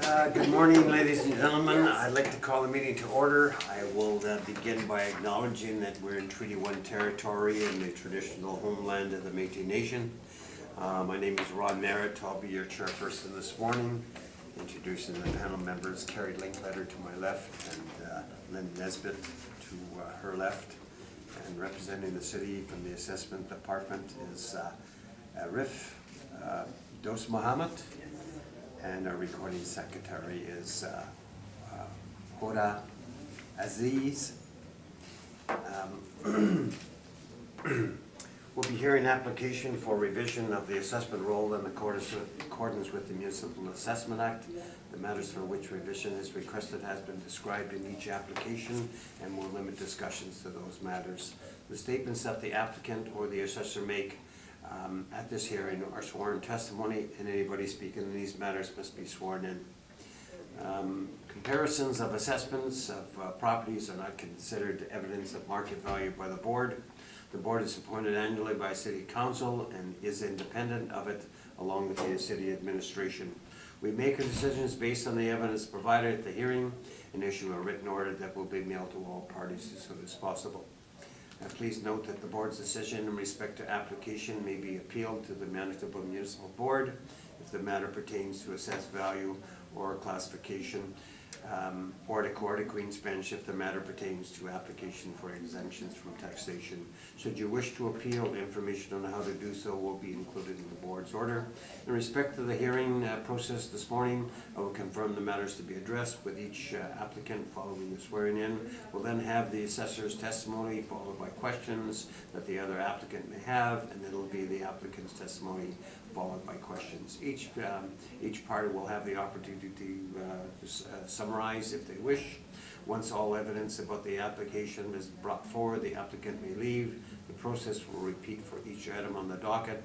Good morning, ladies and gentlemen. I'd like to call the meeting to order. I will begin by acknowledging that we're in Treaty 1 territory in the traditional homeland of the Métis Nation. My name is Rod Merritt. I'll be your chairperson this morning. Introducing the panel members, Carrie Linkletter to my left and Lynn Nesbitt to her left. And representing the city from the assessment department is Arif Dos Muhammad. And our recording secretary is Hoda Aziz. We'll be hearing application for revision of the assessment roll in accordance with the Municipal Assessment Act. The matters for which revision is requested has been described in each application and will limit discussions to those matters. The statements that the applicant or the assessor make at this hearing are sworn testimony, and anybody speaking in these matters must be sworn in. Comparisons of assessments of properties are not considered evidence of market value by the board. The board is appointed annually by City Council and is independent of it, along with the city administration. We make our decisions based on the evidence provided at the hearing and issue a written order that will be mailed to all parties as soon as possible. Please note that the board's decision in respect to application may be appealed to the Manitoba Municipal Board if the matter pertains to assessed value or classification, or to Court of Queen's Bench if the matter pertains to application for exemptions from taxation. Should you wish to appeal, information on how to do so will be included in the board's order. In respect to the hearing process this morning, I will confirm the matters to be addressed with each applicant following the swearing in. We'll then have the assessor's testimony followed by questions that the other applicant may have, and then it'll be the applicant's testimony followed by questions. Each party will have the opportunity to summarize if they wish. Once all evidence about the application is brought forward, the applicant may leave. The process will repeat for each item on the docket.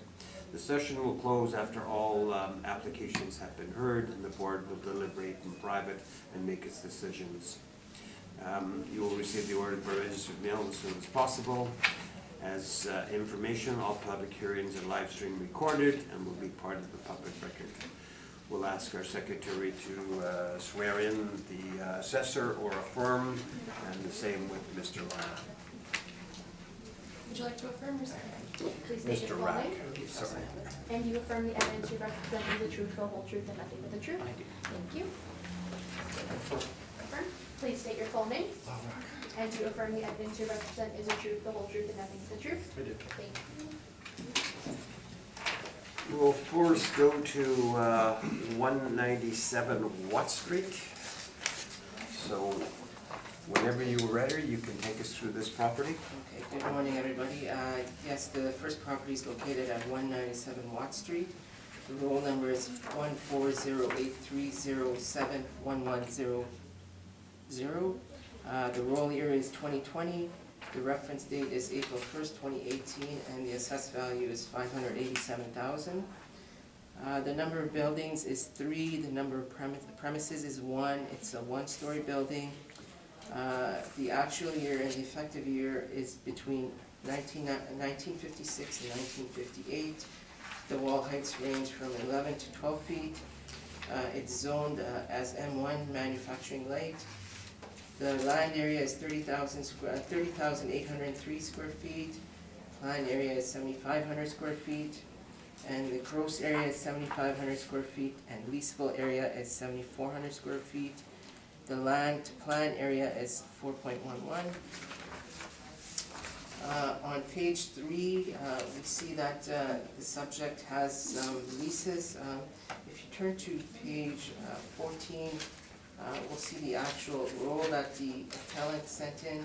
The session will close after all applications have been heard, and the board will deliberate in private and make its decisions. You will receive the order by registered mail as soon as possible. As information, all public hearings are live stream recorded and will be part of the public record. We'll ask our secretary to swear in the assessor or affirm, and the same with Mr. Rack. Would you like to affirm or second? Please state your Mr. full Rack. name. Sorry. And you affirm the evidence you represent is the truth, the whole truth, and nothing but the truth? I do. Thank you. Affirm. Please state your full name. And you affirm the evidence you represent is the truth, the whole truth, and nothing but the truth? I do. Thank you. We'll first go to 197 Watt Street. So whenever you're ready, you can take us through this property. Okay, good morning, everybody. Yes, the first property is located at 197 Watt Street. The roll number is 14083071100. The roll year is 2020. The reference date is April 1st, 2018, and the assessed value is $587,000. The number of buildings is 3. The number of premises is 1. It's a one-story building. The actual year and the effective year is between 1956 and 1958. The wall heights range from 11 to 12 feet. It's zoned as M1 manufacturing light. The land area is 30,803 square feet. Land area is 7,500 square feet. And the gross area is 7,500 square feet, and leasable area is 7,400 square feet. The land to plan area is 4.11. On page 3, we see that the subject has some leases. If you turn to page 14, we'll see the actual roll that the appellant sent in.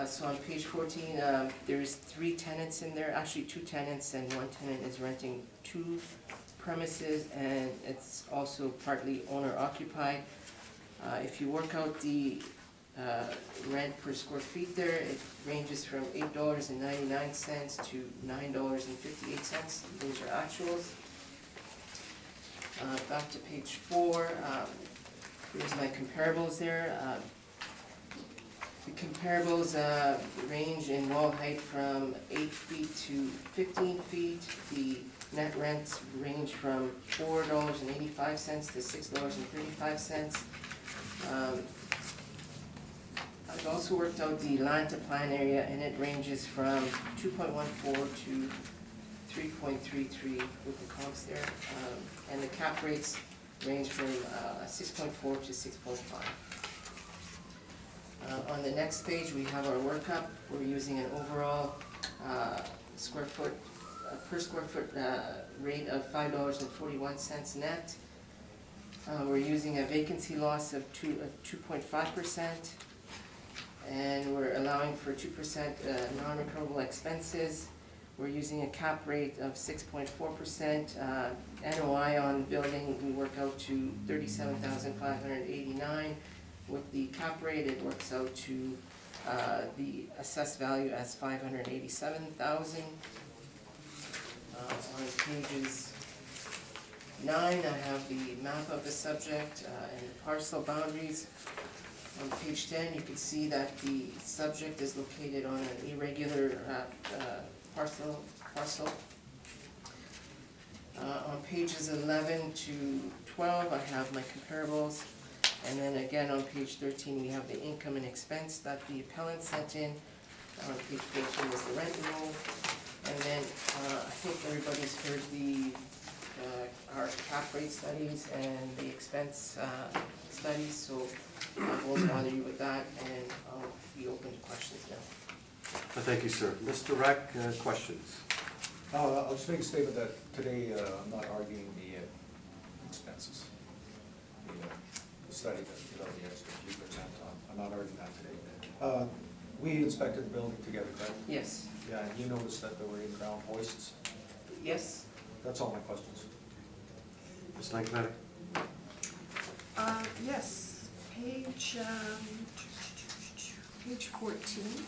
So on page 14, there is 3 tenants in there, actually 2 tenants, and 1 tenant is renting 2 premises, and it's also partly owner occupied. If you work out the rent per square feet there, it ranges from $8.99 to $9.58. Those are actuals. Back to page 4, here's my comparables there. The comparables range in wall height from 8 feet to 15 feet. The Net rents range from $4.85 to $6.35. I've also worked out the land to plan area, and it ranges from 2.14 to 3.33 with the comps there. And the cap rates range from 6.4 to 6.5. On the next page, we have our workup. We're using an overall per square foot rate of $5.41 net. We're using a vacancy loss of 2.5%, and we're allowing for 2% non-recoverable expenses. We're using a cap rate of 6.4%. NOI on the building, we work out to $37,589. With the cap rate, it works out to the assessed value as $587,000. On pages 9, I have the map of the subject and the parcel boundaries. On page 10, you can see that the subject is located on an irregular parcel. On pages 11 to 12, I have my comparables. And then again, on page 13, we have the income and expense that the appellant sent in. On page 14 is the rent roll. And then I think everybody's heard our cap rate studies and the expense studies, so I won't bother you with that, and I'll be open to questions now. Thank you, sir. Mr. Rack, questions? I'll just make a statement that today I'm not arguing the expenses. The study that the extra few percent on, I'm not arguing that today. We inspected the building together, correct? Yes. Yeah, and you noticed that there were in-ground hoists. Yes. That's all my questions. Ms. Langenmatter? Yes, page 14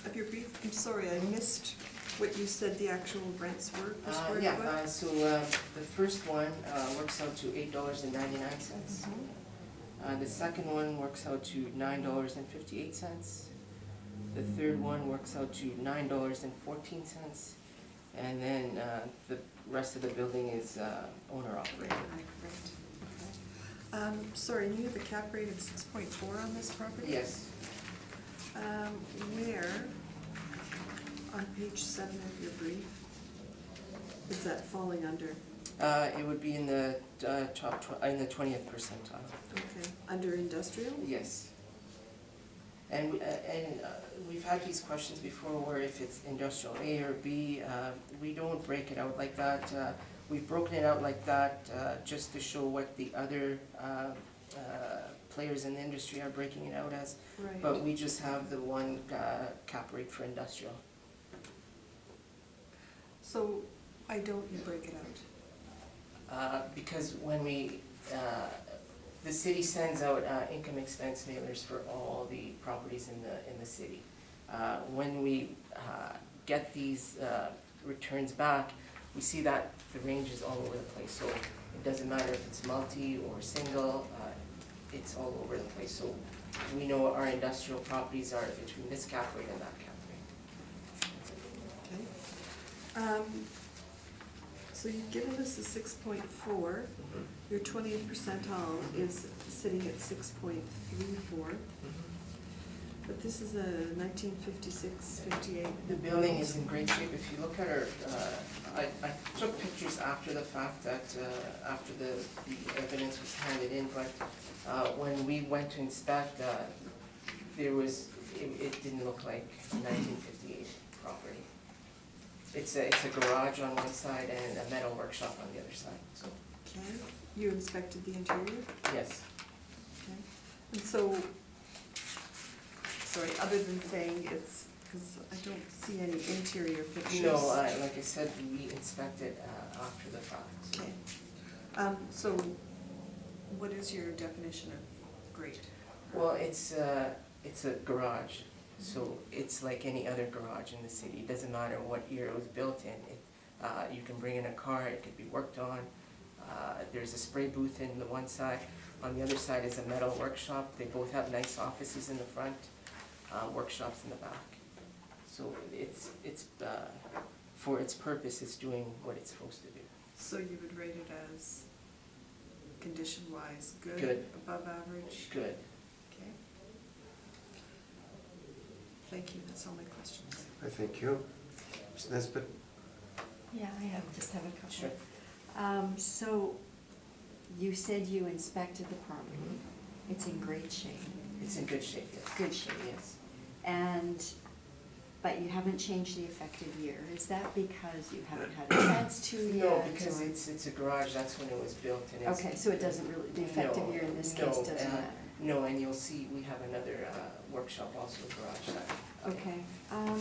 of your brief. I'm sorry, I missed what you said the actual rents were per square foot. So the first one works out to $8.99. The second one works out to $9.58. The third one works out to $9.14. And then the rest of the building is owner operated. Right. Sorry, and you have a cap rate of 6.4 on this property? Yes. Where, on page 7 of your brief, is that falling under? It would be in the in the 20th percentile. Okay, under industrial? Yes. And we've had these questions before where if it's industrial A or B, we don't break it out like that. We've broken it out like that just to show what the other players in the industry are breaking it out as. Right. But we just have the one cap rate for industrial. So why don't you break it out? Because when the city sends out income expense mailers for all the properties in the city. When we get these returns back, we see that the range is all over the place. So it doesn't matter if it's multi or single, it's all over the place. So we know our industrial properties are between this cap rate and that cap rate. Okay. So you've given us a 6.4. Your 20th percentile is sitting at 6.34. But this is a 1956-58. The building is in great shape. If you look at our, I took pictures after the fact that, after the evidence was handed in, but when we went to inspect, it didn't look like 1958 property. It's a garage on one side and a metal workshop on the other side, so. Okay. You inspected the interior? Yes. Okay. And so, sorry, other than saying it's, because I don't see any interior pictures. No, like I said, we inspected after the fact. Okay. So what is your definition of great? Well, it's a garage, so it's like any other garage in the city. It doesn't matter what year it was built in. You can bring in a car, it could be worked on. There's a spray booth in the one side. On the other side is a metal workshop. They both have nice offices in the front, workshops in the back. So it's for its purpose, it's doing what it's supposed to do. So you would rate it as condition-wise good, Good. above average? Good. Okay. Thank you, that's all my questions. I thank you. Ms. Nesbitt? Yeah, just have a couple. Sure. So, you said you inspected the property. It's in great shape, It's in good shape, yes. good shape. Yes. But you haven't changed the effective year. Is that because you haven't had a chance to yet? No, because or- it's a garage, that's when it was built, and it's. Okay, so it doesn't really, the effective No, year in this no, case doesn't matter? No, and you'll see, we have another workshop also, garage that. Okay, on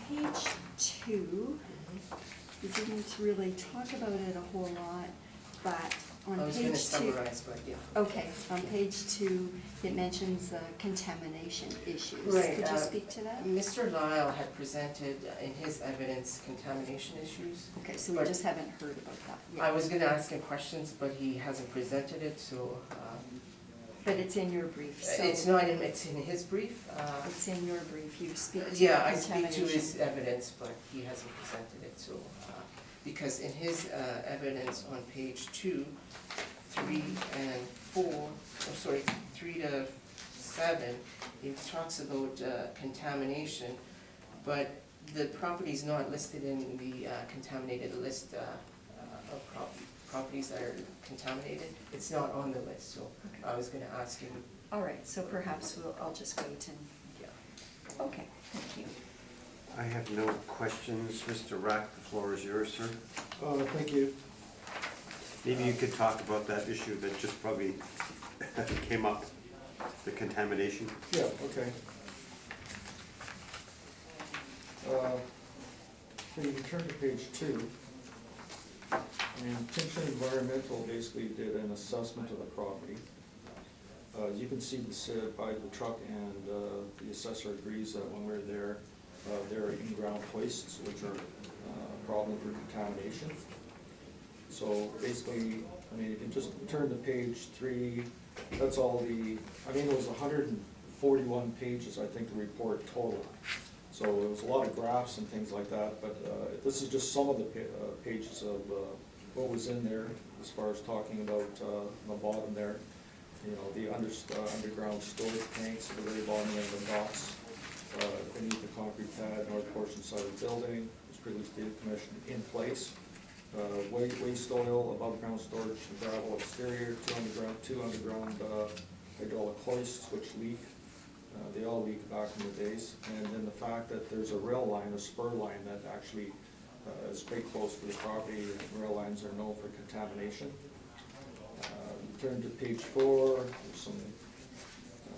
page 2, you didn't really talk about it a whole lot, but on I was gonna page 2. summarize, but yeah. Okay, on page 2, it mentions contamination issues. Right, Could you speak to that? Mr. Lyle had presented in his evidence contamination issues. Okay, so we but just haven't heard about that yet. I was gonna ask him questions, but he hasn't presented it, so, But it's in your brief, so. it's not in, it's in his brief. It's in your brief, you speak to Yeah, I speak to contamination. his evidence, but he hasn't presented it, so, because in his evidence on page 2, 3 and 4, 3 to 7, he talks about contamination, but the property's not listed in the contaminated list of properties that are contaminated. It's not on the list, so I was gonna ask him. All right, so perhaps I'll just wait and, Yeah. okay, thank you. I have no questions. Mr. Rack, the floor is yours, sir. Thank you. Maybe you could talk about that issue that just probably came up, the contamination. Yeah, okay. So you can turn to page 2. And Pinson Environmental basically did an assessment of the property. You can see by the truck, and the assessor agrees that when we're there are in-ground hoists, which are a problem for contamination. So basically, I mean, you can just turn to page 3, that's all it was 141 pages, I think, the report total. So it was a lot of graphs and things like that, but this is just some of the pages of what was in there, as far as talking about on the bottom there, the underground storage tanks at the very bottom of the docks, beneath the concrete pad, north portion side of the building, was previously decommissioned in place. Waste oil, above ground storage, gravel exterior, two underground hydraulic hoists which leak. They all leak back in the days. And then the fact that there's a rail line, a spur line that actually is quite close to the property, and rail lines are known for contamination. Turn to page 4, there's some,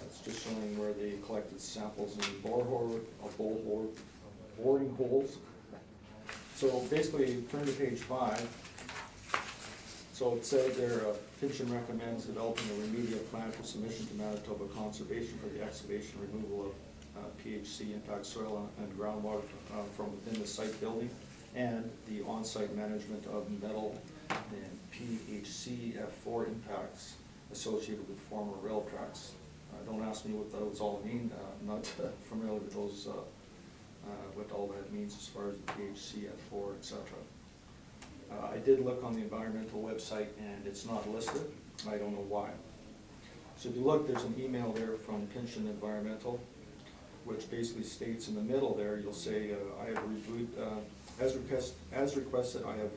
it's just showing where they collected samples in boring holes. So basically, turn to page 5. So it said there, Pinson recommends developing a remedial plan for submission to Manitoba Conservation for the excavation removal of PHC impact soil and groundwater from within the site building, and the on-site management of metal and PHC F4 impacts associated with former rail tracks. Don't ask me what those all mean. I'm not familiar with those, what all that means as far as the PHC F4, etc. I did look on the environmental website and it's not listed. I don't know why. So if you look, there's an email there from Pinson Environmental, which basically states in the middle there, you'll say, I have reviewed, as requested, I have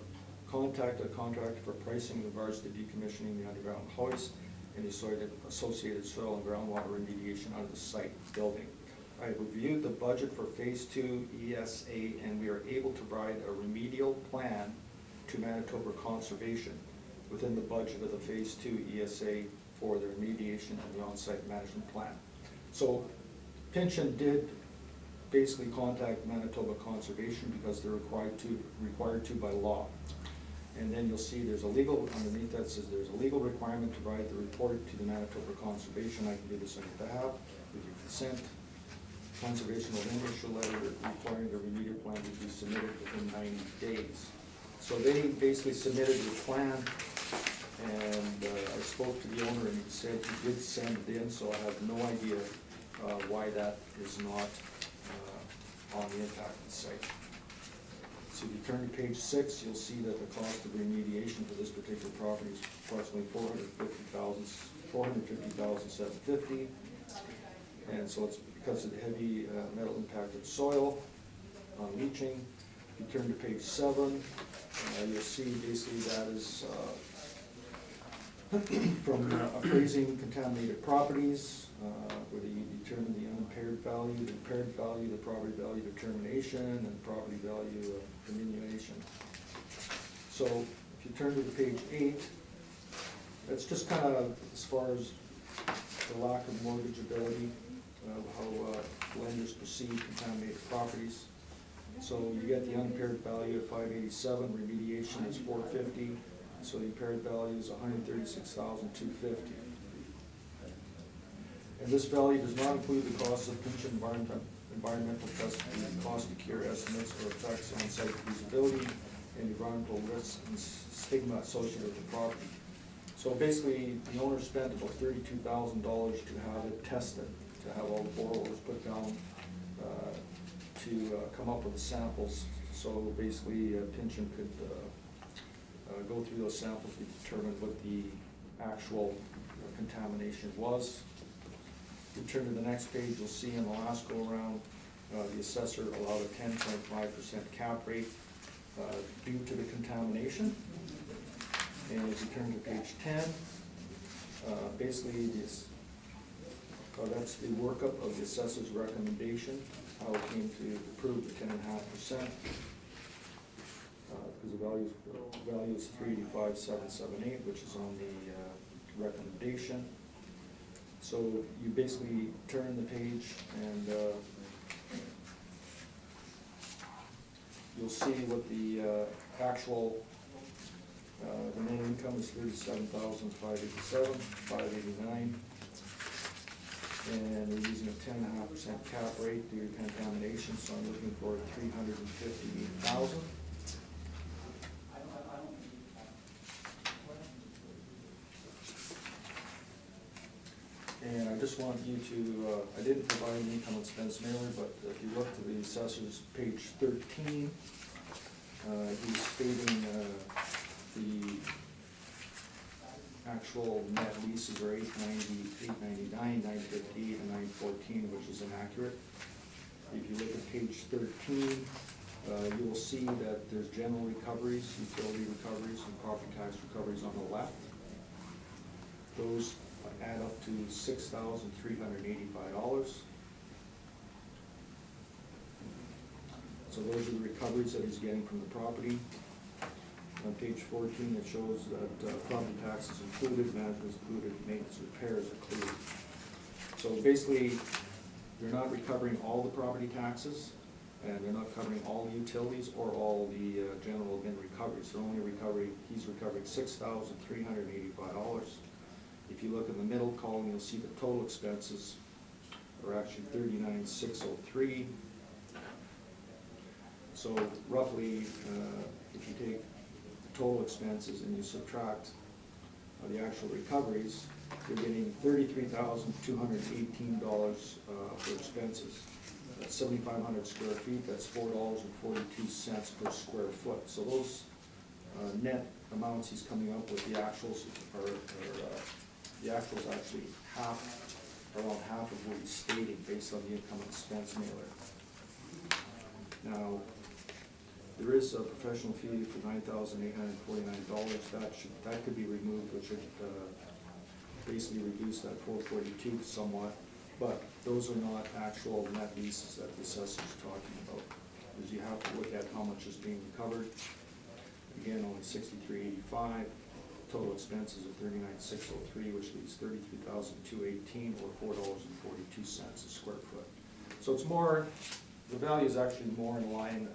contacted a contractor for pricing in regards to decommissioning the underground hoist and the associated soil and groundwater remediation out of the site building. I have reviewed the budget for Phase 2 ESA, and we are able to provide a remedial plan to Manitoba Conservation within the budget of the Phase 2 ESA for the remediation and the on-site management plan. So Pinson did basically contact Manitoba Conservation because they're required to by law. And then you'll see there's a legal, underneath that says there's a legal requirement to provide the report to the Manitoba Conservation. I can do this on your behalf with your consent. Conservation will then issue a letter requiring the remedial plan to be submitted within 90 days. So they basically submitted the plan, and I spoke to the owner and he said he did send it in, so I have no idea why that is not on the impacted site. So So if you turn to page 6, you'll see that the cost of remediation for this particular property is approximately $450,750. And so it's because of the heavy metal impacted soil on leaching. If you turn to page 7, you'll see basically that is from appraising contaminated properties, where you determine the unimpaired value, the impaired value, the property value determination, and property value diminution. So if you turn to page 8, that's just kind of as far as the lack of mortgageability, how lenders perceive contaminated properties. So you get the unimpaired value at $587, remediation is $450, so the impaired value is $136,250. And this value does not include the cost of pinch environmental testing, the cost to cure estimates for effects on site feasibility, and environmental risks and stigma associated with the property. So basically, the owner spent about $32,000 to have it tested, to have all the borrowers put down to come up with the samples. So basically, Pynchon could go through those samples to determine what the actual contamination was. If you turn to the next page, you'll see in the last go-around, the assessor allowed a 10.5% cap rate due to the contamination. And if you turn to page 10, basically this, that's the workup of the assessor's recommendation, how it came to approve the 10.5%. Because the value is 385,778, which is on the recommendation. So you basically turn the page and you'll see what the actual the net income is $37,587, $589, and we're using a 10.5% cap rate due to contamination, so I'm looking for $358,000. And I just want you to, I didn't provide an income expense mailer, but if you look to the assessor's page 13, he's stating the actual net leases are $890, $899, $950, and $914, which is inaccurate. If you look at page 13, you will see that there's general recoveries, utility recoveries, and property tax recoveries on the left. Those add up to $6,385. So those are the recoveries that he's getting from the property. On page 14, it shows that property tax is included, management is included, maintenance repairs are included. So basically, they're not recovering all the property taxes, and they're not covering all the utilities or all the general bin recoveries. They're only recovering, he's recovering $6,385. If you look in the middle column, you'll see the total expenses are actually $39,603. So roughly, if you take the total expenses and you subtract the actual recoveries, you're getting $33,218 for expenses. That's 7,500 square feet, that's $4.42 per square foot. So those net amounts he's coming up with, the actuals are the actuals actually around half of what he's stating based on the income expense mailer. Now, there is a professional fee for $9,849. That could be removed, which would basically reduce that 442 somewhat. But those are not actual net leases that the assessor is talking about, because you have to look at how much is being recovered. Again, only $63.85. Total expenses of $39,603, which leaves $33,218 or $4.42 a square foot. So it's more, the value is actually more in line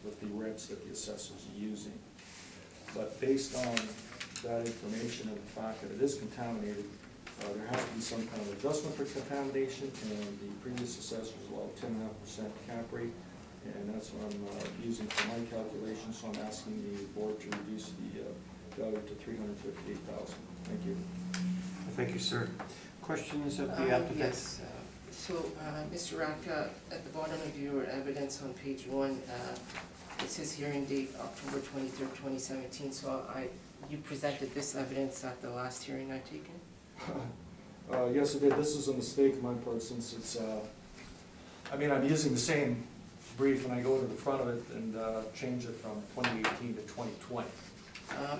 with the rents that the assessors are using. But based on that information and the fact that it is contaminated, there has to be some kind of adjustment for contamination, and the previous assessors allowed 10.5% cap rate, and that's what I'm using for my calculations, so I'm asking the board to reduce the value to $358,000. Thank you. Thank you, sir. Questions of the applicant? Yes. So, Mr. Raka, at the bottom of your evidence on page 1, It says hearing date October 23rd, 2017, so you presented this evidence at the last hearing, I take it? Yes, I did. This is a mistake on my part since it's, I'm using the same brief and I go to the front of it and change it from 2018 to 2020.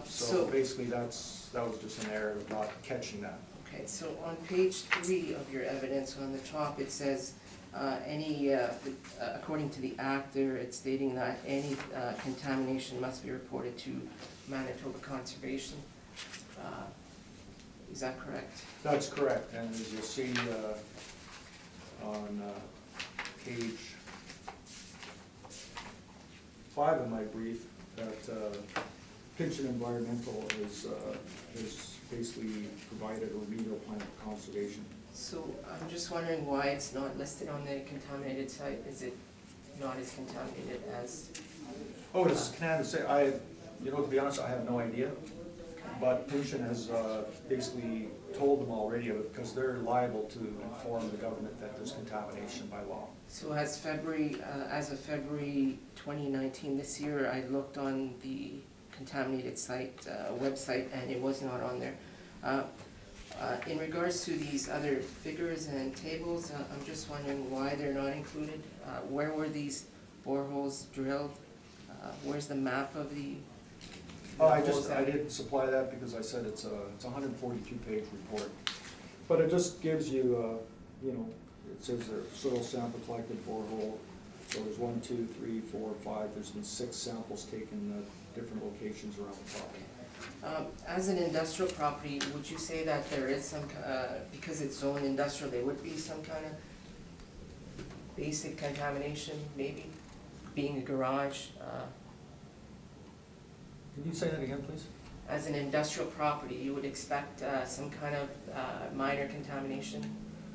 So basically that was just an error of not catching that. Okay, so on page 3 of your evidence, on the top, it says, according to the act there, it's stating that any contamination must be reported to Manitoba Conservation. Is that correct? That's correct, and as you'll see on page 5 of my brief, that Pinch and Environmental is basically provided a remedial plan for conservation. So I'm just wondering why it's not listed on the contaminated site. Is it not as contaminated as? Oh, it's Canada. To be honest, I have no idea. But Pinch has basically told them already of it because they're liable to inform the government that there's contamination by law. So as of February 2019, this year, I looked on the contaminated site website and it was not on there. In regards to these other figures and tables, I'm just wondering why they're not included. Where were these boreholes drilled? Where's the map of the? I didn't supply that because I said it's a 142-page report. But it just gives you, it says there soil sample collected borehole. So there's 1, 2, 3, 4, 5. There's been 6 samples taken at different locations around the property. As an industrial property, would you say that there is some, because it's zoned industrial, there would be some kind of basic contamination, maybe, being a garage? Can you say that again, please? As an industrial property, you would expect some kind of minor contamination,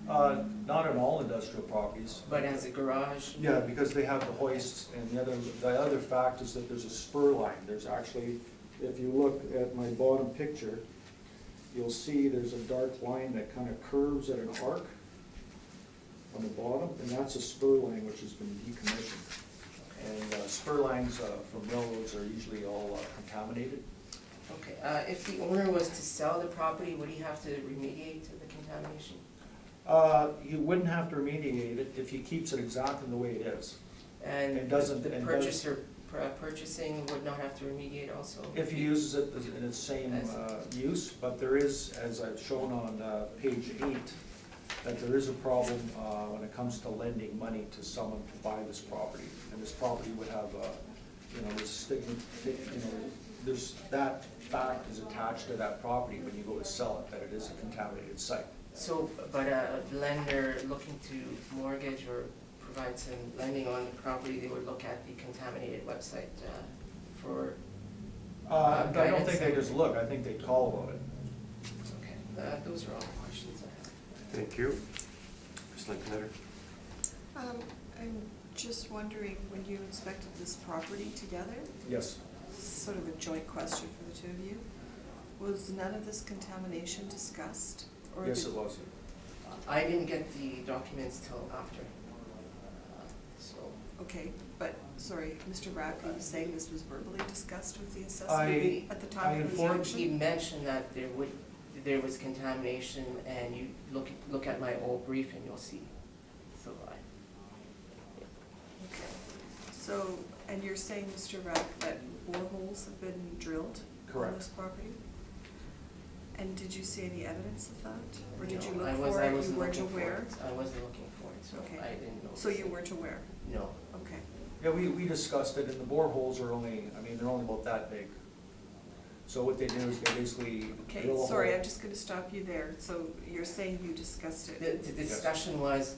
Not on all industrial properties. but as a garage? Yeah, because they have the hoists, and the other fact is that there's a spur line. There's actually, if you look at my bottom picture, you'll see there's a dark line that kind of curves at an arc on the bottom, and that's a spur line which has been decommissioned. And spur lines from railroads are usually all contaminated. Okay, if the owner was to sell the property, would he have to remediate the contamination? You wouldn't have to remediate it if he keeps it exactly the way it is. And It doesn't- the it purchaser purchasing would not have to remediate also? If he uses it in its same use, but there is, as I've shown on page 8, that there is a problem when it comes to lending money to someone to buy this property. And this property would have, this stigma, there's, that fact is attached to that property when you go to sell it, that it is a contaminated site. So, but a lender looking to mortgage or provide some lending on the property, they would look at the contaminated website for I don't guidance? think they just look, I think they call about it. Okay, those are all the questions I have. Thank you. Ms. Linklater? I'm just wondering, when you inspected this property together, Yes. sort of a joint question for the two of you, was none of this contamination discussed? Or Yes, did- it was. I didn't get the documents till after, so. Okay, but, sorry, Mr. Rack, are you saying this was verbally discussed with the I assessor at the time of informed- inspection? He mentioned that there was contamination, and you look at my old brief and you'll see. So Okay, so, and you're saying, Mr. Rack, that boreholes have been drilled on Correct. this property? And did you see any evidence of that? Or did you no, look I for wasn't it, you looking weren't for aware? it. I wasn't looking for it, so Okay. I didn't know. So you weren't aware? No. Okay. Yeah, we discussed it, and the boreholes are only, they're only about that big. So what they do is they basically Okay, drill a sorry, hole. I'm just gonna stop you there. So you're saying you discussed it? The discussion was,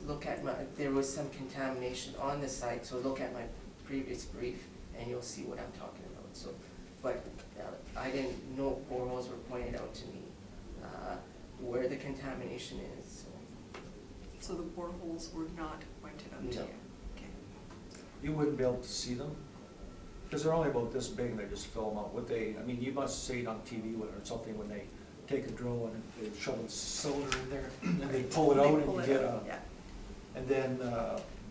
there was some contamination on the site, so look at my previous brief and you'll see what I'm talking about. So, but I didn't know boreholes were pointed out to me, where the contamination is, so. So the boreholes were not pointed out to you? No. Okay. You wouldn't be able to see them, because they're only about this big and they just fill them up. You must see it on TV or something when they take a drill and they shove a cylinder in there and they pull it out and pull you it get out, a, yeah. and then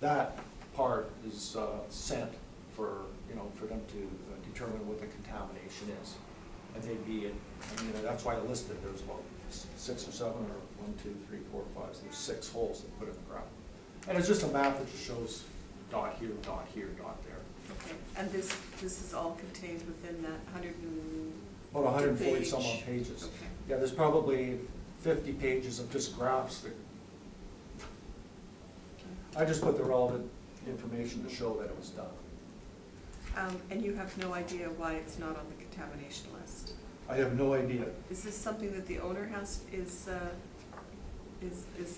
that part is sent for you know, for them to determine what the contamination is. And they'd be, I mean, that's why I listed, there's about 6 or 7, or 1, 2, 3, 4, 5, so there's 6 holes that put in the ground. And it's just a map that just shows dot here, dot here, dot there. Okay, and this is all contained within that 100 and... About 140 page. some odd pages. Okay. Yeah, there's probably 50 pages of just graphs that, I just put the relevant information to show that it was done. And you have no idea why it's not on the contamination list? I have no idea. Is this something that the owner is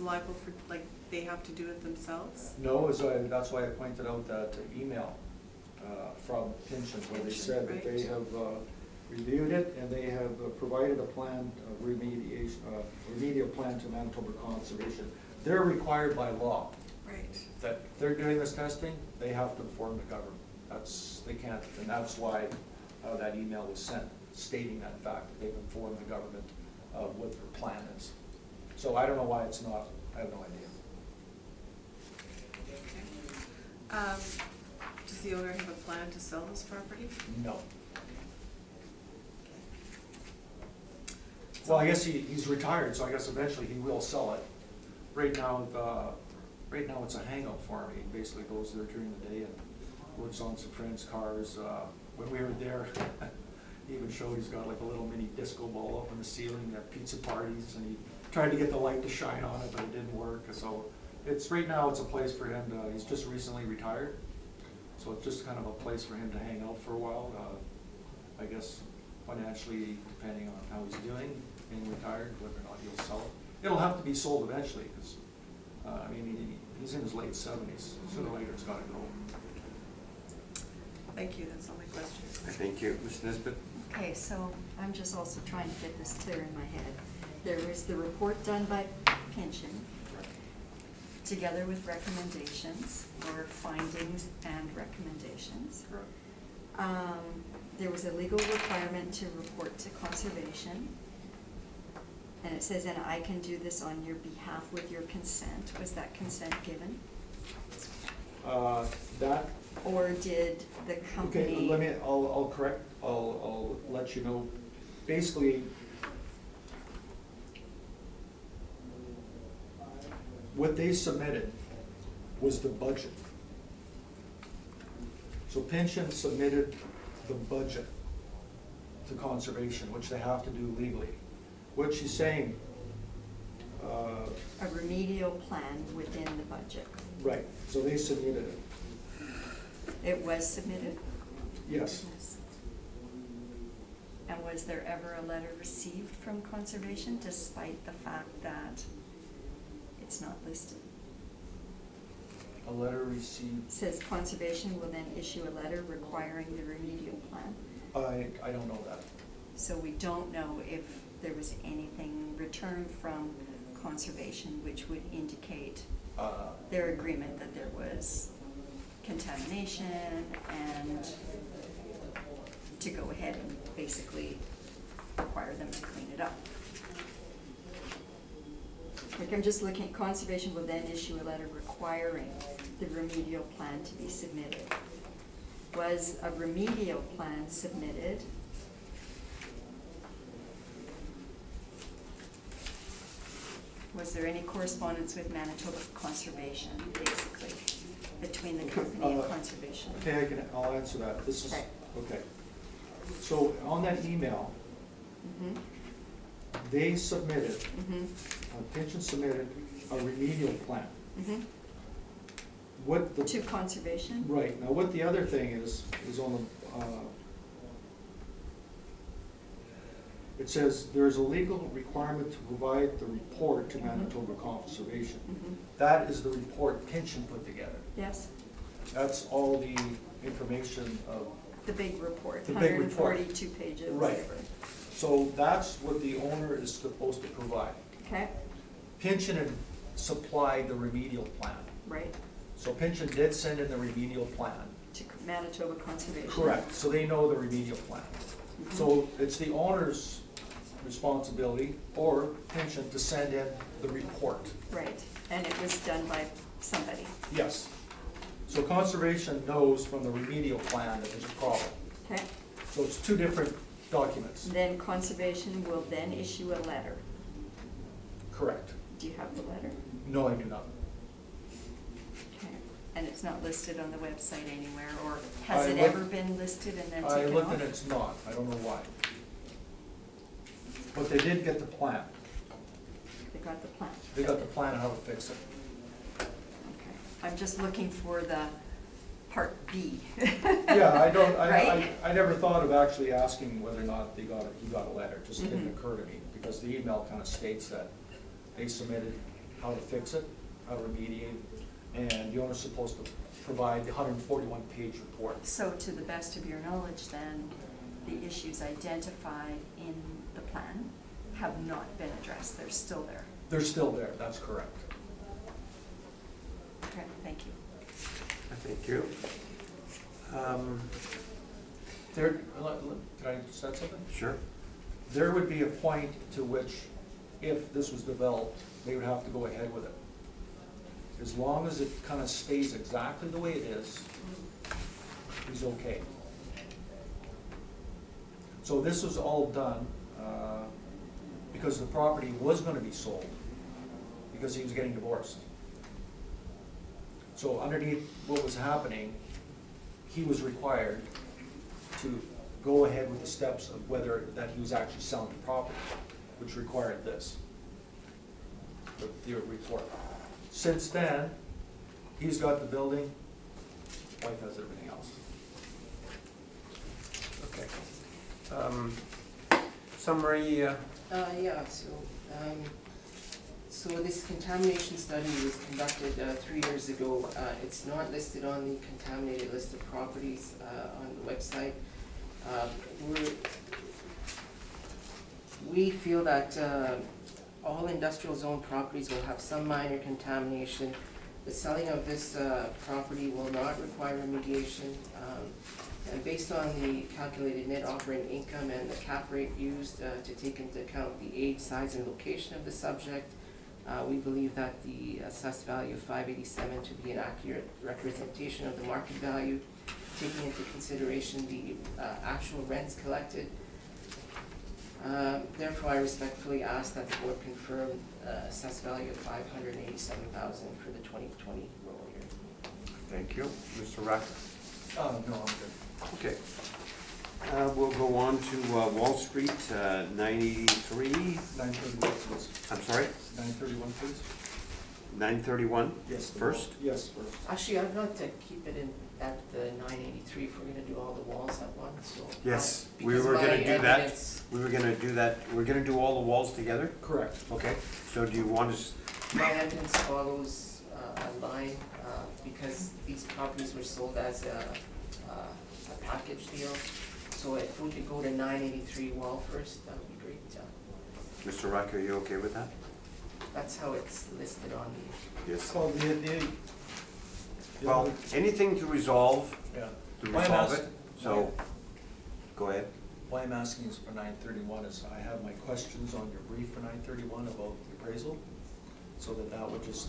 liable for, like, they have to do it themselves? No, that's why I pointed out that email from Pinchon, where they said that they have reviewed it and they have provided a plan, remedial plan to Manitoba Conservation. They're required by law Right. that they're doing this testing, they have to inform the government. They can't, and that's why that email was sent, stating that fact, that they've informed the government of what their plan is. So I don't know why it's not, I have no idea. Does the owner have a plan to sell this property? No. Well, I guess he's retired, so I guess eventually he will sell it. Right now, it's a hangout for him. He basically goes there during the day and works on some friends' cars. When we were there, he even showed he's got like a little mini disco ball up in the ceiling at pizza parties, and he tried to get the light to shine on it, but it didn't work. So right now it's a place for him to, he's just recently retired, so it's just kind of a place for him to hang out for a while. I guess financially, depending on how he's doing, being retired, whether or not he'll sell it. It'll have to be sold eventually, because I mean, he's in his late 70s. Sooner or later, it's got to go. Thank you, that's all my questions. Thank you. Ms. Nisbet? Okay, so I'm just also trying to get this clear in my head. There was the report done by Pinchon, together with recommendations, or findings and recommendations. Correct. There was a legal requirement to report to conservation. And it says, and I can do this on your behalf with your consent. Was that consent given? That, Or did the company? okay, I'll correct, I'll let you know. Basically, what they submitted was the budget. So Pinchon submitted the budget to conservation, which they have to do legally. What she's saying, A remedial plan within the budget. right, so they submitted it, It was submitted? yes. And was there ever a letter received from conservation despite the fact that it's not listed? A letter received, It says conservation will then issue a letter requiring the remedial plan. I don't know that. So we don't know if there was anything returned from conservation which would indicate their agreement that there was contamination and to go ahead and basically require them to clean it up. Like, I'm just looking, conservation will then issue a letter requiring the remedial plan to be submitted. Was a remedial plan submitted? Was there any correspondence with Manitoba Conservation, basically, between the company and conservation? Okay, I'll answer that. This is, Okay. okay. So on that email, Mhm, they submitted, mhm, Pinchon submitted a remedial plan. mhm. What the, To conservation? right, now what the other thing is on the, it says there is a legal requirement to provide the report to Manitoba Conservation. Mhm. That is the report Pinchon put together. Yes, That's all the information of, the big report, The big report. 142 pages, Right. whatever. so that's what the owner is supposed to provide. Okay, Pinchon had supplied the remedial plan. right, So Pinchon did send in the remedial plan. to Manitoba Conservation. Correct, so they know the remedial plan. Mhm. So it's the owner's responsibility, or Pinchon, to send in the report. Right, and it was done by somebody. Yes. So conservation knows from the remedial plan that there's a problem. Okay, So it's two different documents. then conservation will then issue a letter. Correct. Do you have the letter? No, I do not. Okay, and it's not listed on the website anywhere, or has I it looked- ever been listed and then I taken looked off? and it's not, I don't know why. But they did get the plan. They got the plan. They got the plan on how to fix it. Okay, I'm just looking for the part B. Yeah, Right? I never thought of actually asking whether or not he got a letter, just didn't Mhm. occur to me, because the email kind of states that they submitted how to fix it, how to remediate, and the owner's supposed to provide the 141-page report. So to the best of your knowledge then, the issues identified in the plan have not been addressed, they're still there. They're still there, that's correct. Okay, thank you. Thank you. There, can I say something? Sure. There would be a point to which, if this was developed, they would have to go ahead with it. As long as it kind of stays exactly the way it is, he's okay. So this was all done because the property was gonna be sold, because he was getting divorced. So underneath what was happening, he was required to go ahead with the steps of whether that he was actually selling the property, which required this, the report. Since then, he's got the building, wife has everything else. Okay. Summary, Yeah, so this contamination study was conducted 3 years ago. It's not listed on the contaminated list of properties on the website. We feel that all industrial zone properties will have some minor contamination. The selling of this property will not require remediation. And based on the calculated net operating income and the cap rate used to take into account the age, size, and location of the subject, we believe that the assessed value of $587 to be an accurate representation of the market value, taking into consideration the actual rents collected. Therefore, I respectfully ask that the board confirm assessed value of $587,000 for the 2020 roll year. thank you. Mr. Racker? No, I'm good. Okay. We'll go on to Wall Street, 983. 931, please. I'm sorry, 931, please. 931? Yes. First? Yes, first. Actually, I'd like to keep it in at the 983 if we're gonna do all the walls at once, so. Yes, we because were my gonna do that. evidence- We were gonna do that. We're gonna do all the walls together? Correct. Okay. So do you want us, My evidence follows a line, because these properties were sold as a package deal. So if we could go to 983 Wall first, that would be great. Mr. Racker, are you okay with that? That's how it's listed on the, Yes. Well, Well, anything to resolve, yeah. to Why I'm resolve ask- it, so, go ahead. Why I'm asking is for 931 is I have my questions on your brief for 931 about the appraisal, so that would just,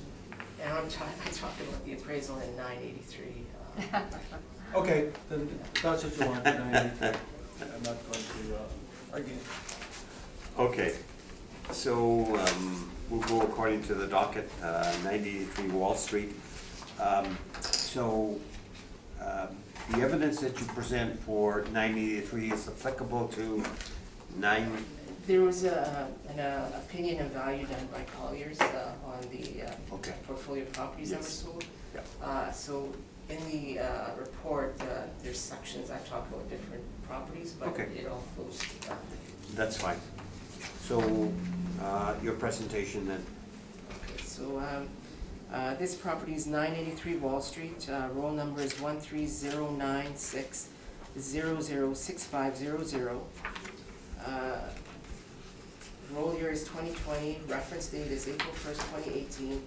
and I talked about the appraisal in 983. okay, then that's what you want, 983. I'm not going to argue. Okay, so we'll go according to the docket, 983 Wall Street. So the evidence that you present for 983 is applicable to 9, There was an opinion and value done by Colliers on the okay, portfolio of properties that were Yes. sold. yeah, So in the report, there's sections that talk about different properties, but Okay. it all flows to that. that's fine. So your presentation then, Okay, so this property is 983 Wall Street. Roll number is 13096006500. Roll year is 2020. Reference date is April 1st, 2018.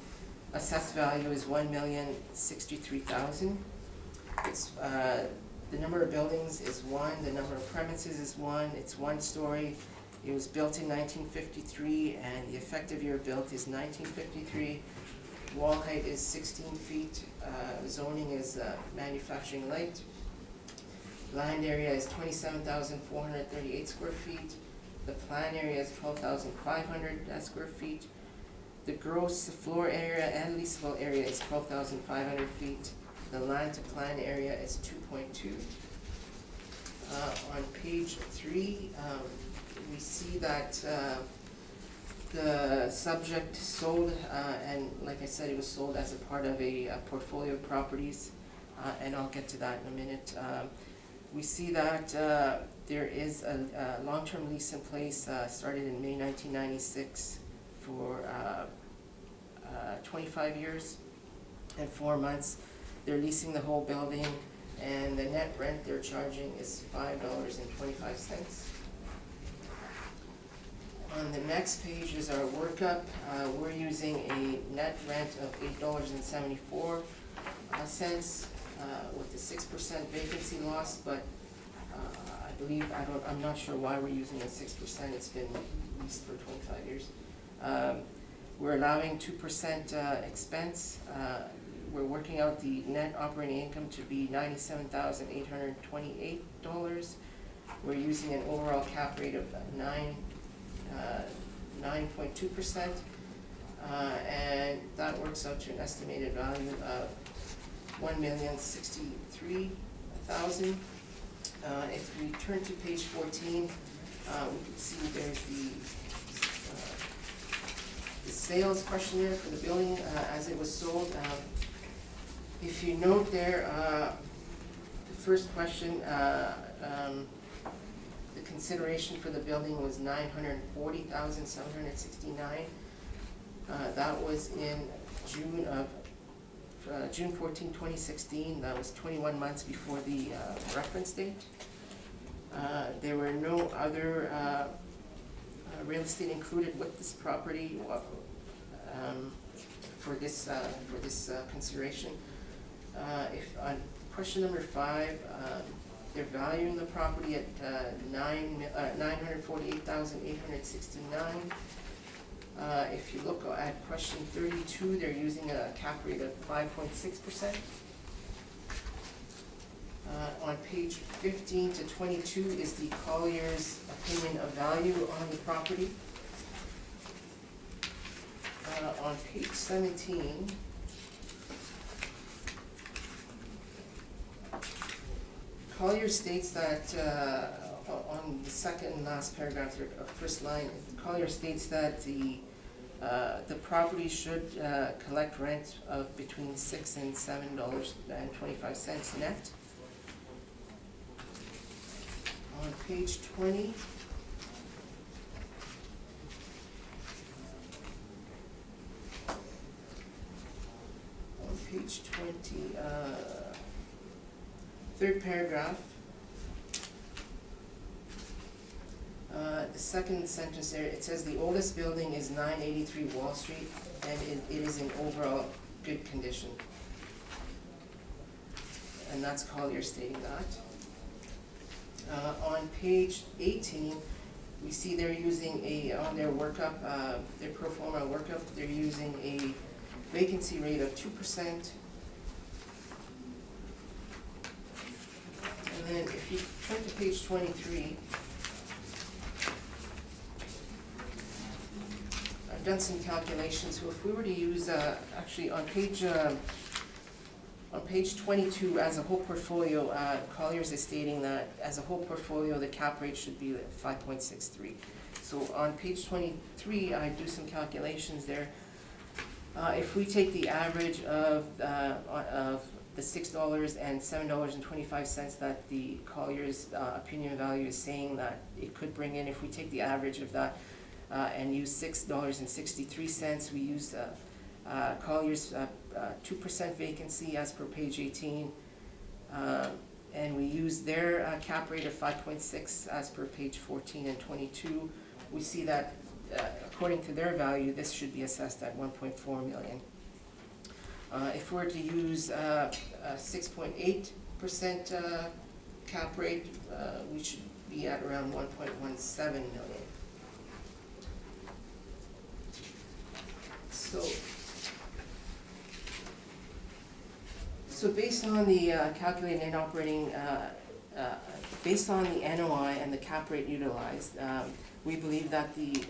Assessed value is $1,063,000. It's the number of buildings is 1. The number of premises is 1. It's 1 story. It was built in 1953, and the effective year built is 1953. wall height is 16 feet, zoning is manufacturing light. Land area is 27,438 square feet. The plan area is 12,500 square feet. The gross floor area and leasable area is 12,500 feet. The land to plan area is 2.2. On page 3, we see that the subject sold, and like I said, it was sold as a part of a portfolio of properties, and I'll get to that in a minute. We see that there is a long-term lease in place, started in May 1996 for 25 years and 4 months. They're leasing the whole building, and the net rent they're charging is $5.25. On the next page is our workup. We're using a net rent of $8.74 with the 6% vacancy loss, but I believe, I'm not sure why we're using a 6%. It's been leased for 25 years. We're allowing 2% expense. We're working out the net operating income to be $97,828. We're using an overall cap rate of 9.2%, and that works out to an estimated value of $1,063,000. If we turn to page 14, we can see there's the sales questionnaire for the building as it was sold. If you note there, the first question, the consideration for the building was $940,769. That was in June 14, 2016. That was 21 months before the reference date. There were no other real estate included with this property for this consideration. If on question number 5, they're valuing the property at $948,869. If you look at question 32, they're using a cap rate of 5.6%. On page 15 to 22 is the Collier's opinion of value on the property. On page 17, Collier states that, on the second and last paragraph, or first line, Collier states that the property should collect rent of between $6 and $7.25 net. On page 20, third paragraph, the second sentence there, it says the oldest building is 983 Wall Street, and it is in overall good condition. And that's Collier stating that. On page 18, we see they're using on their workup, their pro forma workup, they're using a vacancy rate of 2%. And then if you turn to page 23, I've done some calculations. So if we were to use, actually on page 22, as a whole portfolio, Colliers is stating that as a whole portfolio, the cap rate should be 5.63. So on page 23, I do some calculations there. If we take the average of the $6 and $7.25 that the Colliers opinion value is saying that it could bring in, if we take the average of that and use $6.63, we use Colliers 2% vacancy as per page 18, and we use their cap rate of 5.6 as per page 14 and 22. We see that according to their value, this should be assessed at $1.4 million. If we're to use 6.8% cap rate, we should be at around $1.17 million. So So based on the calculated net operating, based on the NOI and the cap rate utilized, we believe that the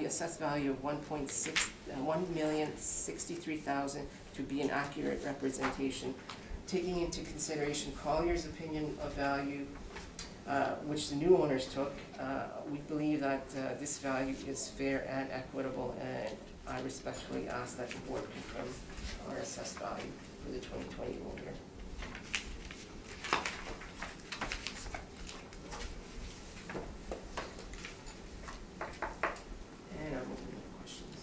assessed value of $1,063,000 to be an accurate representation, taking into consideration Collier's opinion of value, which the new owners took. We believe that this value is fair and equitable, and I respectfully ask that the board confirm our assessed value for the 2020 year. And I'm open to questions.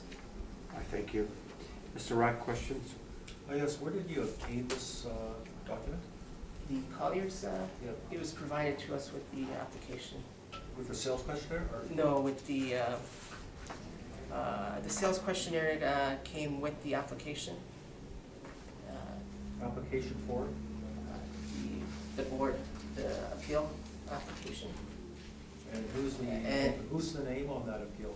I thank you. Mr. Rock, questions? Yes, where did you obtain this document? The Colliers, Yeah. it was provided to us with the application. With the sales questionnaire, or? No, with the sales questionnaire came with the application. Application for? The board, the appeal application. And who's the name on that appeal?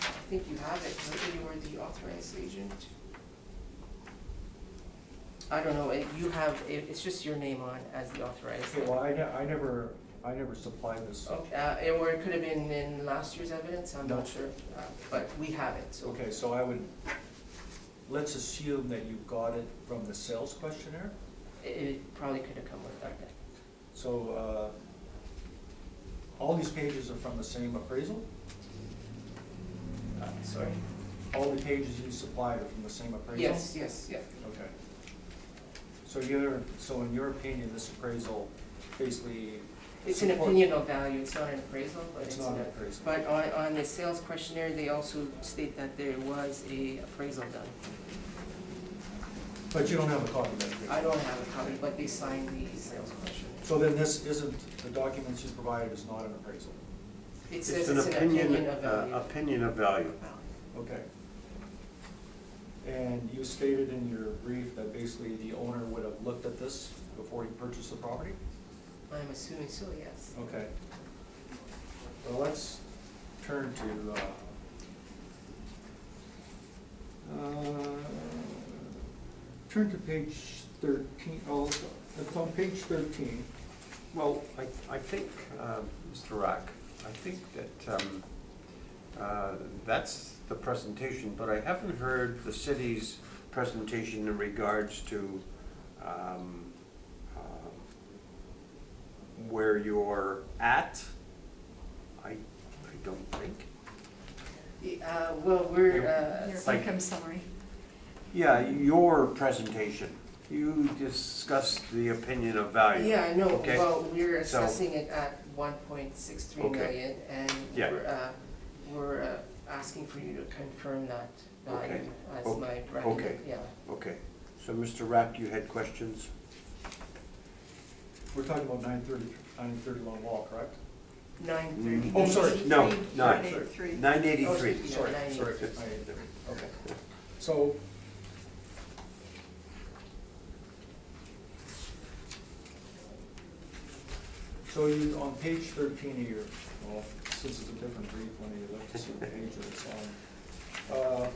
I think you have it, maybe you were the authorized agent. I don't know, you have, it's just your name on as the authorized. Okay, well, I never supplied this. Okay, or it could have been in last year's evidence, I'm No. not sure, but we have it, so. Okay, so let's assume that you got it from the sales questionnaire. It probably could have come with that. So, all these pages are from the same appraisal? Sorry? All the pages you supplied are from the same appraisal? Yes, yeah. Okay. So in your opinion, this appraisal basically. It's an opinion of value, it's not an appraisal, but It's it's not an an. appraisal. But on the sales questionnaire, they also state that there was a appraisal done. But you don't have a copy of that appraisal? I don't have a copy, but they signed the sales questionnaire. So then this isn't, the documents you provided is not an appraisal? It says it's an opinion of value. Opinion of value. Okay. And you stated in your brief that basically the owner would have looked at this before he purchased the property? I'm assuming so, yes. Okay. Well, let's turn to, turn to page 13, it's on page 13. Well, I think, Mr. Rock, I think that that's the presentation, but I haven't heard the city's presentation in regards to where you're at. I don't think. Well, we're, Your like- income summary. Yeah, your presentation. You discussed the opinion of value. yeah, no, Okay. well, we're So- assessing it at 1.63 Okay. million, and Yeah. we're asking for you to confirm that value Okay. as Okay. my recommend, Okay. yeah. Okay, so Mr. Rapp, you had questions? We're talking about 930 Long Wall, correct? 930. Oh, sorry. No, 983. 983. Yeah, Sorry, 983. 983, okay. So, you, on page 13 of your, well, since it's a different brief, when you look to see the page that it's on.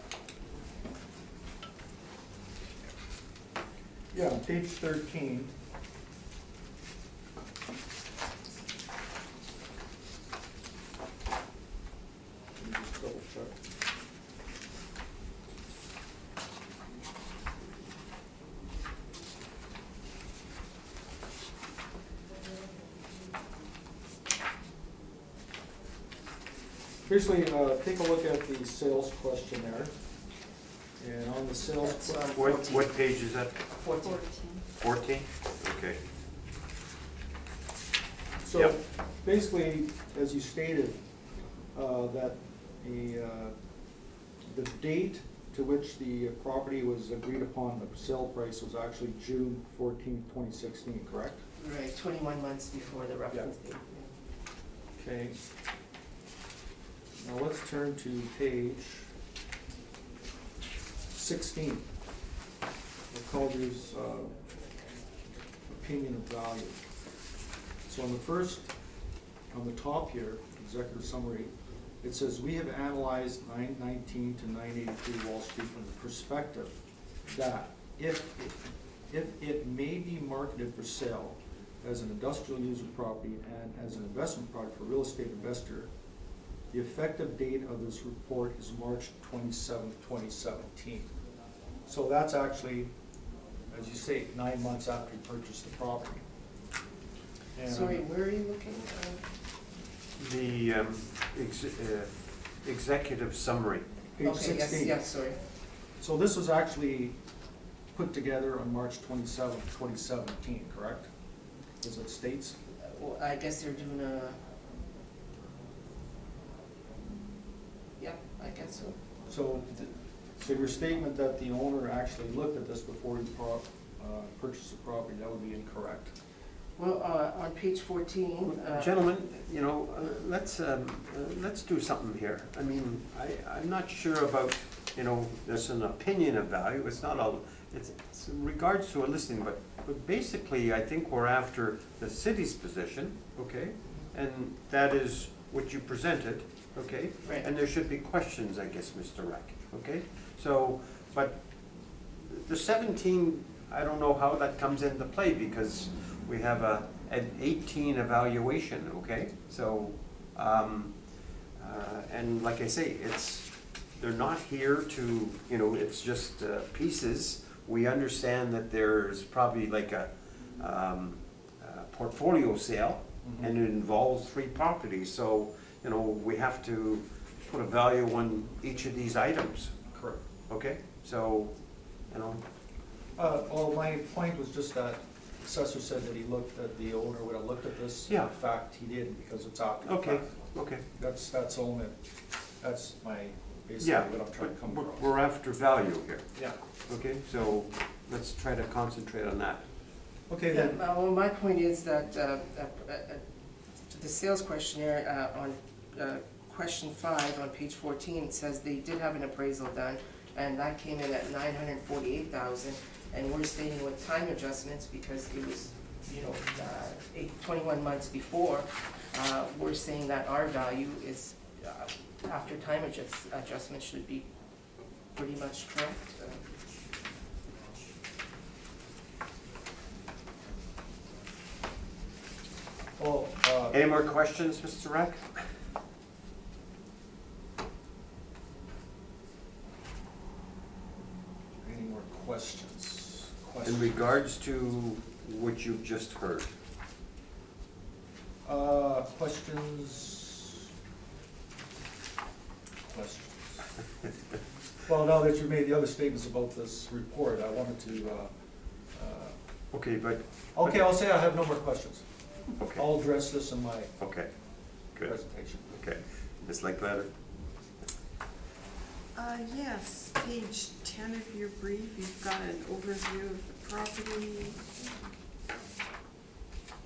Yeah, on page 13. Let me just double check. Basically, take a look at the sales questionnaire. And on the sales, That's on What 14. what page is that? 14. 14? Okay. so Yep. basically, as you stated, that the date to which the property was agreed upon, the sale price was actually June 14th, 2016, correct? Right, 21 months before the reference date. Okay. Now let's turn to page 16. The Colbys opinion of value. So on the top here, executive summary, it says, we have analyzed 919 to 983 Wall Street from the perspective that if it may be marketed for sale as an industrial use of property and as an investment product for real estate investor, the effective date of this report is March 27th, 2017. So that's actually, as you say, 9 months after you purchase the property. And Sorry, where are you looking? The executive summary. Page Okay, yes, 16. yes, sorry. So this was actually put together on March 27th, 2017, correct? As it states? Well, I guess they're doing a, yeah, I guess so. So, so your statement that the owner actually looked at this before he purchased the property, that would be incorrect. Well, on page 14. Gentlemen, you know, let's do something here. I mean, I'm not sure about, you know, there's an opinion of value, it's not a, it's in regards to a listing, but basically, I think we're after the city's position, okay? And that is what you presented, okay? Right. And there should be questions, I guess, Mr. Reck, okay? So, but the 17, I don't know how that comes into play, because we have an 18 evaluation, okay? So, and like I say, they're not here to, you know, it's just pieces. We understand that there's probably like a portfolio sale, and it involves 3 properties, so, you know, we have to put a value on each of these items, Correct. okay? So, you know, Well, my point was just that the assessor said that he looked, that the owner would have looked at this. Yeah. In fact, he did, because it's after the okay, fact. okay. That's only, that's my, basically Yeah, what I'm trying to come but across. we're after value here, Yeah, okay? So let's try to concentrate on that. okay Yeah, then. well, my point is that the sales questionnaire on question 5 on page 14, it says they did have an appraisal done, and that came in at $948,000, and we're stating with time adjustments, because it was, you know, 21 months before, we're saying that our value is, after time adjustment, should be pretty much correct. Well, Any more questions, Mr. Reck? any more questions? In regards to what you've just heard? Questions? Questions? Well, now that you made the other statements about this report, I wanted to, Okay, but, okay, I'll say I have no more questions. okay, I'll address this in my okay, good, presentation. okay. Ms. Lakeladder? Yes, page 10 of your brief, you've got an overview of the property.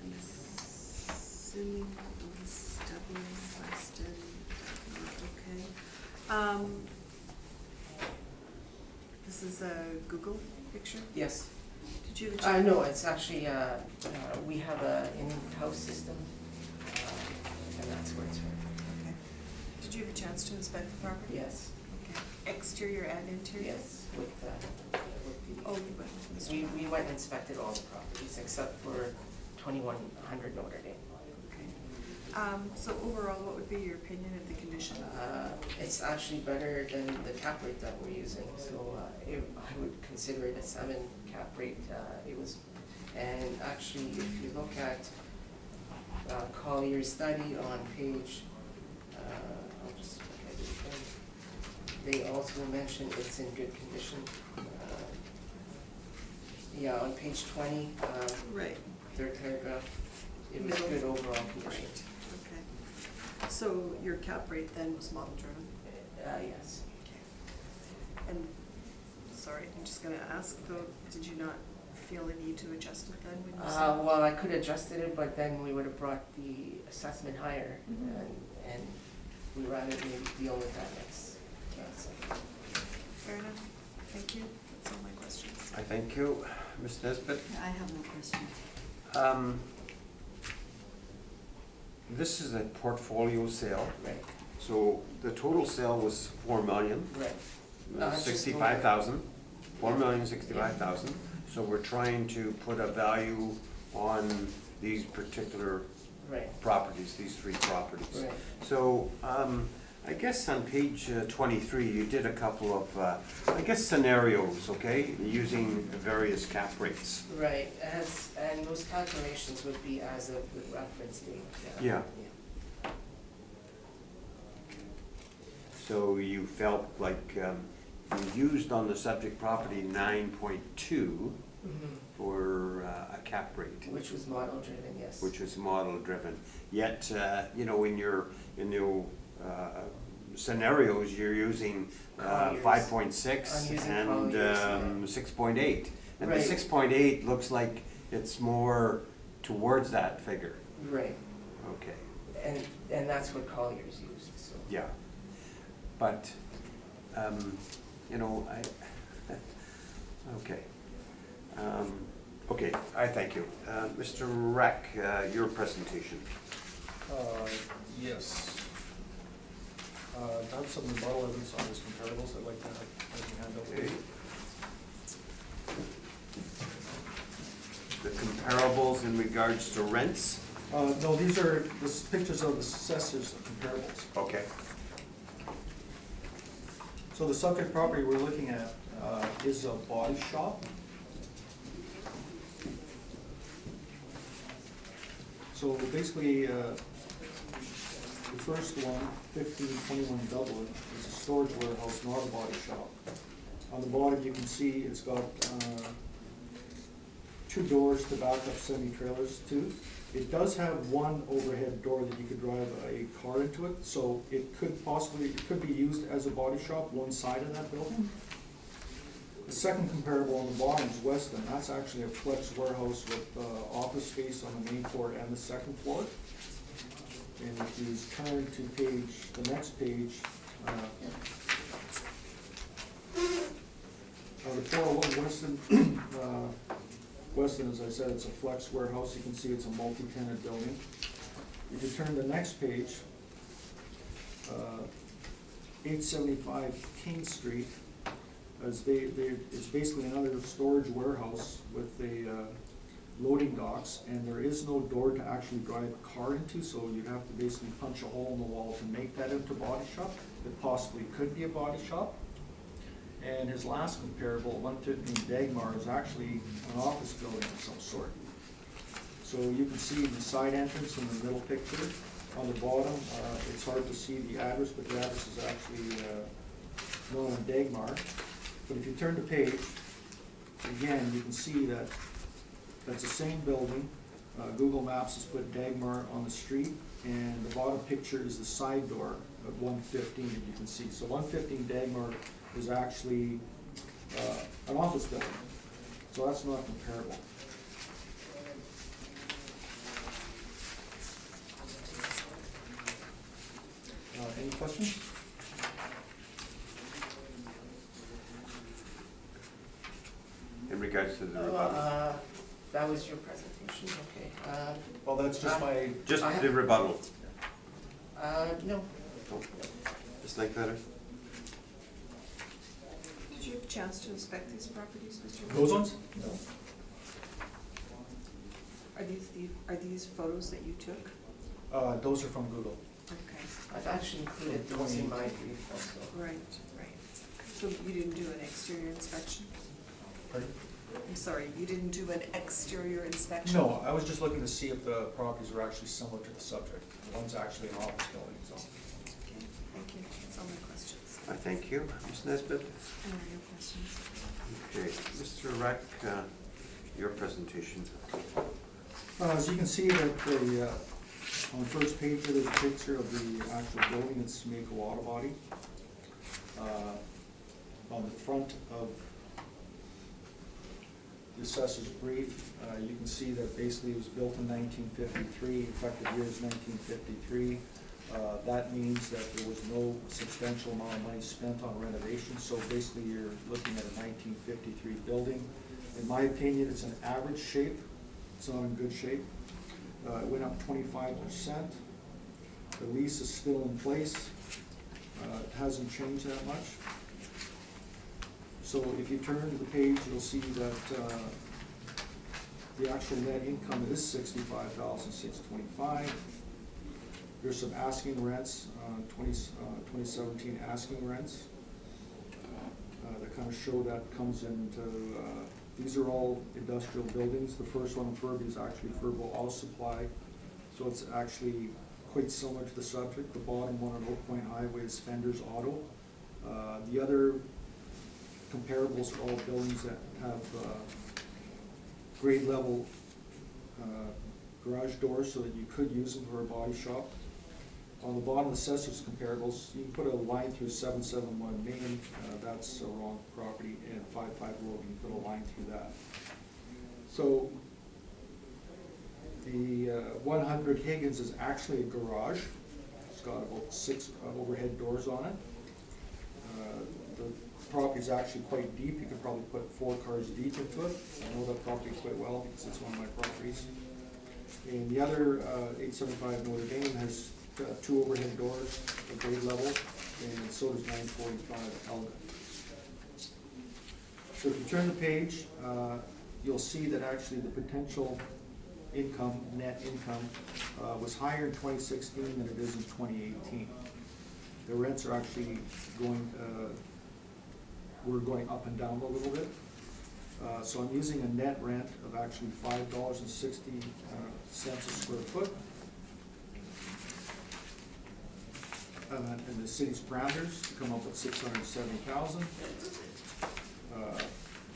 I'm assuming it was Dublin, Weston, okay. This is a Google picture? Yes. Did you have a chance? No, it's actually, we have a in-house system, and that's where it's from. Okay. Did you have a chance to inspect the property? Yes, Okay. Exterior and interior? yes, with the, Oh, you went with Mr. we went and inspected all the properties except for 2100 Notre Dame. Okay. So overall, what would be your opinion of the condition? It's actually better than the cap rate that we're using, so I would consider it a 7 cap rate. It was, and actually, if you look at Collier's study on page, I'll just look at it again. They also mentioned it's in good condition. Yeah, on page 20, Right. 3rd paragraph, it was good overall condition. Right, okay. So your cap rate then was model driven? Yes. Okay. And, sorry, I'm just gonna ask though, did you not feel a need to adjust it then when you said? Well, I could have adjusted it, but then we would have brought the assessment higher, Mhm. and we'd rather maybe deal with that next. So. Fair enough, thank you, that's all my questions. I thank you. Ms. Nesbitt? I have no questions. This is a portfolio sale, Right, so the total sale was 4 million, right. Just 65,000. $4,065,000. So we're trying to put a value on these particular Right, properties, these three properties. right. So, I guess on page 23, you did a couple of, I guess, scenarios, okay, using various cap rates. Right, and those calculations would be as of the reference date. Yeah. So you felt like you used on the subject property 9.2 Mhm. for a cap rate, Which was model driven, yes. which was model driven. Yet, in your scenarios, you're using Colliers. 5.6 I'm using and Colliers, 6.8. And the Right. 6.8 looks like it's more towards that figure. Right, Okay, and that's what Colliers used, so. yeah. But, I, okay. Okay, I thank you. Mr. Rack, your presentation. Yes. I have some rebuttal evidence on these comparables I'd like to have hand out. Okay. The comparables in regards to rents? No, these are pictures of the assessors comparables. Okay. So the subject property we're looking at is a body shop. So basically, the first one, 1521 Dublin, is a storage warehouse, not a body shop. On the bottom, you can see it's got 2 doors to back up semi-trailers to. It does have one overhead door that you could drive a car into it, so it could be used as a body shop, one side of that building. The second comparable on the bottom is Weston. That's actually a flex warehouse with office space on the main floor and the second floor. And if you turn to the next page, the 401 Weston, Weston, as I said, it's a flex warehouse. You can see it's a multi-tenant building. If you turn to the next page, 875 King Street, it's basically another storage warehouse with the loading docks, and there is no door to actually drive a car into, so you'd have to basically punch a hole in the wall to make that into a body shop. It possibly could be a body shop. And his last comparable, 115 Dagmar, is actually an office building of some sort. So you can see the side entrance in the middle picture. On the bottom, it's hard to see the address, but the address is actually known on Dagmar. But if you turn the page, again, you can see that that's the same building. Google Maps has put Dagmar on the street, and the bottom picture is the side door of 115 that you can see. So 115 Dagmar is actually an office building, so that's not comparable. Any questions? In regards to the rebuttal? That was your presentation, okay. Well, that's just my, Just I have- the rebuttal. No, Oh, Just like that? Did you have a chance to inspect these properties, Mr. Rack? those ones? No. Are these photos that you took? Those are from Google. Okay, I've actually included those in my brief also. right. So you didn't do an exterior inspection? Pardon? I'm sorry, you didn't do an exterior inspection? No, I was just looking to see if the properties are actually similar to the subject. One's actually an office building, so. Okay, thank you. That's all my questions. I thank you. Ms. Nesbitt? No questions. Okay, Mr. Rack, your presentation. As you can see that on the first page, there's a picture of the actual building. It's Mako Auto Body. On the front of the assessor's brief, you can see that basically it was built in 1953, effective year is 1953. That means that there was no substantial amount of money spent on renovation, so basically you're looking at a 1953 building. In my opinion, it's an average shape, it's not in good shape. It went up 25%. The lease is still in place. It hasn't changed that much. So if you turn to the page, you'll see that the actual net income is $65,625. There's some asking rents, 2017 asking rents. That kind of show that comes into, these are all industrial buildings. The first one in Furby is actually Furbo Auto Supply. So it's actually quite similar to the subject. The bottom one on Oak Point Highway is Fender's Auto. The other comparables are all buildings that have grade level garage doors so that you could use them for a body shop. On the bottom, assessors comparables, you can put a line through 771 Main, that's a wrong property, and 55 Road, you can put a line through that. So the 100 Higgins is actually a garage. It's got about 6 overhead doors on it. The property is actually quite deep. You could probably put 4 cars deep into it. I know that property quite well because it's one of my properties. And the other 875 Notre Dame has 2 overhead doors at grade level, and so does 945 Elgin. So if you turn the page, you'll see that actually the potential income, net income, was higher in 2016 than it is in 2018. The rents are actually going, we're going up and down a little bit. So I'm using a net rent of actually $5.60 a square foot. And the city's parameters to come up with 670,000.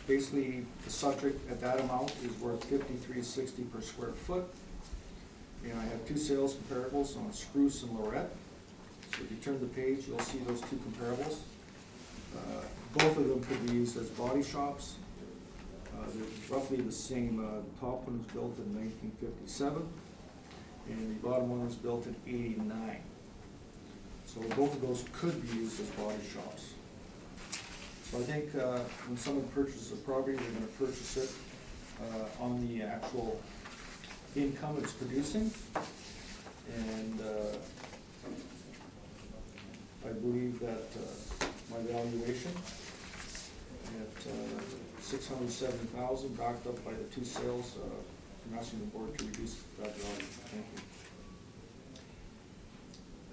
Basically, the subject at that amount is worth $53.60 per square foot. And I have 2 sales comparables on Spruce and Lorette. So if you turn the page, you'll see those 2 comparables. Both of them could be used as body shops. They're roughly the same. The top one was built in 1957, and the bottom one was built in '89. So both of those could be used as body shops. So I think when someone purchases a property, they're going to purchase it on the actual income it's producing. And I believe that my valuation at $670,000, backed up by the 2 sales, I'm asking the board to reduce that value. Thank you.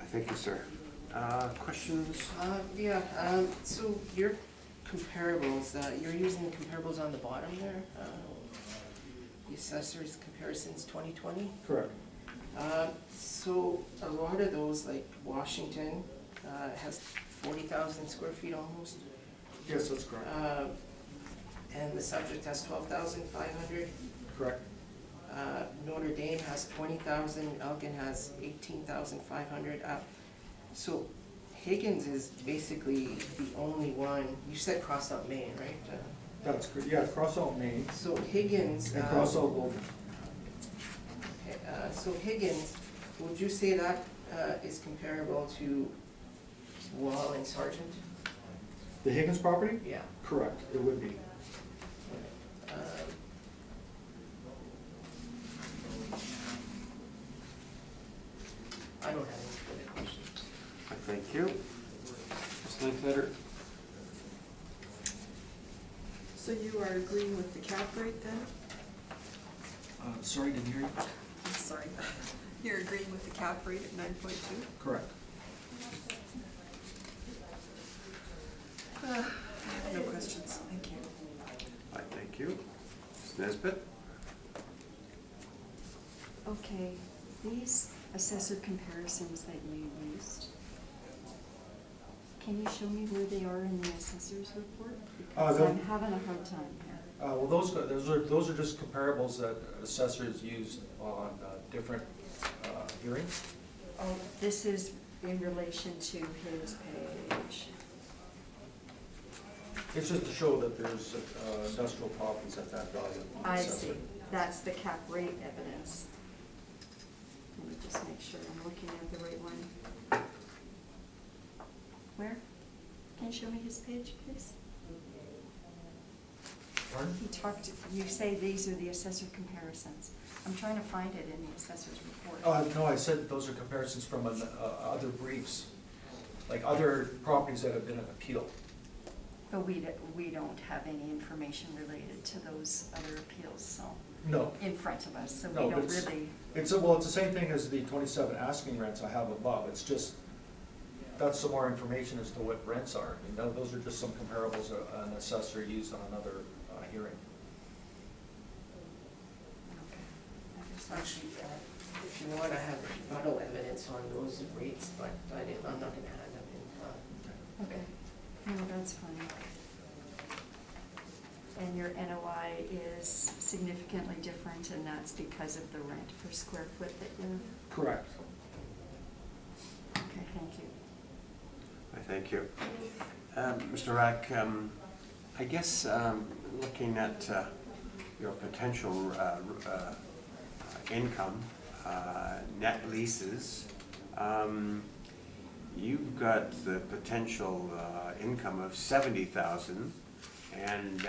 Thank you, sir. Questions? So your comparables, you're using the comparables on the bottom there, the assessor's comparisons 2020? Correct. So a lot of those, like Washington, has 40,000 square feet almost. Yes, that's correct. And the subject has 12,500. Correct. Notre Dame has 20,000, Elgin has 18,500. So Higgins is basically the only one. You said Crossout Main, right? That's good. Yeah, Crossout Main So Higgins. and Crossout Logan. So Higgins, would you say that is comparable to Wall and Sargent? The Higgins property? Yeah. Correct, it would be. I don't have any further questions. Thank you. Ms. Linkletter? So you are agreeing with the cap rate then? Sorry, didn't hear you? I'm sorry. You're agreeing with the cap rate at 9.2? Correct. No questions, thank you. Thank you. Ms. Nesbitt? Okay, these assessor comparisons that you used, can you show me where they are in the assessor's report? Because they're- I'm having a hard time here. Well, those are just comparables that assessors used on different hearings. Oh, this is in relation to his page. It's just to show that there's industrial properties at that value on I assessor. see, that's the cap rate evidence. Let me just make sure I'm looking at the right one. Where? Can you show me his page, please? Pardon? You say these are the assessor comparisons. I'm trying to find it in the assessor's report. No, I said those are comparisons from other briefs, like other properties that have been appealed. But we don't have any information related to those other appeals, so, No. in front of us, so we No, don't it's- really, It's the same thing as the 27 asking rents I have above. It's just, that's some more information as to what rents are. I mean, those are just some comparables an assessor used on another hearing. okay. I guess Actually, if you want, I have rebuttal evidence on those rates, but I'm not gonna add them in. Okay, no, that's fine. And your NOI is significantly different, and that's because of the rent per square foot that you're, Correct. okay, thank you. I thank you. Mr. Rack, I guess looking at your potential income, net leases, you've got the potential income of 70,000, and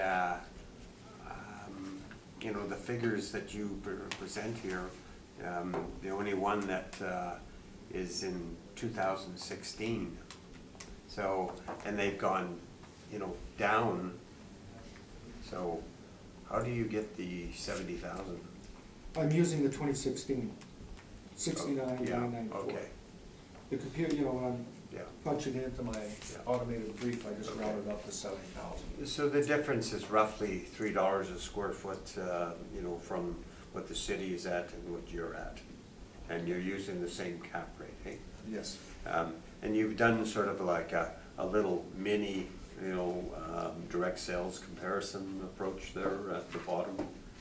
you know, the figures that you present here, the only one that is in 2016. So, and they've gone, you know, down. So how do you get the 70,000? I'm using the 2016, 69,994. Okay, The computer, you know, when I'm yeah. punching it into my automated brief, I just Okay. rounded up to 70,000. So the difference is roughly $3 a square foot, you know, from what the city is at and what you're at. And you're using the same cap rate, hey? Yes. And you've done sort of like a little mini, you know, direct sales comparison approach there at the bottom.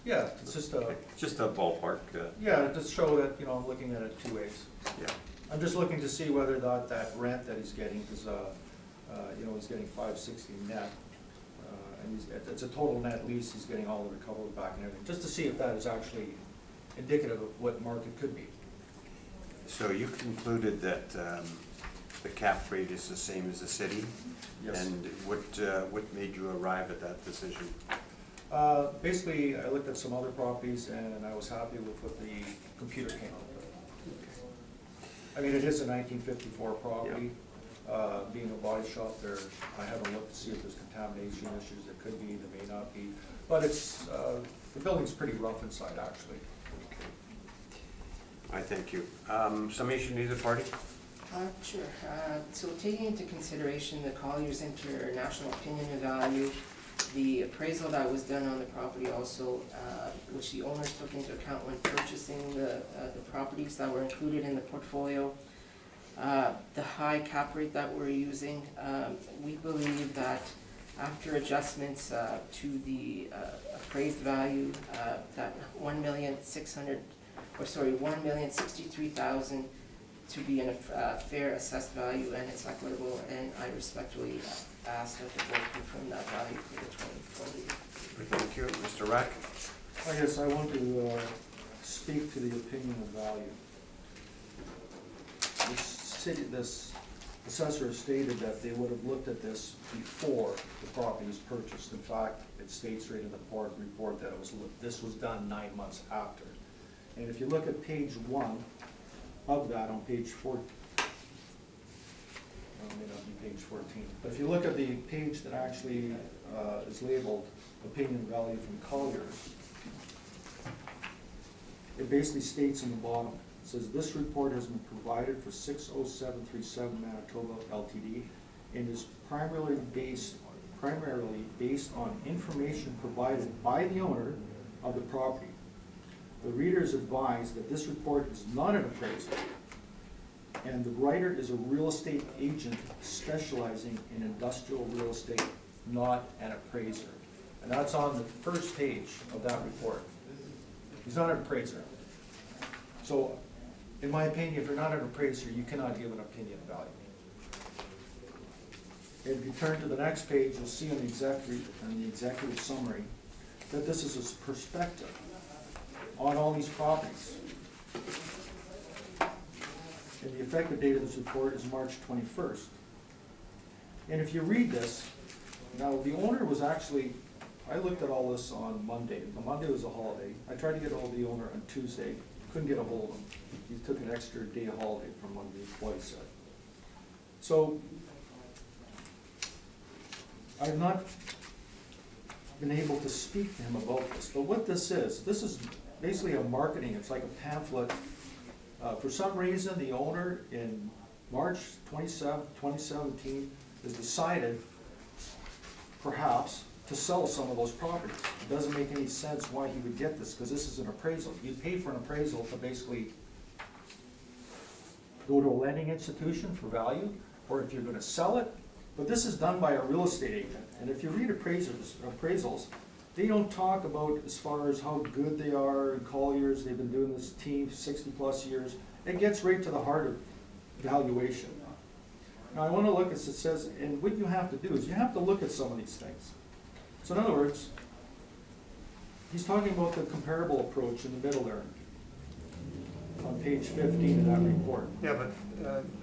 Yeah, it's just a, Just a ballpark, yeah, to show that, you know, I'm looking at it two ways. yeah. I'm just looking to see whether or not that rent that he's getting, because, you know, he's getting $560 net. And it's a total net lease, he's getting all the recovery back and everything, just to see if that is actually indicative of what market could be. So you concluded that the cap rate is the same as the city? Yes. And what made you arrive at that decision? Basically, I looked at some other properties and I was happy with what the computer came up with. I mean, it is a 1954 property. Being a body shop there, I haven't looked to see if there's contamination issues. There could be, there may not be. But it's, the building's pretty rough inside, actually. Okay. I thank you. Summation, either party? Sure. So taking into consideration the Collier's international opinion and value, the appraisal that was done on the property also, which the owners took into account when purchasing the properties that were included in the portfolio, the high cap rate that we're using, we believe that after adjustments to the appraised value, that $1,063,000 to be a fair assessed value, and it's equitable, and I respectfully ask that the board confirm that value for the 2020. Thank you. Mr. Rack? I guess I want to speak to the opinion of value. This assessor has stated that they would have looked at this before the property was purchased. In fact, it states right in the board report that this was done 9 months after. And if you look at page 1 of that on page 14, well, it may not be page 14, but if you look at the page that actually is labeled opinion value from Colliers, it basically states in the bottom, it says, this report has been provided for 60737 Manitoba Ltd. and is primarily based on information provided by the owner of the property. The reader is advised that this report is not an appraisal, and the writer is a real estate agent specializing in industrial real estate, not an appraiser. And that's on the first page of that report. He's not an appraiser. So, in my opinion, if you're not an appraiser, you cannot give an opinion of value. If you turn to the next page, you'll see on the executive summary that this is a perspective on all these properties. And the effective date of this report is March 21st. And if you read this, now the owner was actually, I looked at all this on Monday. Monday was a holiday. I tried to get hold of the owner on Tuesday, couldn't get a hold of him. He took an extra day holiday from what the employee said. So, I've not been able to speak to him about this, but what this is basically a marketing, it's like a pamphlet. For some reason, the owner in March 27, 2017 has decided, perhaps, to sell some of those properties. It doesn't make any sense why he would get this, because this is an appraisal. You pay for an appraisal to basically go to a lending institution for value, or if you're gonna sell it, but this is done by a real estate agent. And if you read appraisals, they don't talk about as far as how good they are in Colliers, they've been doing this team 60+ years. It gets right to the heart of valuation. Now I wanna look, as it says, and what you have to do is you have to look at some of these things. So in other words, he's talking about the comparable approach in the middle there, on page 15 of that report. Yeah, but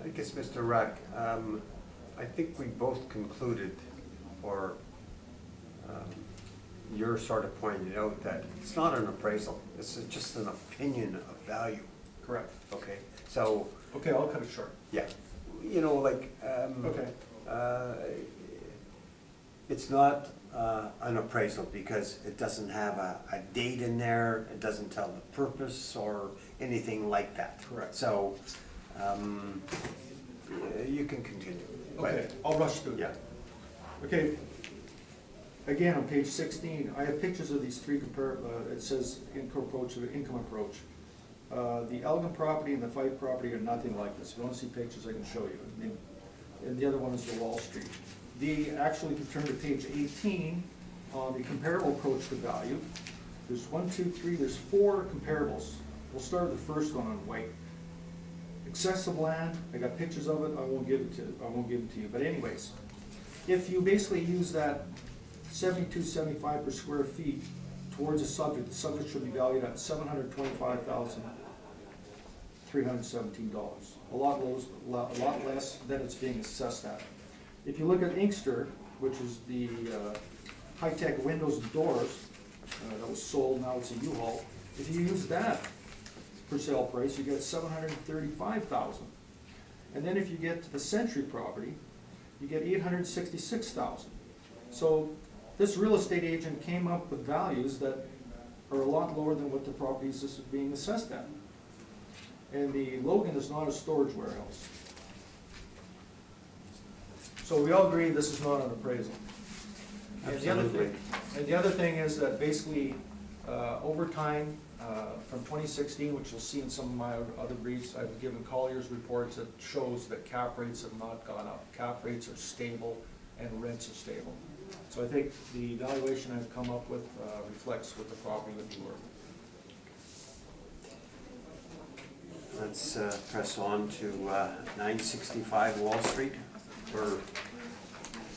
I guess, Mr. Rack, I think we both concluded, or you're sort of pointing out that it's not an appraisal, it's just an opinion of value, Correct. okay? So, Okay, I'll cut it short. yeah, you know, like, Okay. it's not an appraisal because it doesn't have a date in there, it doesn't tell the purpose or anything like that. Correct. So, you can continue. but- Okay, I'll rush through it. Yeah. Okay, again, on page 16, I have pictures of these three it says income approach. The Elgin property and the Fife property are nothing like this. If you want to see pictures, I can show you. I mean, and the other one is the Wall Street. Actually, if you turn to page 18, the comparable approach to value, there's 1, 2, 3, there's 4 comparables. We'll start with the first one on white. Excessive land, I got pictures of it, I won't give it to you, but anyways, if you basically use that 72.75 per square feet towards the subject should be valued at $725,317. A lot less than it's being assessed at. If you look at Inkster, which is the high-tech windows and doors that was sold, now it's a U-Haul, if you use that for sale price, you get $735,000. And then if you get to the Century property, you get $866,000. So this real estate agent came up with values that are a lot lower than what the properties this is being assessed at. And the Logan is not a storage warehouse. So we all agree this is not an appraisal. And Absolutely. the other thing is that basically, over time, from 2016, which you'll see in some of my other briefs, I've given Collier's reports that shows that cap rates have not gone up. Cap rates are stable and rents are stable. So I think the valuation I've come up with reflects what the property would be worth. Let's press on to 965 Wall Street, or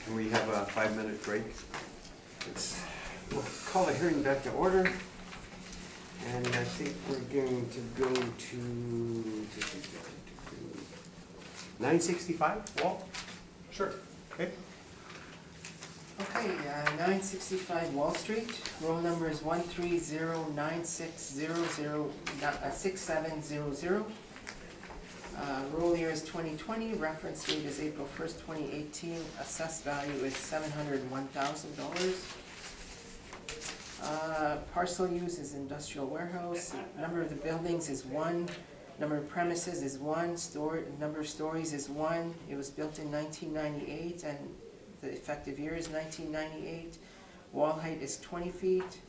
can we have a 5-minute break? We'll call the hearing back to order, and I think we're going to go to 965 Wall? Sure. Okay. Okay, 965 Wall Street, roll number is 13096006700. Roll year is 2020, reference date is April 1st, 2018, assessed value is $701,000. Parcel use is industrial warehouse, number of the buildings is 1, number of premises is 1, number of stories is 1. It was built in 1998 and the effective year is 1998. Wall height is 20 feet.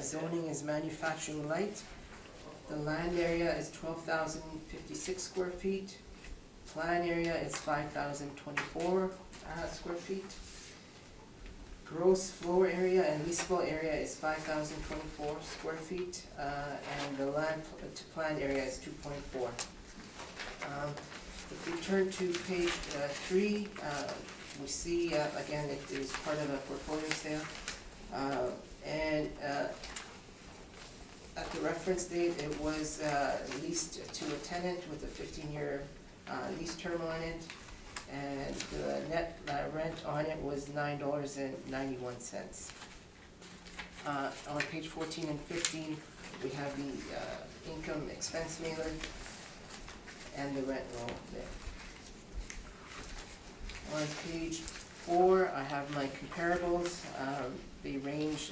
Zoning is manufacturing light. The land area is 12,056 square feet. Plan area is 5,024 square feet. Gross floor area and leasable area is 5,024 square feet. And the land to plan area is 2.4. If we turn to page 3, we see, again, it is part of a portfolio sale. At the reference date, it was leased to a tenant with a 15-year lease term on it. And the net rent on it was $9.91. On page 14 and 15, we have the income expense mailer and the rent roll there. On page 4, I have my comparables. They range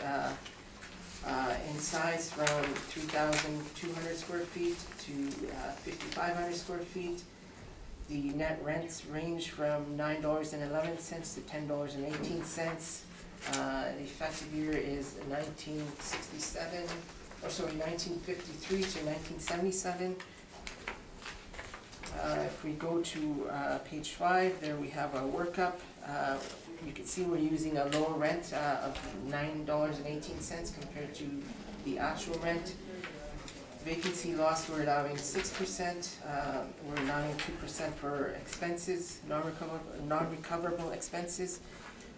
in size from 3,200 square feet to 5,500 square feet. The net rents range from $9.11 to $10.18. The effective year is 1953 to 1977. If we go to page 5, there we have our workup. You can see we're using a lower rent of $9.18 compared to the actual rent. Vacancy loss, we're allowing 6%. We're allowing 2% for expenses, non-recoverable expenses.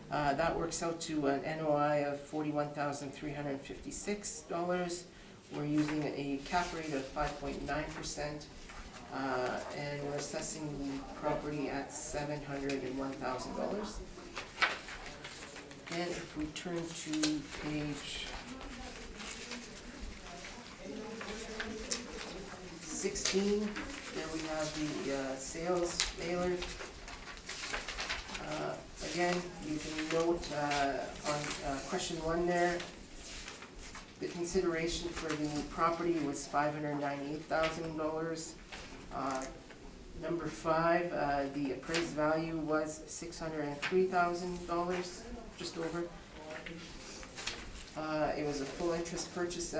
That works out to an NOI of $41,356. We're using a cap rate of 5.9%. And we're assessing the property at $701,000. And if we turn to page 16, there we have the sales mailer. Again, you can note on question 1 there, the consideration for the property was $598,000. Number 5, the appraised value was $603,000, just over. It was a full interest purchase.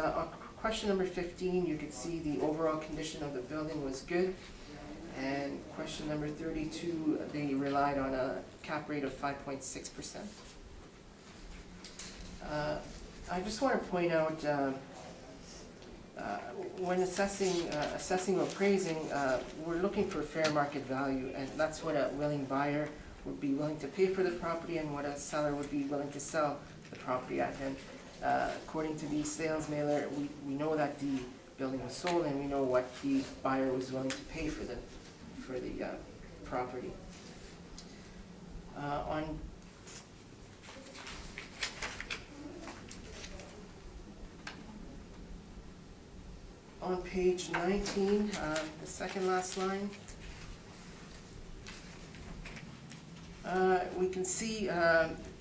Question number 15, you can see the overall condition of the building was good. And question number 32, they relied on a cap rate of 5.6%. I just want to point out, when assessing or appraising, we're looking for fair market value, and that's what a willing buyer would be willing to pay for the property and what a seller would be willing to sell the property at. And according to the sales mailer, we know that the building was sold, and we know what the buyer was willing to pay for the property. On page 19, the second last line, we can see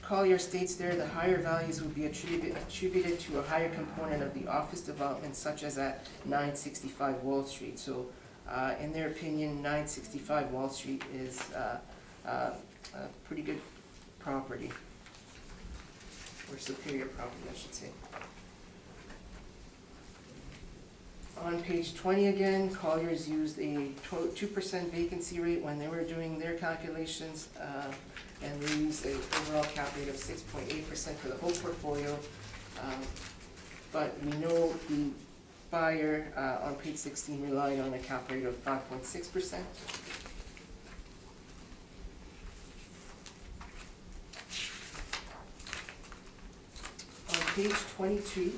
Collier states there the higher values would be attributed to a higher component of the office development, such as at 965 Wall Street. So in their opinion, 965 Wall Street is a pretty good property, or superior property, I should say. On page 20 again, Collier's used a 2% vacancy rate when they were doing their calculations, and they used an overall cap rate of 6.8% for the whole portfolio. But we know the buyer on page 16 relied on a cap rate of 5.6%. On page 22,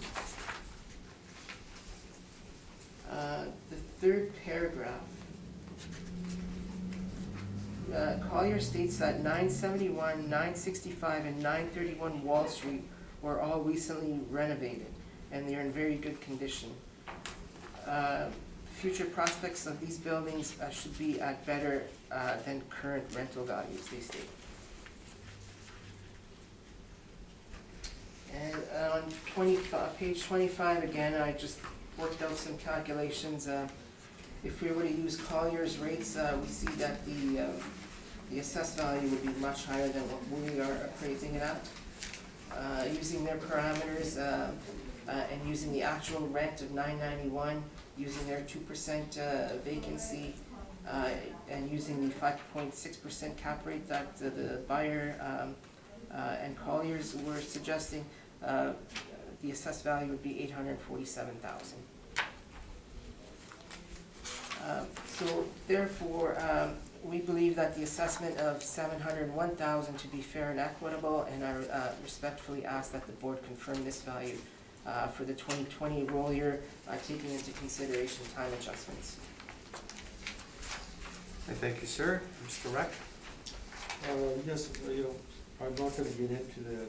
the third paragraph, Collier states that 971, 965, and 931 Wall Street were all recently renovated, and they're in very good condition. Future prospects of these buildings should be at better than current rental values, they state. And on page 25 again, I just worked out some calculations. If we were to use Collier's rates, we see that the assessed value would be much higher than what we are appraising it at. Using their parameters and using the actual rent of $991, using their 2% vacancy, and using the 5.6% cap rate that the buyer and Colliers were suggesting, the assessed value would be $847,000. So therefore, we believe that the assessment of $701,000 to be fair and equitable, and I respectfully ask that the board confirm this value for the 2020 roll year, taking into consideration time adjustments. I thank you, sir. Mr. Reck? Yes, I'm not gonna get into the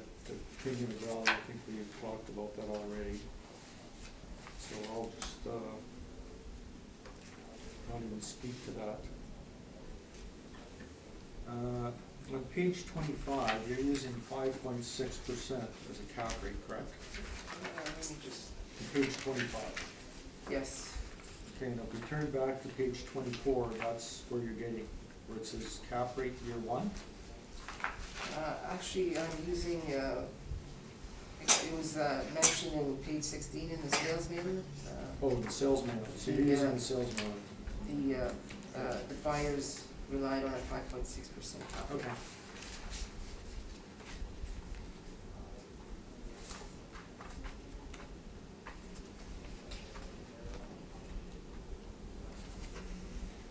premium value, I think we talked about that already. So I'll just, not even speak to that. On page 25, you're using 5.6% as a cap rate, correct? Let me just, On page 25. yes, Okay, now if we turn back to page 24, that's where you're getting, where it says cap rate year one. actually, I'm using, it was mentioned in page 16 in the sales mailer. Oh, the sales mailer, so you're using the sales mailer. The buyers relied on a 5.6% cap rate. Okay.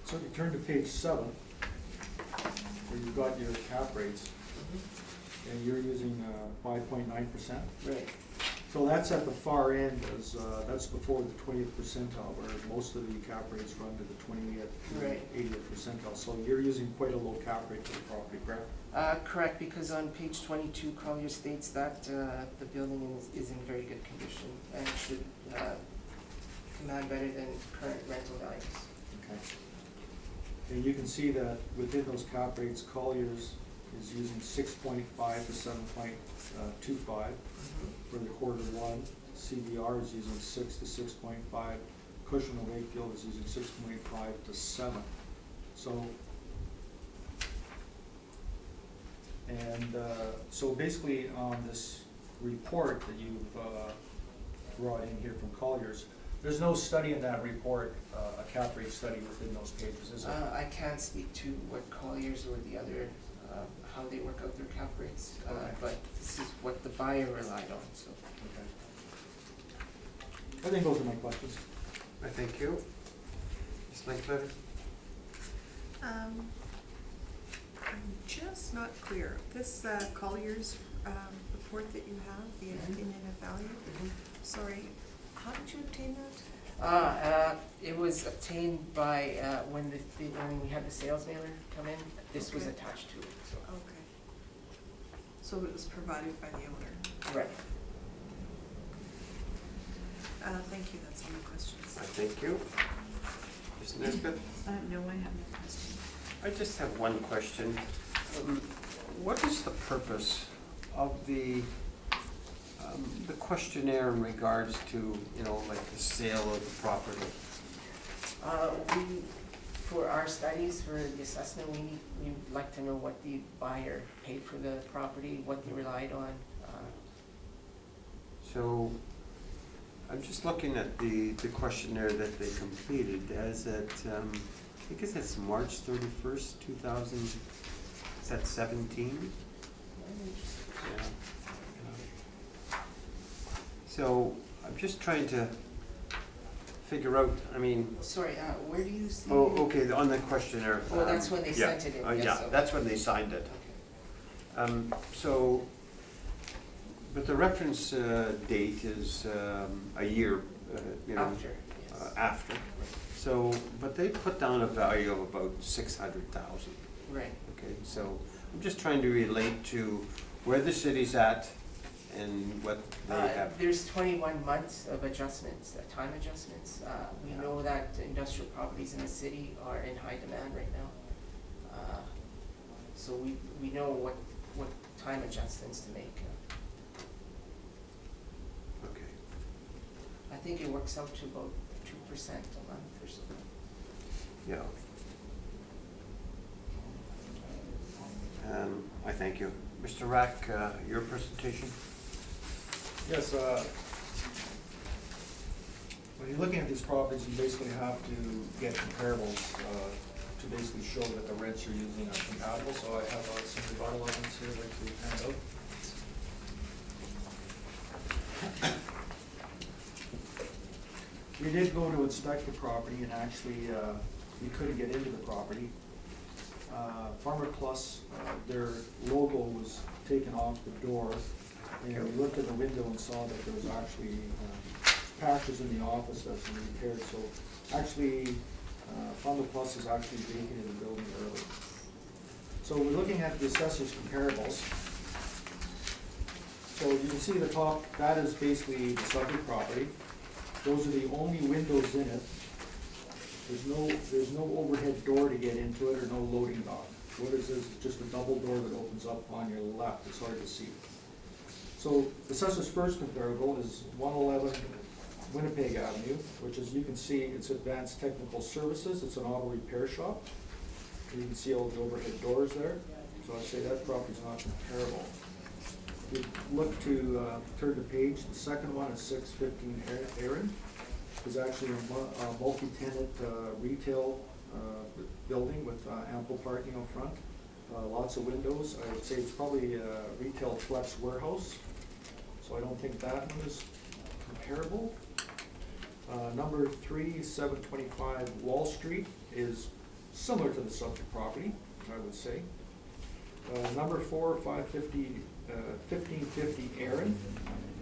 So if you turn to page 7, where you've got your cap rates, and you're using 5.9%. Right, So that's at the far end, as that's before the 20th percentile, where most of the cap rates run to the 20th, Right. 80th percentile. So you're using quite a low cap rate for the property, correct? correct, because on page 22, Collier states that the building is in very good condition and should command better than current rental values. Okay. And you can see that within those cap rates, Collier's is using 6.5 to 7.25 for the quarter one. CVR is using 6 to 6.5. Cushman & Wakefield is using 6.5 to 7. So, and so basically on this report that you've brought in here from Collier's, there's no study in that report, a cap rate study within those pages, is there? I can't speak to what Collier's or the other, how they work out their cap rates, Okay. but this is what the buyer relied on, so. Okay. I think those are my questions. I thank you. Ms. Linkletter? I'm just not clear. This Collier's report that you have, the opinion of value, sorry, how did you obtain that? It was obtained by, when we had the sales mailer come in, this was Okay. attached to it, so. Okay. So it was provided by the owner. Right. Thank you, that's all my questions. I thank you. Ms. Nesbitt? No, I have no questions. I just have one question. What is the purpose of the questionnaire in regards to, like the sale of the property? For our studies, for the assessment, we'd like to know what the buyer paid for the property, what they relied on. So, I'm just looking at the questionnaire that they completed as at, I guess it's March 31st, 2000, is that 17? Yeah. So, I'm just trying to figure out, Sorry, where do you see? oh, okay, on the questionnaire. Oh, that's when they yeah, sent it in, yes, Yeah, okay. that's when they signed it. Okay. So, but the reference date is a year, After, yes. after. So, but they put down a value of about 600,000. Right. Okay, so I'm just trying to relate to where the city's at and what they have. There's 21 months of adjustments, time adjustments. We Yeah. know that industrial properties in the city are in high demand right now. So we know what time adjustments to make. Okay. I think it works out to about 2% a month or so. Yeah. I thank you. Mr. Rack, your presentation? Yes, when you're looking at these properties, you basically have to get comparables to basically show that the rents you're using are compatible. So I have some rebuttal evidence here I'd like to hand out. We did go to inspect the property, and actually, we couldn't get into the property. Farmer Plus, their logo was taken off the door, and we looked at the window and saw that there was actually patches in the office that's been repaired. So actually, Farmer Plus is actually vacated the building early. So we're looking at the assessor's comparables. So you can see the top, that is basically the subject property. Those are the only windows in it. There's no overhead door to get into it or no loading dock. what is this? Just a double door that opens up on your left, it's hard to see. So assessor's first comparable is 111 Winnipeg Avenue, which as you can see, it's Advanced Technical Services, it's an auto repair shop. You can see all the overhead doors there, so I say that property's not comparable. If you look to, turn the page, the second one is 615 Erin, is actually a multi-tenant retail building with ample parking out front, lots of windows. I would say it's probably a retail flex warehouse, so I don't think that one is comparable. Number 3, 725 Wall Street is similar to the subject property, I would say. Number 4, 1550 Erin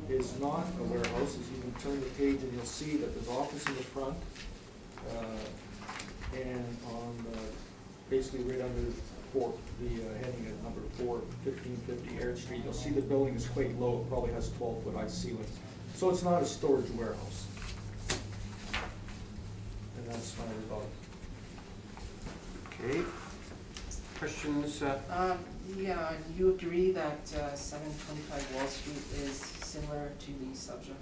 is not a warehouse. As you can turn the page and you'll see that there's office in the front, and on basically right under the heading at number 4, 1550 Erin Street, you'll see the building is quite low. It probably has 12-foot high ceilings. So it's not a storage warehouse. And that's my rebuttal. Okay. Questions? Yeah, you agree that 725 Wall Street is similar to the subject?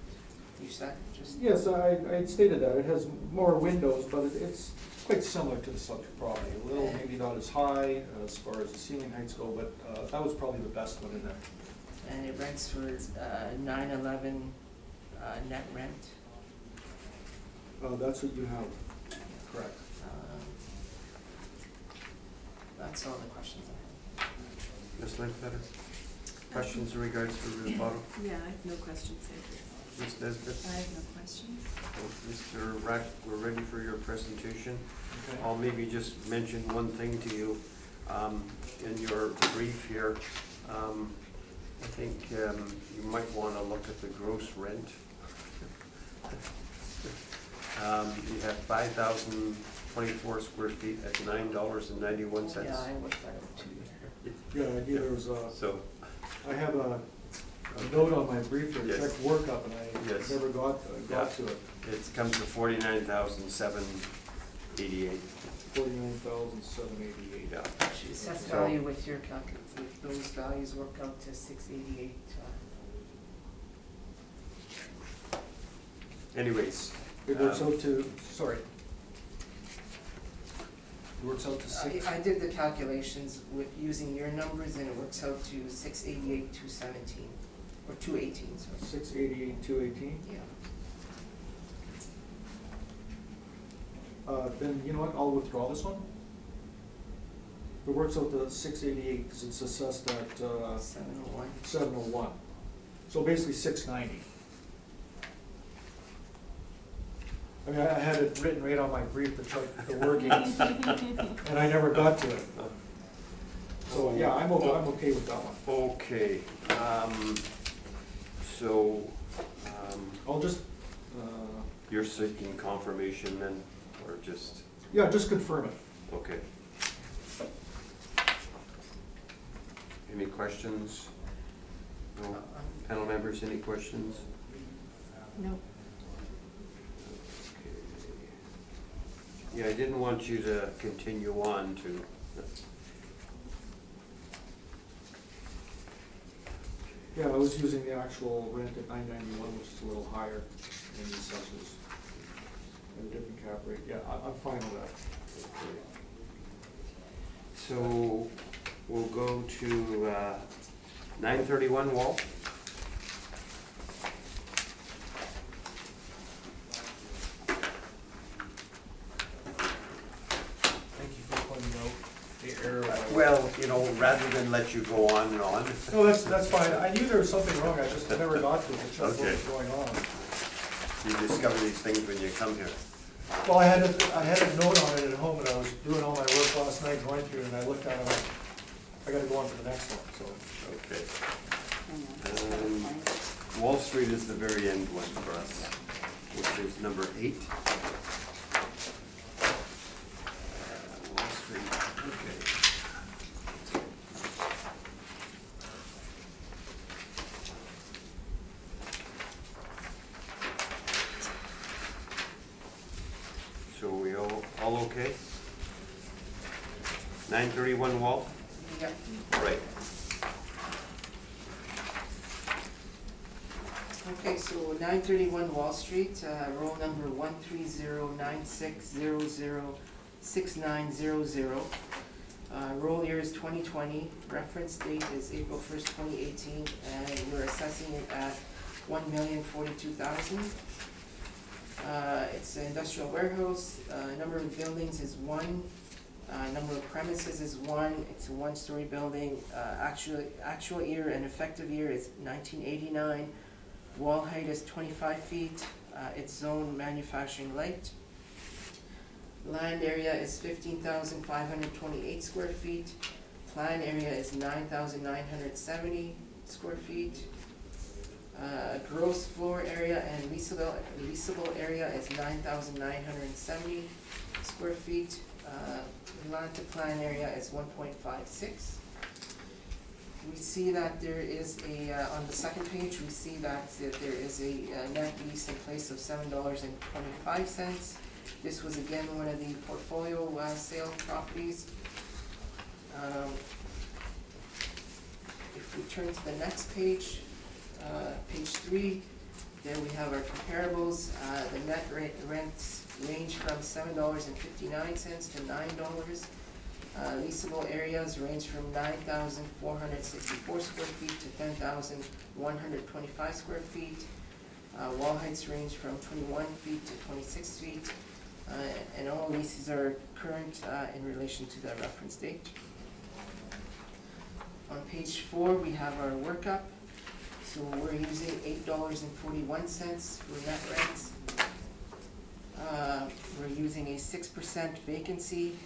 You said, just? Yes, I stated that. It has more windows, but it's quite similar to the subject property. A little, maybe not as high as far as the ceiling heights go, but that was probably the best one in there. And it rents for $911 net rent. That's what you have, correct. That's all the questions I have. Ms. Linkletter? Questions in regards to the rebuttal? Yeah, I have no questions, thank you. Ms. Nesbitt? I have no questions. Mr. Rack, we're ready for your presentation. Okay. I'll maybe just mention one thing to you. In your brief here, I think you might want to look at the gross rent. You have 5,024 square feet at $9.91. Yeah, I looked at it too. Yeah, there was So, I have a note on my brief here, Yes. check workup, and I Yes. never got to it. it comes to 49,788. 49,788. Yeah. Assessed So- value with your with those values work out to 688. Anyways. It works out to, sorry. It works out to 6. I did the calculations with using your numbers, and it works out to 688, 217, or 218, sorry. 688, 218. Yeah. Then, you know what, I'll withdraw this one. It works out to 688, because it's assessed at 701. 701. So basically 690. I mean, I had it written right on my brief, the workings, and I never got to it. So, yeah, I'm okay with that one. Okay, so, I'll just, you're seeking confirmation then, or just, yeah, just confirm it. okay. Any questions? No? Panel members, any questions? No. Okay. Yeah, I didn't want you to continue on to. Yeah, I was using the actual rent at $991, which is a little higher than the assessors. At a different cap rate. Yeah, I'm fine with that. Okay. So we'll go to 931 Wall. Thank you for pointing out the error. Well, you know, rather than let you go on and on. No, that's fine. I knew there was something wrong. I just never got to it to check what Okay. was going on. You discover these things when you come here. Well, I had a note on it at home, and I was doing all my work last night, going through it, and I looked at it, and I gotta go on to the next one, so. Okay. Hang on, Um, Wall Street is the very end one for us, which is number 8. Wall Street, okay. So we all okay? 931 Wall? Yep. Right. Okay, so 931 Wall Street, roll number 13096006900. Roll year is 2020, reference date is April 1st, 2018, and we're assessing it at $1,042,000. It's an industrial warehouse, number of buildings is 1, number of premises is 1, it's a 1-story building, actual year and effective year is 1989, wall height is 25 feet, it's zone manufacturing light. Land area is 15,528 square feet, plan area is 9,970 square feet. Gross floor area and leasable area is 9,970 square feet. Land to plan area is 1.56. We see that there is a, on the second page, we see that there is a net lease in place of $7.25. This was again one of the portfolio sale properties. If we turn to the next page, page 3, there we have our comparables. The net rents range from $7.59 to $9. Leasable areas range from 9,464 square feet to 10,125 square feet. Wall heights range from 21 feet to 26 feet. And all leases are current in relation to the reference date. On page 4, we have our workup. So we're using $8.41 for net rents. We're using a 6% vacancy,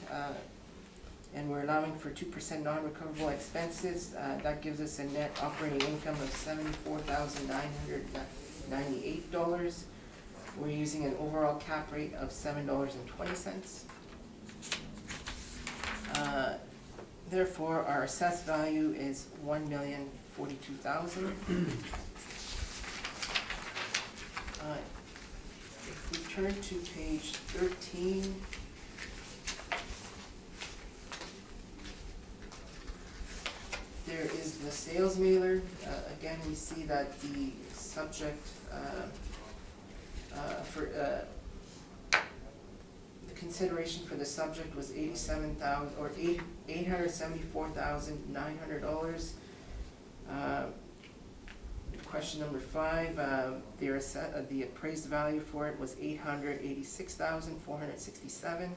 and we're allowing for 2% non-recoverable expenses. That gives us a net operating income of $74,998. We're using an overall cap rate of $7.20. Therefore, our assessed value is $1,042,000. If we turn to page 13, there is the sales mailer. Again, we see that the subject for the consideration for the subject was $874,900. Question number 5, the appraised value for it was $886,467.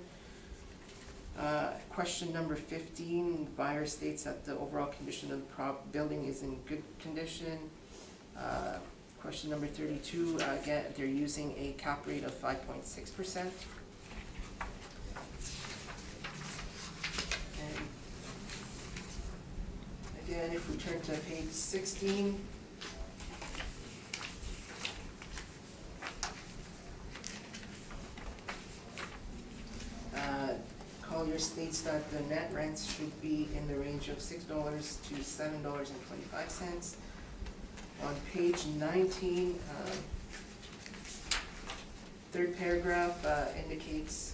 Question number 15, the buyer states that the overall condition of the building is in good condition. Question number 32, again, they're using a cap rate of 5.6%. And again, if we turn to page 16, Collier states that the net rents should be in the range of $6 to $7.25. On page 19, third paragraph indicates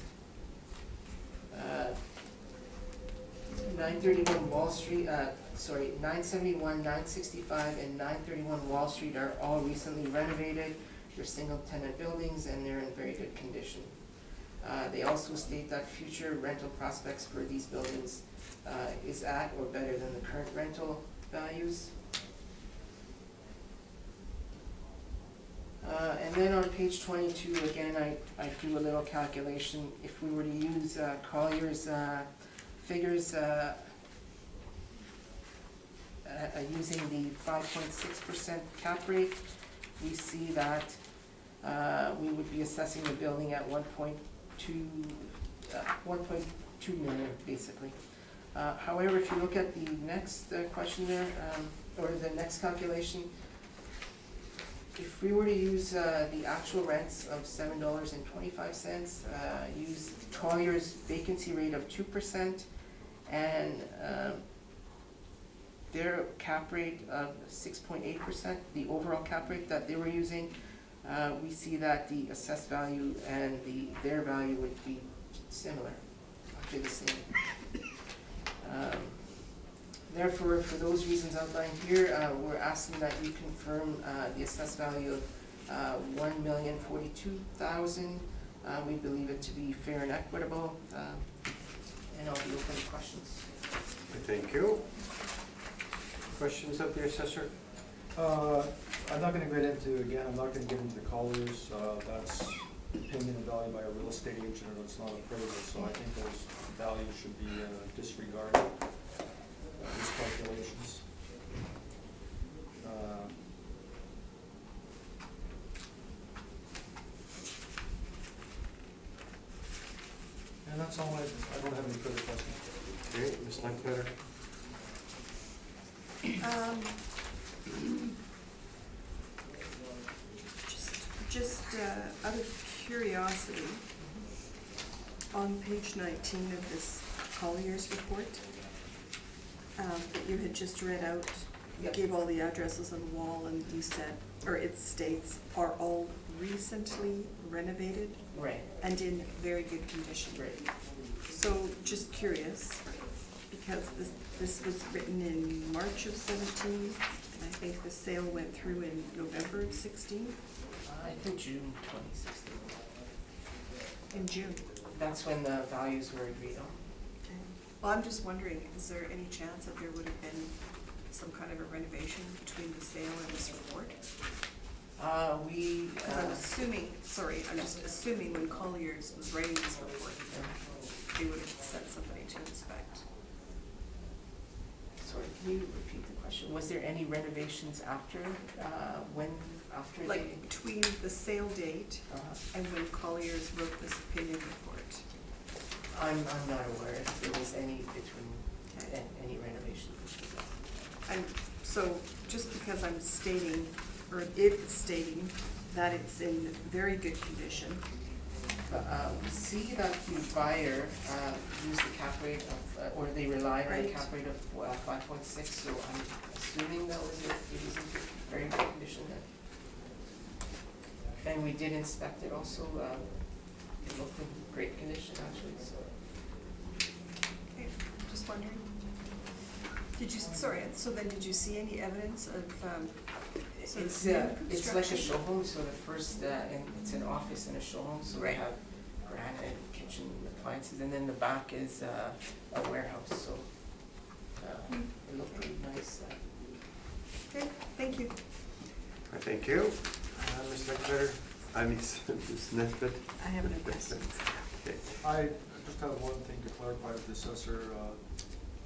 931 Wall Street, 971, 965, and 931 Wall Street are all recently renovated. They're single-tenant buildings and they're in very good condition. They also state that future rental prospects for these buildings is at or better than the current rental values. And then on page 22, again, I do a little calculation. If we were to use Collier's figures using the 5.6% cap rate, we see that we would be assessing the building at 1.2 million, basically. However, if you look at the next question there, or the next calculation, if we were to use the actual rents of $7.25, use Collier's vacancy rate of 2%, and their cap rate of 6.8%, the overall cap rate that they were using, we see that the assessed value and their value would be similar, actually the same. Therefore, for those reasons outlined here, we're asking that you confirm the assessed value of $1,042,000. We believe it to be fair and equitable, and I'll be open to questions. Thank you. Questions of the assessor? I'm not gonna get into, again, I'm not gonna get into the colors, that's opinion and value by a real estate agent, or it's not appraisal, so I think those values should be disregarded, these calculations. And that's all, I don't have any further questions. Okay, Ms. Ledbetter? Just out of curiosity, on page 19 of this Collier's report, that you had just read out, you Yep. gave all the addresses on the wall, and you said, or it states, are all recently renovated Right, and in very good condition. right. So, just curious, because this was written in March of 17, and I think the sale went through in November of 16, I think June 2016. in June. That's when the values were agreed on. Okay. Well, I'm just wondering, is there any chance that there would have been some kind of a renovation between the sale and this report? Because I'm assuming, I'm just assuming when Colliers was writing this report, they would have sent somebody to inspect. Sorry, can you repeat the question? Was there any renovations after, after Like between the sale date and when Colliers wrote this opinion report. I'm not aware if there was any between, Okay. any renovations. And so, just because I'm stating, or it's stating that it's in very good condition, We see that the buyer used the cap rate of, or they relied on the Right. cap rate of 5.6, so I'm assuming that was it was in very good condition then. And we did inspect it also, it looked in great condition actually, so. okay, just wondering. Did you, so then did you see any evidence of, sort of It's, new it's like a construction? show home, so the first, and it's an office and a show home, so they Right. have granite, kitchen appliances, and then the back is a warehouse, so it looked pretty nice. Okay, thank you. Thank you. Ms. Ledbetter? Ms. Nesbit? I have no questions. Okay. I just have one thing to clarify with the assessor,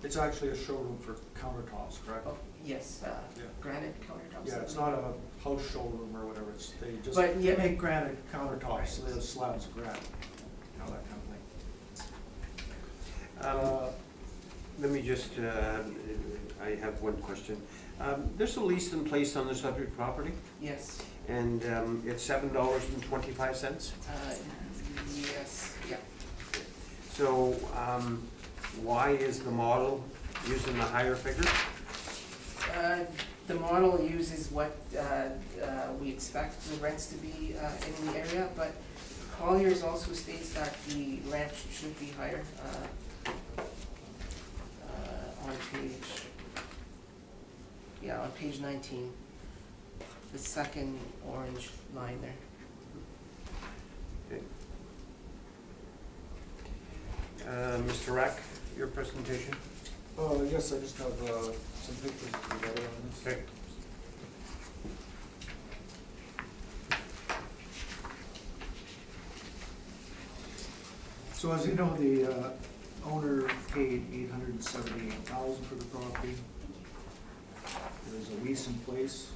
it's actually a showroom for countertops, correct? Oh, yes, granite countertops. Yeah, it's not a house showroom or whatever, it's, they just But, yeah, make granite countertops, so they have slabs of granite, you know, that kind of thing. Let me just, I have one question. There's a lease in place on the subject property, Yes, and it's $7.25. yes, yeah. So why is the model using the higher figure? The model uses what we expect the rents to be in the area, but Colliers also states that the rent should be higher on page 19, the second orange line there. Mr. Rack, your presentation? Yes, I just have some pictures together on this. Okay. So as you know, the owner paid $878,000 for the property. There's a lease in place.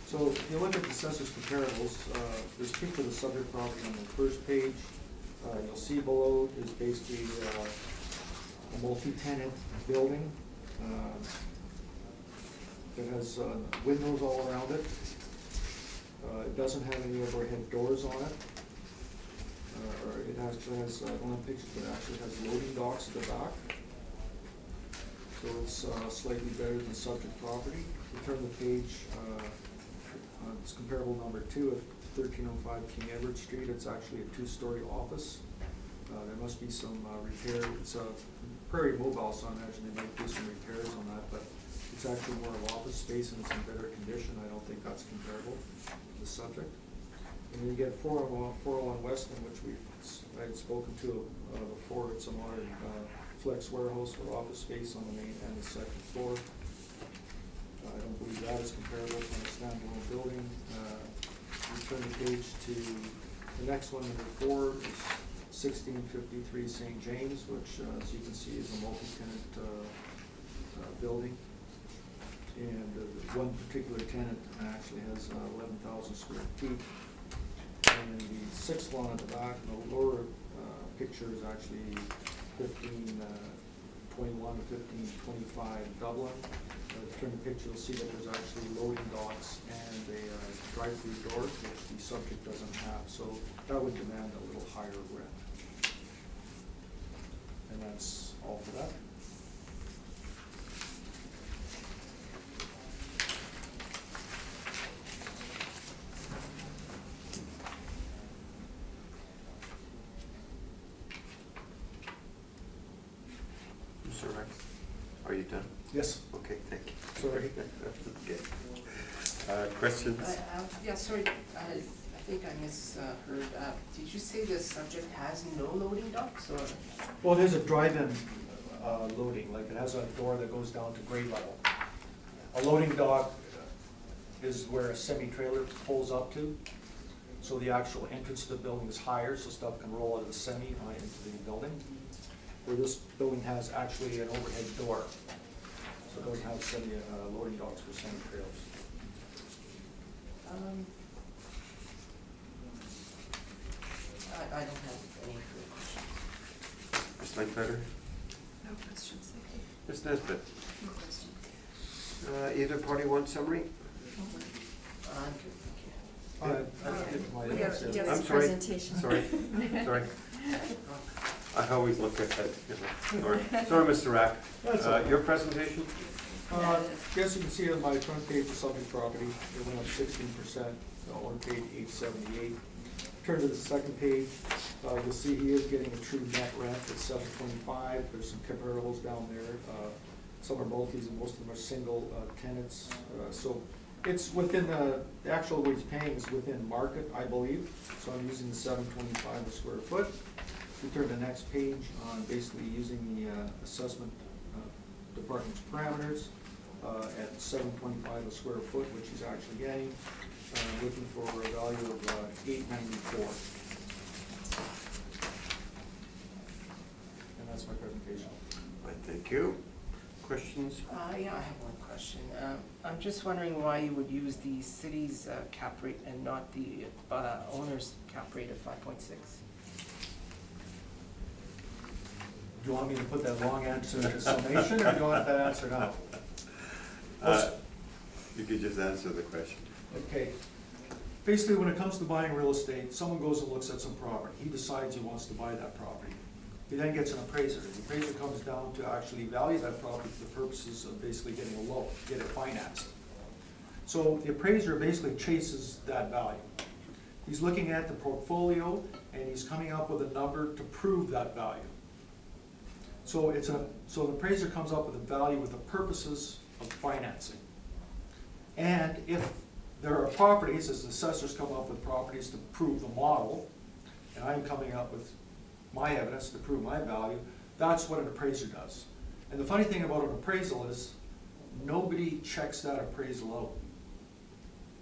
So if you look at the assessor's comparables, there's two for the subject property on the first page. You'll see below is basically a multi-tenant building that has windows all around it. It doesn't have any overhead doors on it. Or it actually has, I don't have pictures, but it actually has loading docks at the back. So it's slightly better than subject property. If you turn the page, it's comparable number 2 at 1305 King Edward Street. It's actually a 2-story office There must be some repair. It's a Prairie Mobile, so I imagine they might do some repairs on that, but it's actually more of office space and it's in better condition. I don't think that's comparable to the subject. And then you get 401 Weston, which I had spoken to before. It's a modern flex warehouse with office space on the main and the second floor. I don't believe that is comparable to a standalone building. We turn the page to the next one, number 4, is 1653 St. James, which, as you can see, is a multi-tenant building. And one particular tenant actually has 11,000 square feet. And the 6th one at the back, the lower picture is actually 1521 to 1525 Dublin. Turn the picture, you'll see that there's actually loading docks and a drive-through door, which the subject doesn't have. So that would demand a little higher rent. And that's all for that. Mr. Rex, are you done? Yes. Okay, thank you. Sorry. Okay. Questions? Yeah, sorry, I think I misheard. Did you say the subject has no loading docks, or? Well, there's a drive-in loading, like it has a door that goes down to grade level. A loading dock is where a semi-trailer pulls up to. So the actual entrance to the building is higher, so stuff can roll out of the semi and into the building. Where this building has actually an overhead door. So it doesn't have loading docks for semi-trailers. I don't have any further questions. Ms. Lightbetter? No questions, thank you. Ms. Nesbit? No questions. Either party want summary? I'm good, thank you. I did my We have answer. his I'm sorry. presentation. Sorry, sorry. I always look at that. Sorry, Mr. Rack. That's okay. Your presentation? Yes, you can see on my front page the subject property, it went up 16%, on page 878. Turn to the second page, you'll see he is getting a true net rent at $725. There's some comparables down there. Some are multis and most of them are single tenants. So it's within the actual what he's paying is within market, I believe. So I'm using the $725 a square foot. We turn to the next page on basically using the assessment department's parameters at $725 a square foot, which he's actually getting, looking for a value of $894. And that's my presentation. Right, thank you. Questions? Yeah, I have one question. I'm just wondering why you would use the city's cap rate and not the owner's cap rate of 5.6. Do you want me to put that long answer in summation, or do you want that answer now? You could just answer the question. Okay. Basically, when it comes to buying real estate, someone goes and looks at some property. He decides he wants to buy that property. He then gets an appraiser. The appraiser comes down to actually value that property for the purposes of basically getting a loan, get it financed. So the appraiser basically chases that value. He's looking at the portfolio and he's coming up with a number to prove that value. So the appraiser comes up with a value with the purposes of financing. And if there are properties, as the assessors come up with properties to prove the model, and I'm coming up with my evidence to prove my value, that's what an appraiser does. And the funny thing about an appraisal is nobody checks that appraisal out.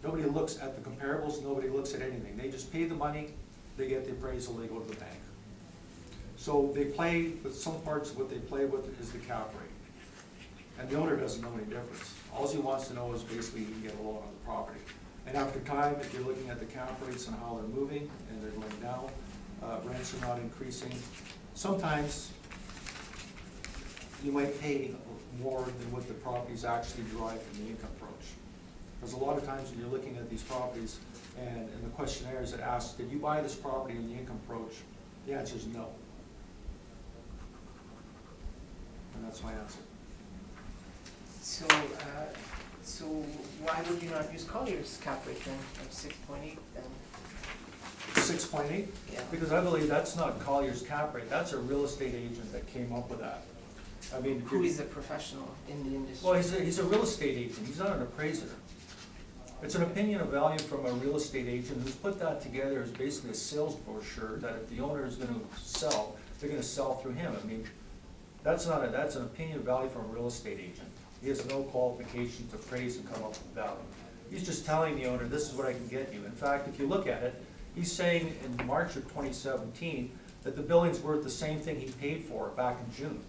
Nobody looks at the comparables, nobody looks at anything. They just pay the money, they get the appraisal, they go to the bank. So they play with some parts of what they play with is the cap rate. And the owner doesn't know any difference. All he wants to know is basically he can get a loan on the property. And after time, if you're looking at the cap rates and how they're moving, and they're going down, rents are not increasing. Sometimes you might pay more than what the properties actually derive from the income approach. Because a lot of times when you're looking at these properties, and in the questionnaires it asks, did you buy this property in the income approach? The answer is no. And that's my answer. So why would you not use Collier's cap rate then of 6.8 then? 6.8? Yeah. Because I believe that's not Collier's cap rate, that's a real estate agent that came up with that. I mean, if Who you're- is a professional in the industry? well, he's a real estate agent, he's not an appraiser. It's an opinion of value from a real estate agent who's put that together as basically a sales brochure, that if the owner is gonna sell, they're gonna sell through him. I mean, that's an opinion of value from a real estate agent. He has no qualification to appraise and come up with value. He's just telling the owner, this is what I can get you. In fact, if you look at it, he's saying in March of 2017 that the building's worth the same thing he paid for back in June.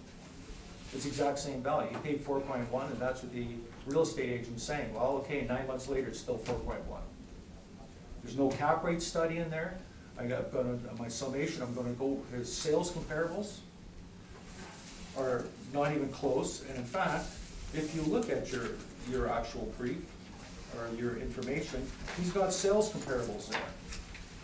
It's the exact same value. He paid 4.1, and that's what the real estate agent's saying. Well, okay, 9 months later, it's still 4.1. There's no cap rate study in there. My summation, I'm gonna go, his sales comparables are not even close. And in fact, if you look at your actual brief, or your information, he's got sales comparables there.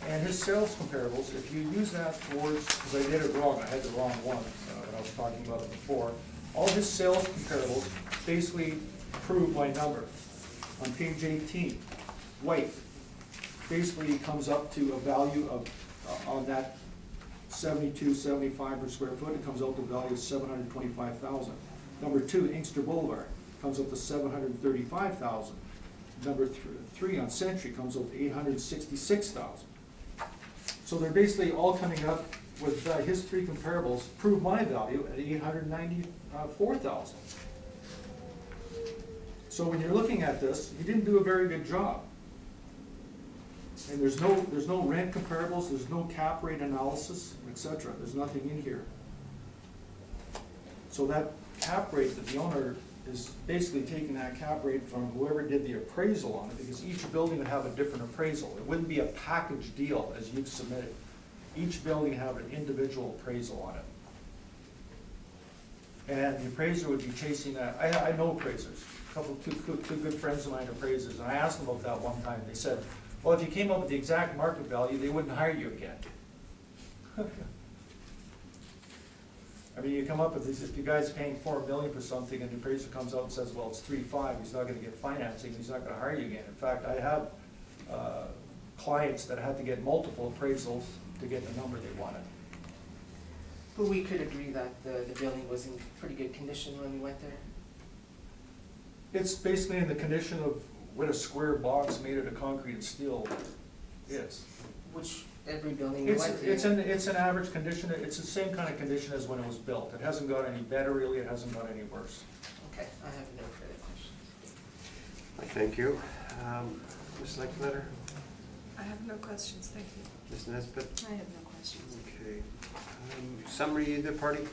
And his sales comparables, if you use that towards, because I did it wrong, I had the wrong one when I was talking about it before. All his sales comparables basically prove my number. On page 18, white, basically comes up to a value of, on that 72.75 per square foot, it comes out to a value of 725,000. Number 2, Inkster Boulevard, comes up to 735,000. Number 3 on Century comes up to 866,000. So they're basically all coming up with his 3 comparables prove my value at 894,000. So when you're looking at this, he didn't do a very good job. And there's no rent comparables, there's no cap rate analysis, etc. There's nothing in here. So that cap rate that the owner is basically taking that cap rate from whoever did the appraisal on it, because each building would have a different appraisal. It wouldn't be a package deal as you've submitted. Each building would have an individual appraisal on it. And the appraiser would be chasing that. I know appraisers, two good friends of mine are appraisers, and I asked them about that one time. They said, well, if you came up with the exact market value, they wouldn't hire you again. I mean, you come up with this, if you guys paying $4 million for something and the appraiser comes out and says, well, it's 3.5, he's not gonna get financing, he's not gonna hire you again. In fact, I have clients that had to get multiple appraisals to get the number they wanted. But we could agree that the building was in pretty good condition when we went there. It's basically in the condition of what a square box made out of concrete and steel is. Which every building we went to. It's an average condition, it's the same kind of condition as when it was built. It hasn't got any better really, it hasn't got any worse. Okay, I have no further questions. Thank you. Ms. Lickletter? I have no questions, thank you. Ms. Nesbitt? I have no questions. Okay. Summary, either party?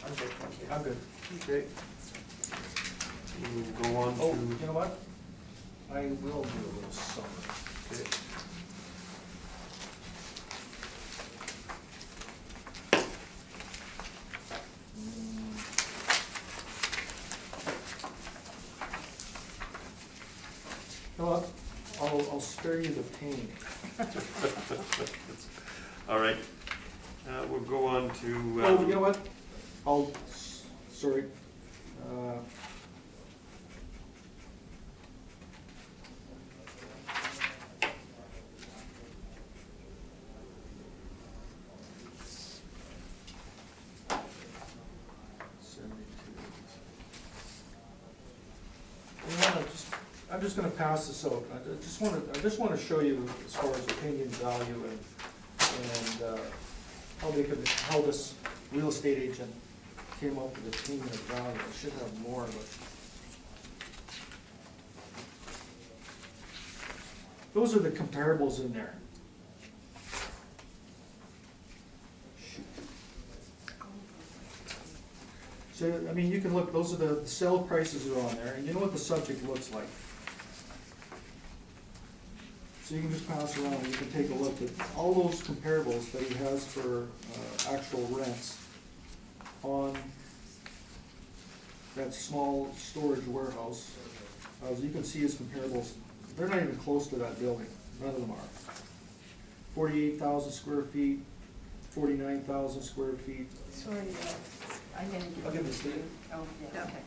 I'm good, thank you. I'm good. Okay. We'll go on to. Oh, you know what? I will do a little summary. Okay. You know what? I'll spare you the pain. All right. We'll go on to. Oh, you know what? Sorry. I'm just gonna pass this out. I just wanna show you as far as opinion value and how this real estate agent came up with opinion of value. I should have more, but. Those are the comparables in there. Shoot. So, I mean, you can look, those are the sale prices are on there, and you know what the subject looks like. So you can just pass around and you can take a look at all those comparables that he has for actual rents on that small storage warehouse. As you can see his comparables, they're not even close to that building, none of them are. 48,000 square feet, 49,000 square feet. Sorry, I'm gonna give. I'll give this to you. Oh, yeah, okay.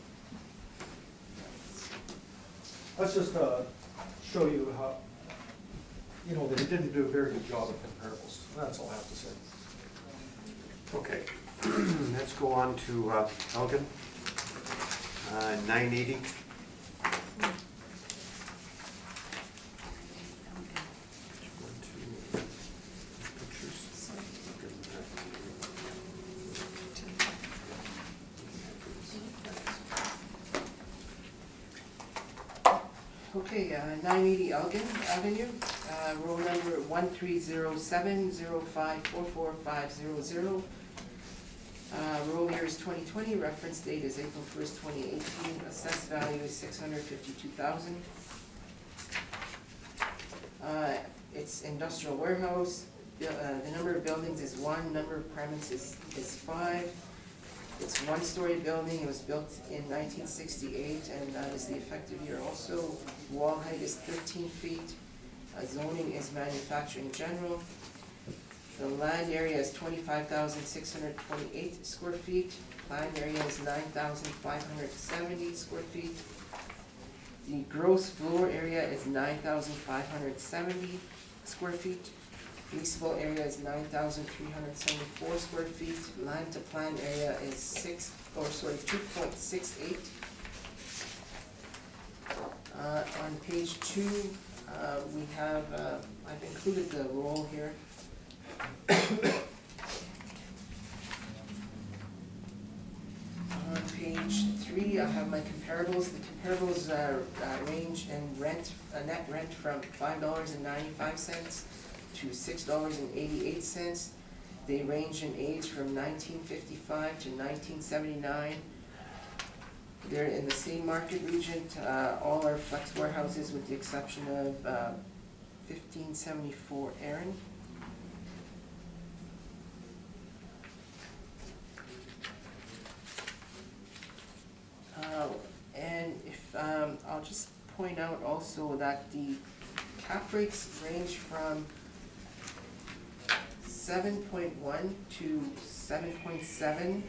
Let's just show you how, you know, they didn't do a very good job of comparables. That's all I have to say. Okay, let's go on to Elgin, 980. Okay, 980 Elgin Avenue, roll number 1307054450. Roll year is 2020, reference date is April 1st, 2018, assessed value is $652,000. It's industrial warehouse, the number of buildings is 1, number of premises is 5. It's a one-story building, it was built in 1968, and that is the effective year also. Wall height is 13 feet, zoning is manufacturing general. The land area is 25,628 square feet, planned area is 9,570 square feet. The gross floor area is 9,570 square feet. Leasable area is 9,374 square feet. Land to plan area is 2.68. On page 2, we have, I've included the roll here. On page 3, I have my comparables. The comparables range in rent, net rent from $5.95 to $6.88. They range in age from 1955 to 1979. They're in the same market region. All are flex warehouses with the exception of 1574 Erin. And if I'll just point out also that the cap rates range from 7.1 to 7.7%,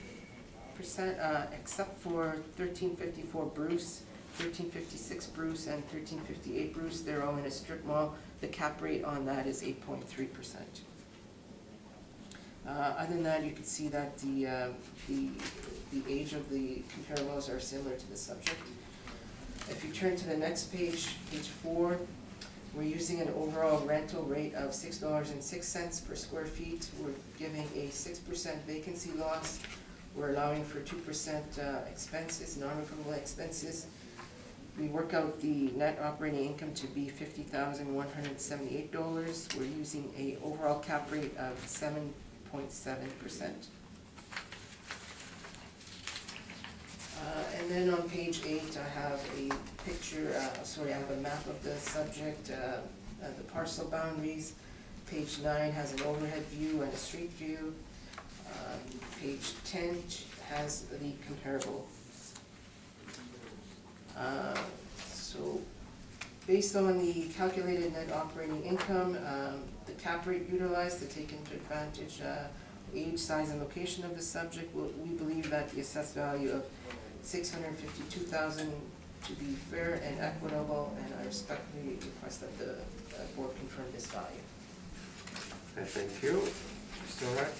except for 1354 Bruce, 1356 Bruce, and 1358 Bruce. They're all in a strip mall. The cap rate on that is 8.3%. Other than that, you can see that the age of the comparables are similar to the subject. If you turn to the next page, page 4, we're using an overall rental rate of $6.06 per square feet. We're giving a 6% vacancy loss. We're allowing for 2% expenses, non-recoverable expenses. We work out the net operating income to be $50,178. We're using a overall cap rate of 7.7%. And then on page 8, I have a picture, I have a map of the subject, the parcel boundaries. Page 9 has an overhead view and a street view. Page 10 has the comparable. So based on the calculated net operating income, the cap rate utilized to take into advantage age, size, and location of the subject, we believe that the assessed value of $652,000 to be fair and equitable, and I respectfully request that the board confirm this value. Thank you. Mr. Rec?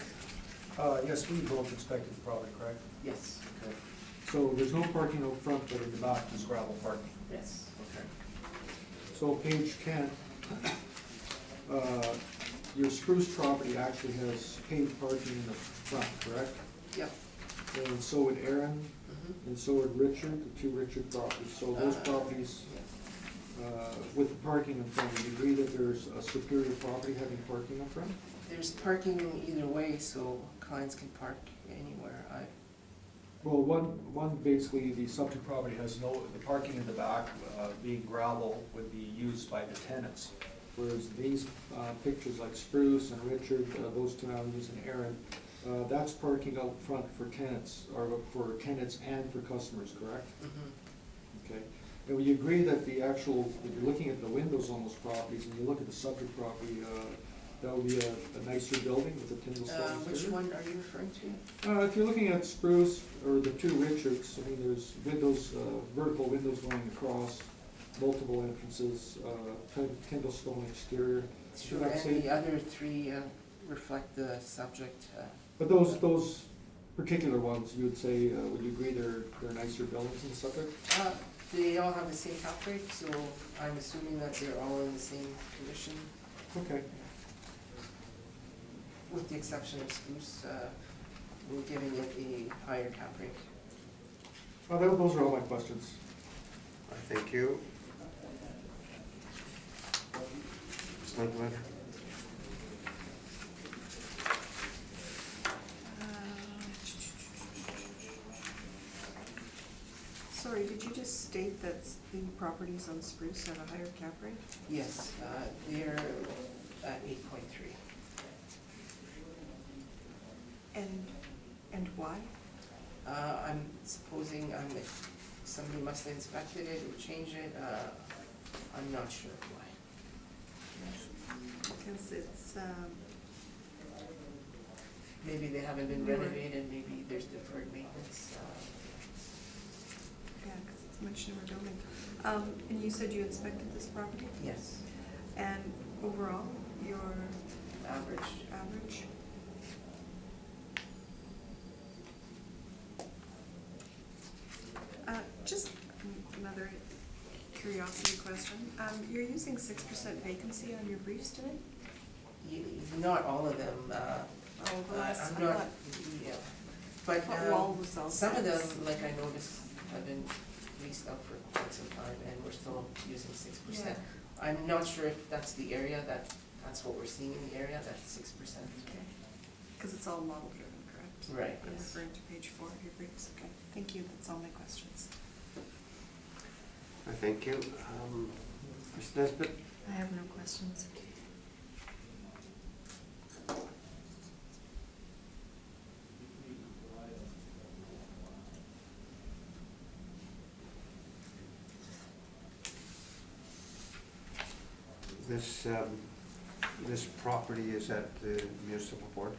Yes, we both inspected the property, correct? Yes. Okay. So there's no parking out front, but in the back there's gravel parking? Yes. Okay. So page 10, your Spruce property actually has paved parking in the front, correct? Yep. And so would Aaron, Mhm. and so would Richard, the two Richard properties. So those properties, with the parking in front, do you agree that there's a superior property having parking in front? There's parking either way, so clients can park anywhere. Well, one basically, the subject property has the parking in the back, being gravel, would be used by the tenants. Whereas these pictures like Spruce and Richard, those two avenues and Aaron, that's parking out front for tenants, or for tenants and for customers, correct? Mm-hmm. Okay. And would you agree that the actual, if you're looking at the windows on those properties, and you look at the subject property, that would be a nicer building with a tingle stone Which exterior? one are you referring to? If you're looking at Spruce, or the two Richards, I mean, there's windows, vertical windows going across, multiple entrances, Kendall stone exterior. Sure, Should I and say- the other three reflect the subject. But those particular ones, you would say, would you agree they're nicer buildings than the subject? They all have the same cap rate, so I'm assuming that they're all in the same condition, Okay. with the exception of Spruce. We're giving it a higher cap rate. Those are all my questions. Thank you. Ms. Linklater? Sorry, did you just state that the properties on Spruce have a higher cap rate? Yes, they're at 8.3. And why? I'm supposing somebody must have inspected it or changed it. I'm not sure why. Because it's, Maybe they haven't been Newer. renovated, maybe there's deferred maintenance. yeah, because it's a much newer building. And you said you inspected this property? Yes, And overall, your average. average? Just another curiosity question. You're using 6% vacancy on your briefs today? Not all of them. Oh, the last, I'm not, yeah. But What wall was all some of them, six? like I noticed, have been leased up for quite some time and we're still using 6%. I'm not sure if that's the area, that's what we're seeing in the area, that's 6%. Okay. Because it's all model driven, correct? Right, I'm yes. referring to page 4 of your briefs. Okay, thank you. That's all my questions. Thank you. Ms. Nesbit? I have no questions. This property is at the municipal board?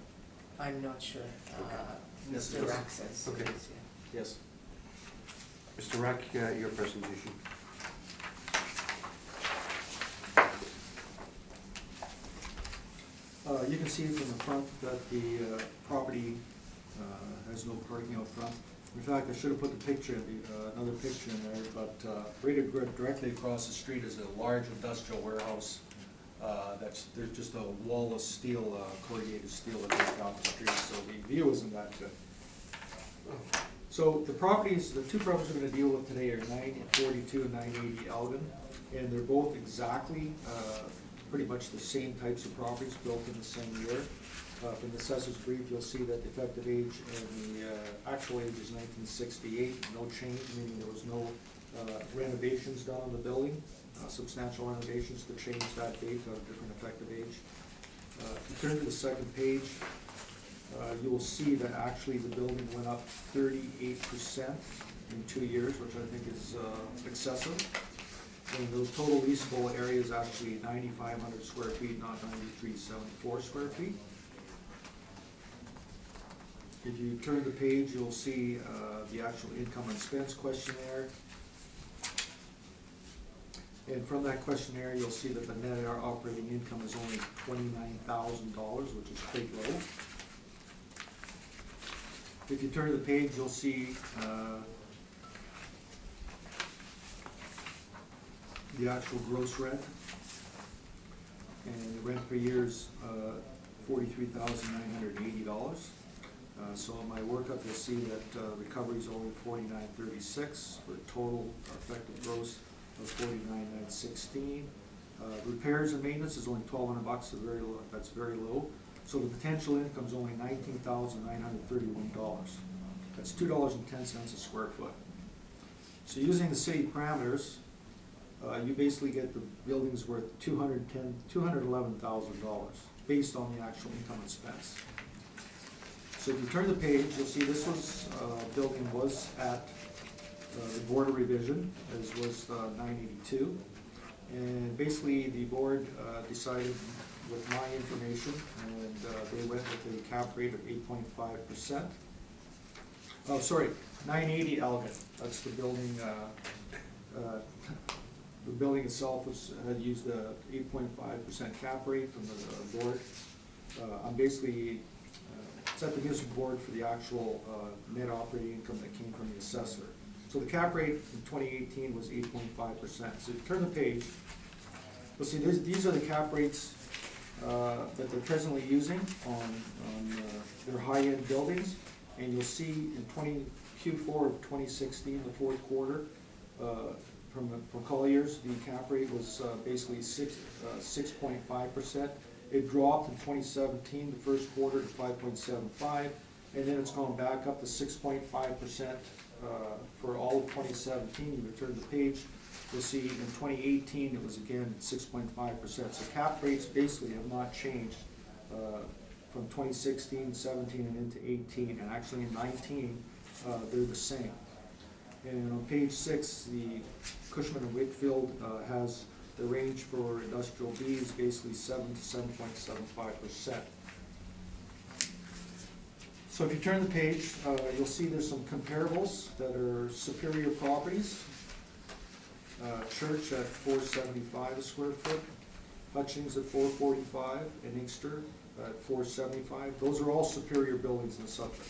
I'm not sure. Yes, Mr. yes. Rack says. Okay. it is, yeah. Yes. Mr. Rack, your presentation. You can see from the front that the property has no parking out front. In fact, I should have put the picture, another picture in there, but directly across the street is a large industrial warehouse. There's just a wall of steel, corrugated steel that goes down the street, so the view isn't that good. So the two properties we're gonna deal with today are 942 and 980 Elgin, and they're both exactly, pretty much the same types of properties built in the same year. From the assessor's brief, you'll see that the effective age and the actual age is 1968, no change, meaning there was no renovations done on the building, substantial renovations to change that date to a different effective age. If you turn to the second page, you will see that actually the building went up 38% in 2 years, which I think is excessive. And the total leasable area is actually 9,500 square feet, not 9,374 square feet. If you turn the page, you'll see the actual income and expense questionnaire. And from that questionnaire, you'll see that the net operating income is only $29,000, which is quite low. If you turn to the page, you'll see the actual gross rent. And the rent per year is $43,980. So in my workup, you'll see that recovery is only $49.36 for a total effective gross of $49,916. Repairs and maintenance is only $1,200, so very low. That's very low. So the potential income is only $19,931. That's $2.10 a square foot. So using the city parameters, you basically get the building's worth $211,000 based on the actual income expense. So if you turn the page, you'll see this building was at the board of revision, as was 982. And basically the board decided with my information, and they went with a cap rate of 8.5%. Oh, sorry, 980 Elgin, that's the building, the building itself had used a 8.5% cap rate from the board. I'm basically set the municipal board for the actual net operating income that came from the assessor. So the cap rate in 2018 was 8.5%. So if you turn the page, you'll see these are the cap rates that they're presently using on their high-end buildings. And you'll see in Q4 of 2016, the fourth quarter, from Colliers, the cap rate was basically 6.5%. It dropped in 2017, the first quarter, to 5.75, and then it's gone back up to 6.5% for all of 2017. You return the page, you'll see in 2018 it was again 6.5%. So cap rates basically have not changed from 2016, 17, and into 18, and actually in 19 they're the same. And on page 6, the Cushman and Wakefield has the range for industrial B is basically 7 to 7.75%. So if you turn the page, you'll see there's some comparables that are superior properties. Church at $475 a square foot, Hutchings at $445, and Inkster at $475. Those are all superior buildings in the subject.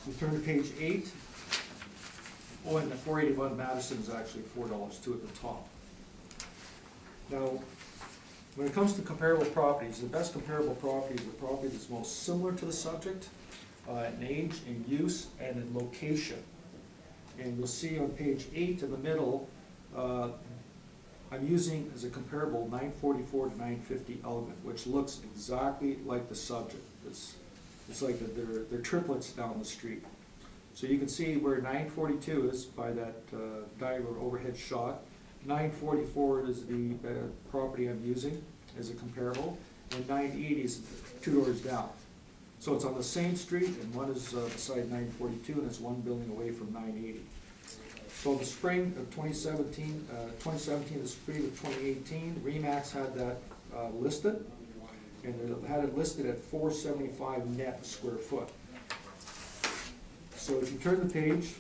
We turn to page 8. Oh, and the 481 Madison is actually $4 too at the top. Now, when it comes to comparable properties, the best comparable property is the property that's most similar to the subject in age, in use, and in location. And you'll see on page 8 in the middle, I'm using as a comparable 944 to 950 Elegant, which looks exactly like the subject. It's like they're triplets down the street. So you can see where 942 is by that diagonal overhead shot. 944 is the property I'm using as a comparable, and 980 is 2 doors down. So it's on the same street, and one is beside 942, and it's one building away from 980. So in the spring of 2017, the spring of 2018, RE/MAX had that listed, and they had it listed at $475 net a square foot. So if you turn the page,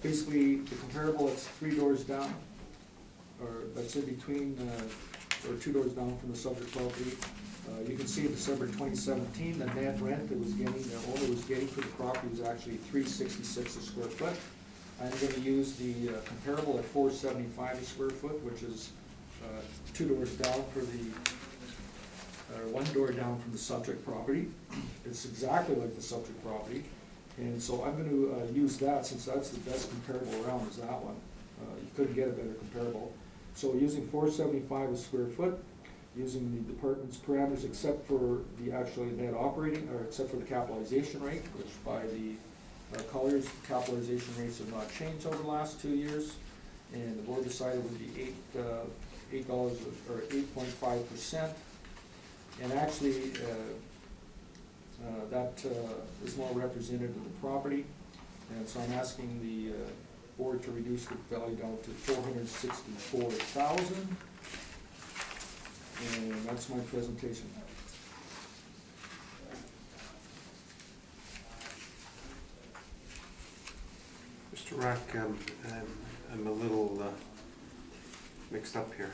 basically the comparable that's 3 doors down, or that's in between, or 2 doors down from the subject property. You can see in December 2017, the net rent that the owner was getting for the property was actually $366 a square foot. I'm going to use the comparable at $475 a square foot, which is 2 doors down for the 1 door down from the subject property. It's exactly like the subject property, and so I'm going to use that since that's the best comparable around is that one. You couldn't get a better comparable. So using $475 a square foot, using the department's parameters except for the actually net operating, or except for the capitalization rate, which by the Colliers, capitalization rates have not changed over the last 2 years, and the board decided it would be $8 or 8.5%. And actually, that is more representative of the property. And so I'm asking the board to reduce the value down to $464,000. And that's my presentation. Mr. Rock, I'm a little mixed up here.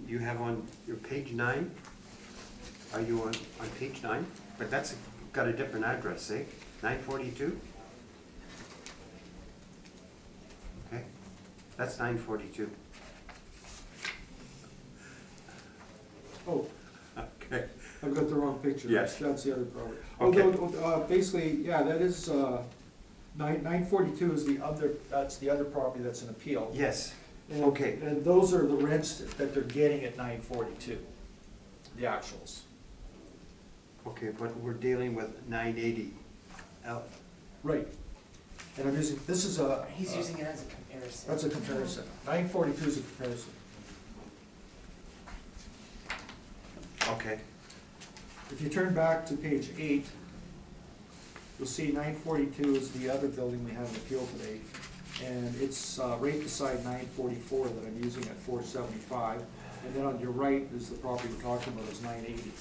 You have on your page 9, are you on page 9? But that's got a different address, eh? 942? Okay, that's 942. Oh, Okay. I've got the wrong picture. Yes. That's the other property. Okay. Although, basically, yeah, that is, 942 is that's the other property that's an appeal. Yes, And- okay. And those are the rents that they're getting at 942, the actuals. Okay, but we're dealing with 980. Right. And I'm using, this is a. He's using it as a comparison. That's a comparison. 942 is a comparison. Okay, If you turn back to page 8, you'll see 942 is the other building we have an appeal today. And it's right beside 944 that I'm using at 475. And then on your right is the property we're talking about is 980.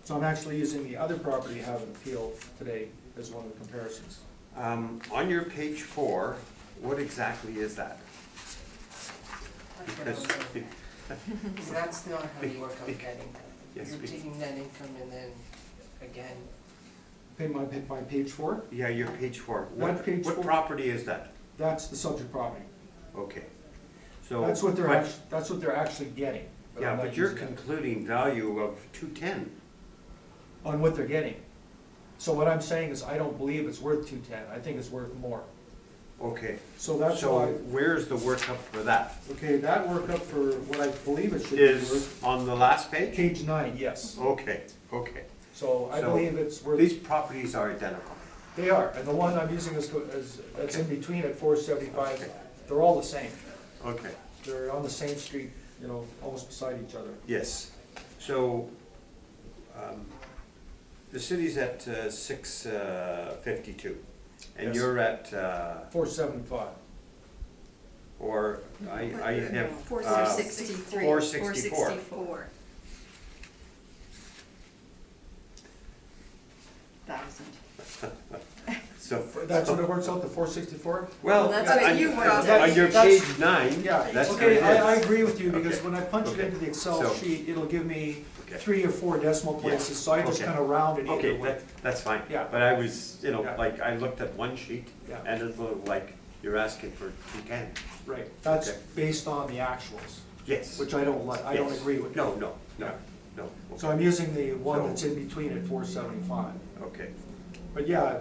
So I'm actually using the other property I have an appeal today as one of the comparisons. On your page 4, what exactly is that? Because, So that's not how you work out net income. Yes, You're taking net income and then, again, My page 4, yeah, your page 4. That page What 4? property is that? that's the subject property. Okay. So. That's what they're actually getting. Yeah, I'm not but you're using that. concluding value of 210. On what they're getting. So what I'm saying is I don't believe it's worth 210, I think it's worth more. Okay. So that's So why, where's the workup for that? okay, that workup for what I believe it should be worth, Is on the last page? page 9, yes. Okay, okay. So I So believe it's worth. These properties are identical. They are, and the one I'm using is, that's in between at 475, they're all the same. Okay. They're on the same street, you know, almost beside each other. Yes. So, the city's at 652, and Yes. you're at, 475. or I have. 463. 464. 464. Thousand. So. That's what it works out, the 464? Well, Well, that's what you worked out. on your That's- page 9, Yeah, that's okay, what it is. I agree with you, because Okay. when I punch it Okay. into the Excel So- sheet, it'll give me Okay. 3 or 4 decimal Yeah. places, so I just Okay. kind of round it either Okay, way. that's fine. Yeah. But I was, Yeah. like, I looked at one sheet, Yeah. and it looked like you're asking for 210. Right, that's Okay. based on the actuals, Yes. which I don't like, I don't Yes. agree with. No, no, no, Yeah. no. So I'm using the one So- that's in between at 475. Okay, But yeah,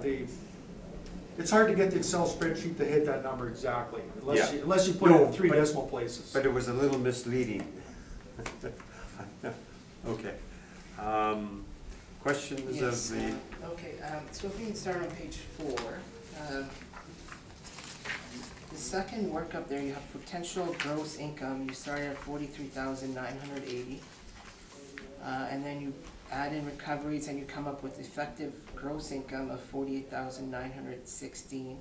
it's hard to get the Excel spreadsheet to hit that number exactly, Yeah. unless you put it No, in 3 but- decimal places. but it was a little misleading. Okay. Questions yes. of the, Okay, so if we can start on page 4. The second workup there, you have potential gross income, you start at 43,980. And then you add in recoveries and you come up with effective gross income of 48,916.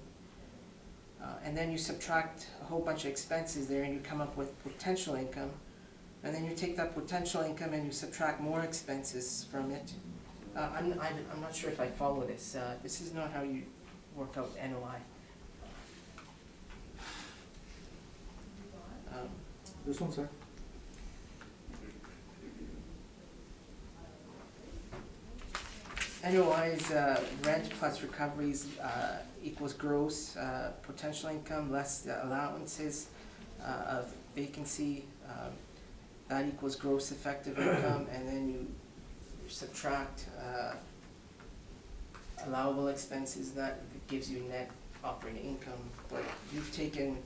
And then you subtract a whole bunch of expenses there and you come up with potential income. And then you take that potential income and you subtract more expenses from it. I'm not sure if I follow this. This is not how you work out NOI. This one, sir? NOI is rent plus recoveries equals gross potential income less the allowances of vacancy. That equals gross effective income, and then you subtract allowable expenses. That gives you net operating income. But you've taken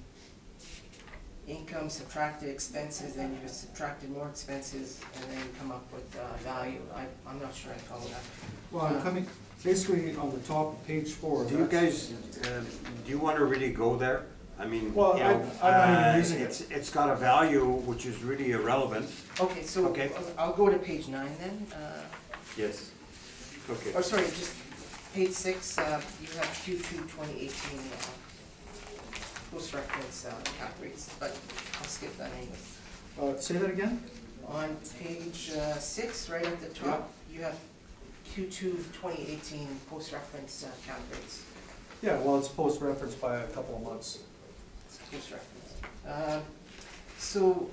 income, subtracted expenses, then you've subtracted more expenses, and then you come up with value. I'm not sure I follow that. Well, I'm coming, basically on the top of page 4. do you guys, do you want to really go there? I mean, Well, you know, I'm not even using it. it's got a value which is really irrelevant. Okay, so Okay. I'll go to page 9 then. Yes. Okay. Or sorry, just page 6, you have Q2 2018 post-reference cap rates, but I'll skip that anyway. Say that again? On page 6, right at the top, you have Q2 2018 post-reference cap rates. Yeah, well, it's post-referenced by a couple of months. It's post-reference. So,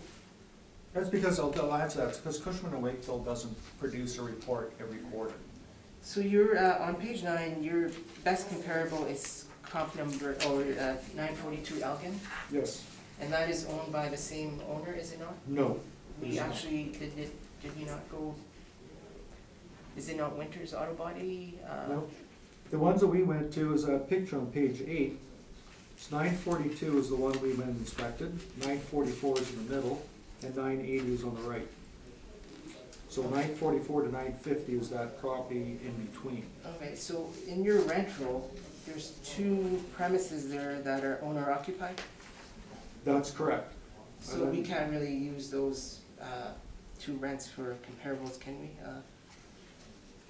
That's because, I'll answer that, it's because Cushman and Wakefield doesn't produce a report every quarter. so you're, on page 9, your best comparable is comp number, or 942 Elgin, Yes. and that is owned by the same owner, is it not? No. We actually, did we not go, is it not Winters Auto Body? No. The ones that we went to is that picture on page 8. It's 942 is the one we went and inspected, 944 is in the middle, and 980 is on the right. So 944 to 950 is that property in between. Okay, so in your rent roll, there's 2 premises there that are owner occupied, That's correct. so we can't really use those 2 rents for comparables, can we?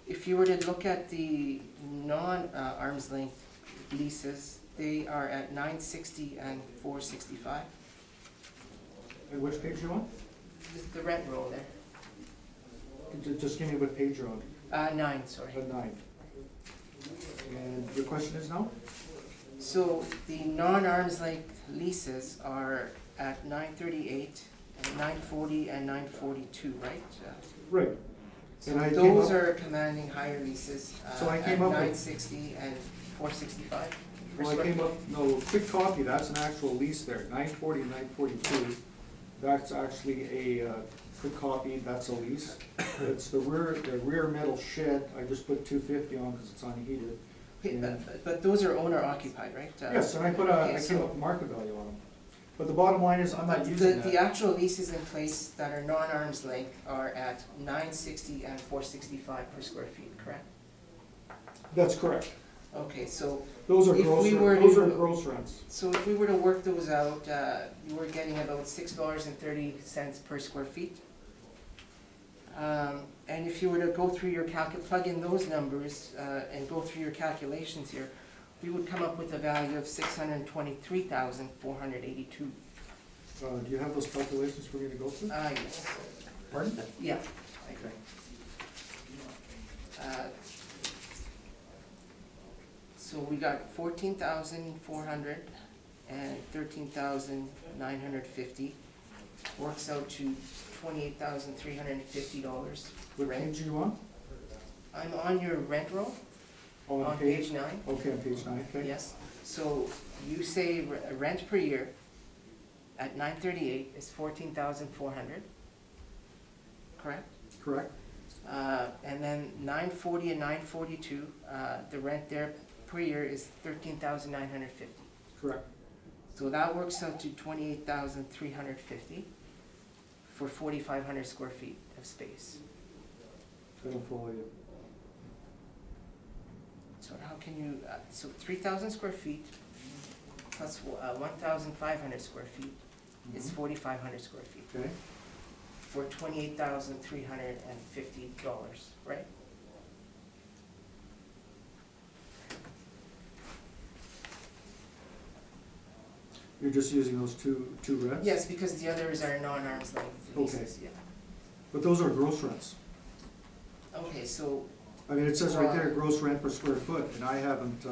If you were to look at the non-arm's length leases, they are at 960 and 465. And which page you on? This is the rent roll there. Just give me what page you're on. 9, sorry. The 9. And your question is now? So the non-arm's length leases are at 938, and 940, and 942, right? Right. So And I came those up- are commanding higher leases So I at came up with- 960 and 465 per Well, I square came feet. up, no, quick copy, that's an actual lease there, 940 and 942. That's actually a quick copy, that's a lease. It's the rear metal shed, I just put 250 on because it's unheated. But those are owner occupied, right? Yes, and I okay, I came so- up with market value on them. But the bottom line is, I'm not using The that. actual leases in place that are non-arm's length are at 960 and 465 per square feet, correct? That's correct. Okay, so Those are If gross, we were those to- are gross rents. So if we were to work those out, you were getting about $6.30 per square feet. And if you were to go through your plug in those numbers, and go through your calculations here, we would come up with a value of $623,482. Do you have those calculations for me to go through? Yes, Pardon? yeah. Okay. So we got 14,400 and 13,950. Works out to $28,350 What rent. page are you on? I'm on your rent roll, Oh, on page 9, Okay, on page 9, okay. yes. So you say rent per year at 938 is 14,400, correct? Correct? And then 940 and 942, the rent there per year is 13,950. Correct. So that works out to 28,350 for 4,500 square feet of space. I don't follow you. So how can you, so 3,000 square feet plus 1,500 square feet is Mhm. 4,500 square feet Okay, for $28,350, right? you're just using those two rents? Yes, because the others are non-arm's length leases, yeah. But those are gross rents. Okay, so, I mean, it says right there, gross rent per square foot, and I haven't,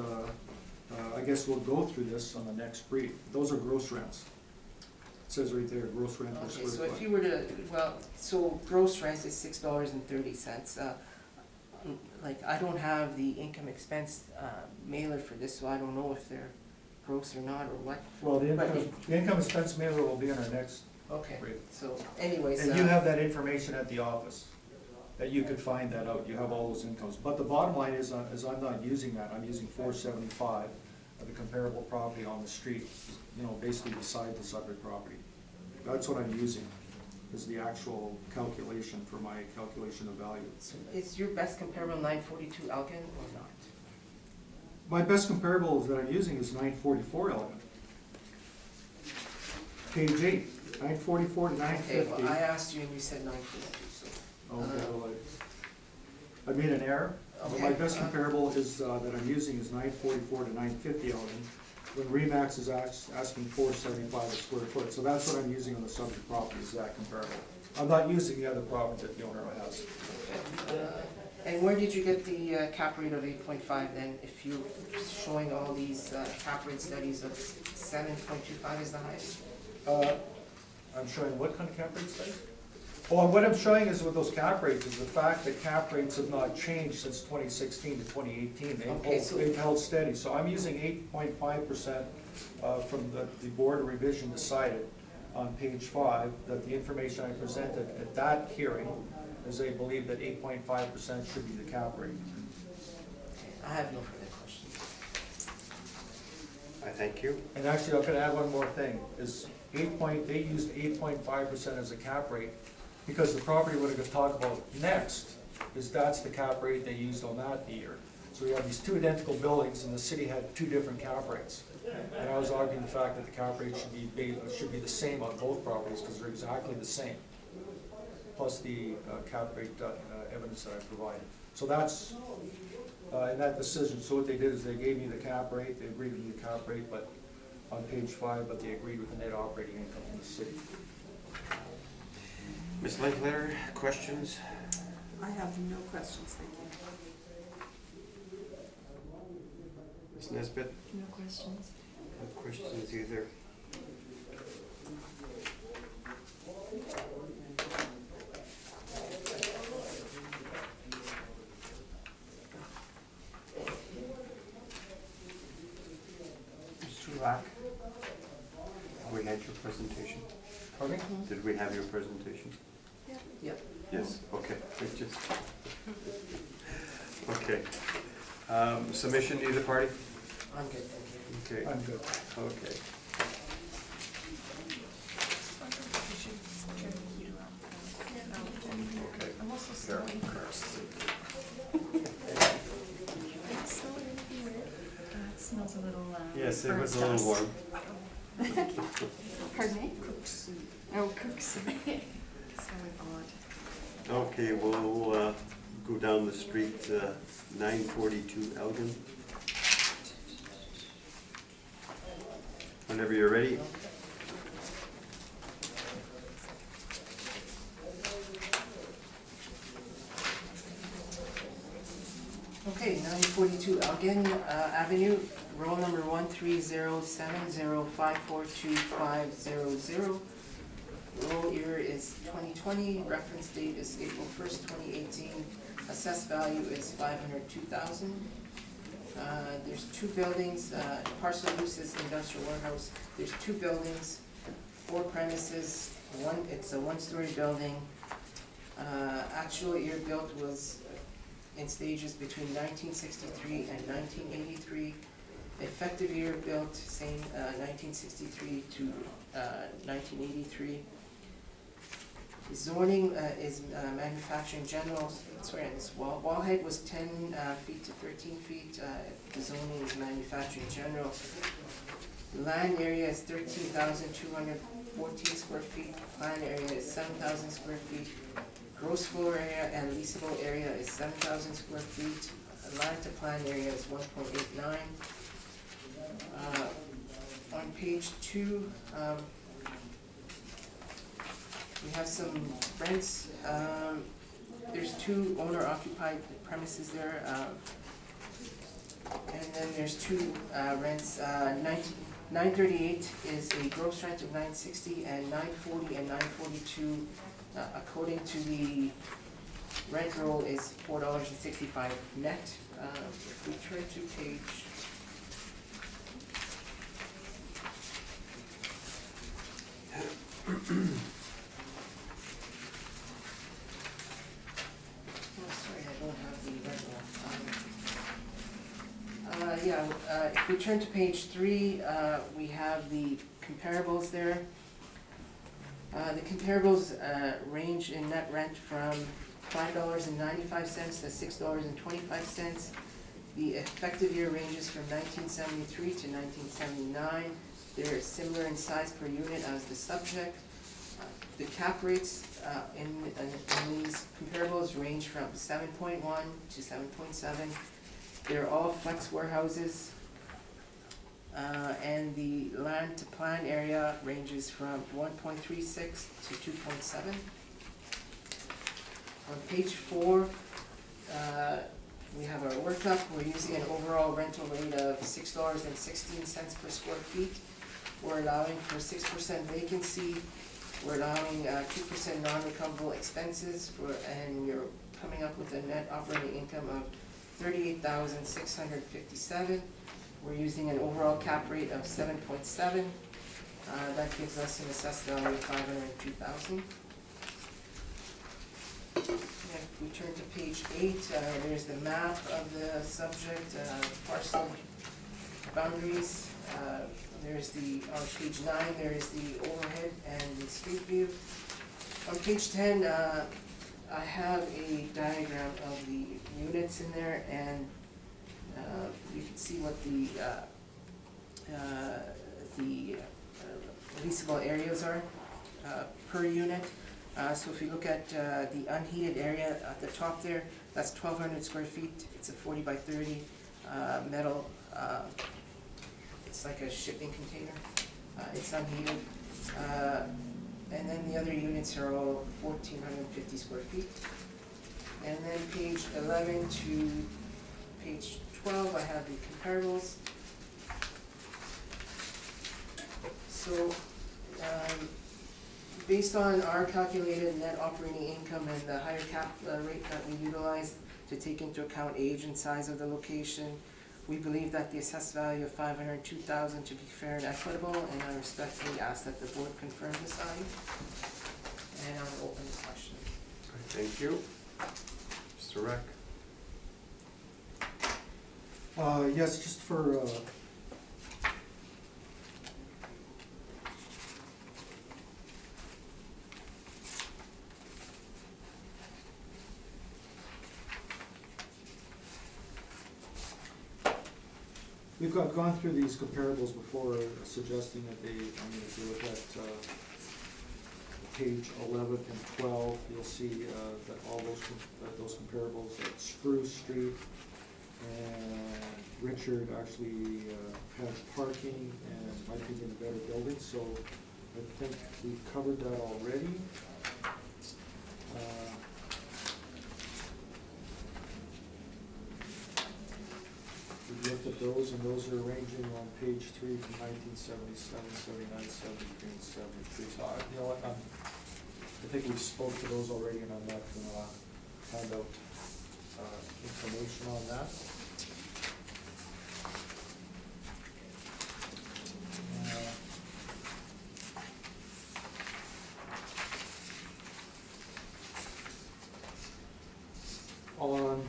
I guess we'll go through this on the next brief. Those are gross rents. It says right there, gross rent per okay, square so if foot. you were to, well, so gross rent is $6.30. Like, I don't have the income expense mailer for this, so I don't know if they're gross or not, or what. Well, the But income expense mailer will be in our next Okay, brief. so anyways. And you have that information at the office, that you could find that out, you have all those incomes. But the bottom line is I'm not using that, I'm using 475 of the comparable property on the street, you know, basically beside the subject property. That's what I'm using, is the actual calculation for my calculation of value. So is your best comparable 942 Elgin or not? My best comparable that I'm using is 944 Elegant. Page 8, 944 to Okay, 950. well, I asked you and you said 942, so. Okay, well, I made an error, but my Okay, best comparable is, that I'm using is 944 to 950 Elegant, when Remax is asking 475 a square foot. So that's what I'm using on the subject property, is that comparable. I'm not using the other property that the owner has. And where did you get the cap rate of 8.5 then, if you're showing all these cap rate studies of 7.25 is the highest? I'm showing what kind of cap rate study? Oh, and what I'm showing is with those cap rates is the fact that cap rates have not changed since 2016 to 2018. Okay, so- They've held steady. So I'm using 8.5% from the board of revision decided on page 5 that the information I presented at that hearing is they believe that 8.5% should be the cap rate. I have no further questions. I thank you. And actually, I'm gonna add one more thing, is they used 8.5% as a cap rate, because the property we're gonna talk about next, is that's the cap rate they used on that year. So we have these two identical buildings, and the city had two different cap rates. And I was arguing the fact that the cap rate should be the same on both properties, because they're exactly the same, plus the cap rate evidence that I provided. So that's, in that decision, so what they did is they gave me the cap rate, they agreed with the cap rate, but on page 5, but they agreed with the net operating income from the city. Ms. Linkletter, questions? I have no questions, thank you. Ms. Nesbit, No questions? no questions either. Mr. Rock, have we had your presentation? Pardon me? Did we have your presentation? Yep. Yes, okay, it's just, okay. Submission either party? I'm good, thank you. Okay, I'm good. okay. Okay. I'm also Fair. smelling curse. It smells a little, Yes, it burnt was a little dust. warm. Pardon me? Cook soup. Oh, cooks. So odd. Okay, we'll go down the street, 942 Elgin. Whenever you're ready. Okay, 942 Elgin Avenue, roll number 13070542500. Roll year is 2020, reference date is April 1st, 2018. Assessed value is $502,000. There's two buildings, parcel use is industrial warehouse. There's two buildings, 4 premises, it's a one-story building. Actual year built was in stages between 1963 and 1983. Effective year built, same, 1963 to 1983. Zoning is manufacturing general, sorry, this wall height was 10 feet to 13 feet. The zoning is manufacturing general. Land area is 13,214 square feet. Plan area is 7,000 square feet. Gross floor area and leasable area is 7,000 square feet. Land to plan area is 1.89. On page 2, we have some rents. There's 2 owner-occupied premises there, and then there's 2 rents. 938 is a gross rent of $960, and 940 and 942, according to the rent roll, is $4.65 net. If we turn to page sorry, I don't have the rent roll. If we turn to page 3, we have the comparables there. The comparables range in net rent from $5.95 to $6.25. The effective year ranges from 1973 to 1979. They're similar in size per unit as the subject. The cap rates in these comparables range from 7.1 to 7.7. They're all flex warehouses. And the land to plan area ranges from 1.36 to 2.7. On page 4, we have our workup. We're using an overall rental rate of $6.16 per square feet. We're allowing for 6% vacancy. We're allowing 2% non-recoverable expenses and we're coming up with a net operating income of $38,657. We're using an overall cap rate of 7.7. That gives us an assessed value of $502,000. If we turn to page 8, there's the map of the subject, parcel boundaries. There's on page 9, there's the overhead and the street view. On page 10, I have a diagram of the units in there, and you can see what the leasable areas are per unit. So if you look at the unheated area at the top there, that's 1,200 square feet. It's a 40 by 30 metal. It's like a shipping container. It's unheated. And then the other units are all 1,450 square feet. And then page 11 to page 12, I have the comparables. So, based on our calculated net operating income and the higher cap rate that we utilized to take into account age and size of the location, we believe that the assessed value of $502,000 to be fair and equitable, and I respectfully ask that the board confirm this value. And I'll open the question. Thank you. Mr. Reck? Yes, just for, we've gone through these comparables before, suggesting that they, if you look at page 11 and 12, you'll see that all those comparables at Spruce Street and Richard actually had parking and might be in a better building, so I think we've covered that already. We looked at those, and those are ranging on page 3 from 1977, 79, 73, and 73. So, you know what, I think we spoke to those already, and I'm not going to hand out information on that. On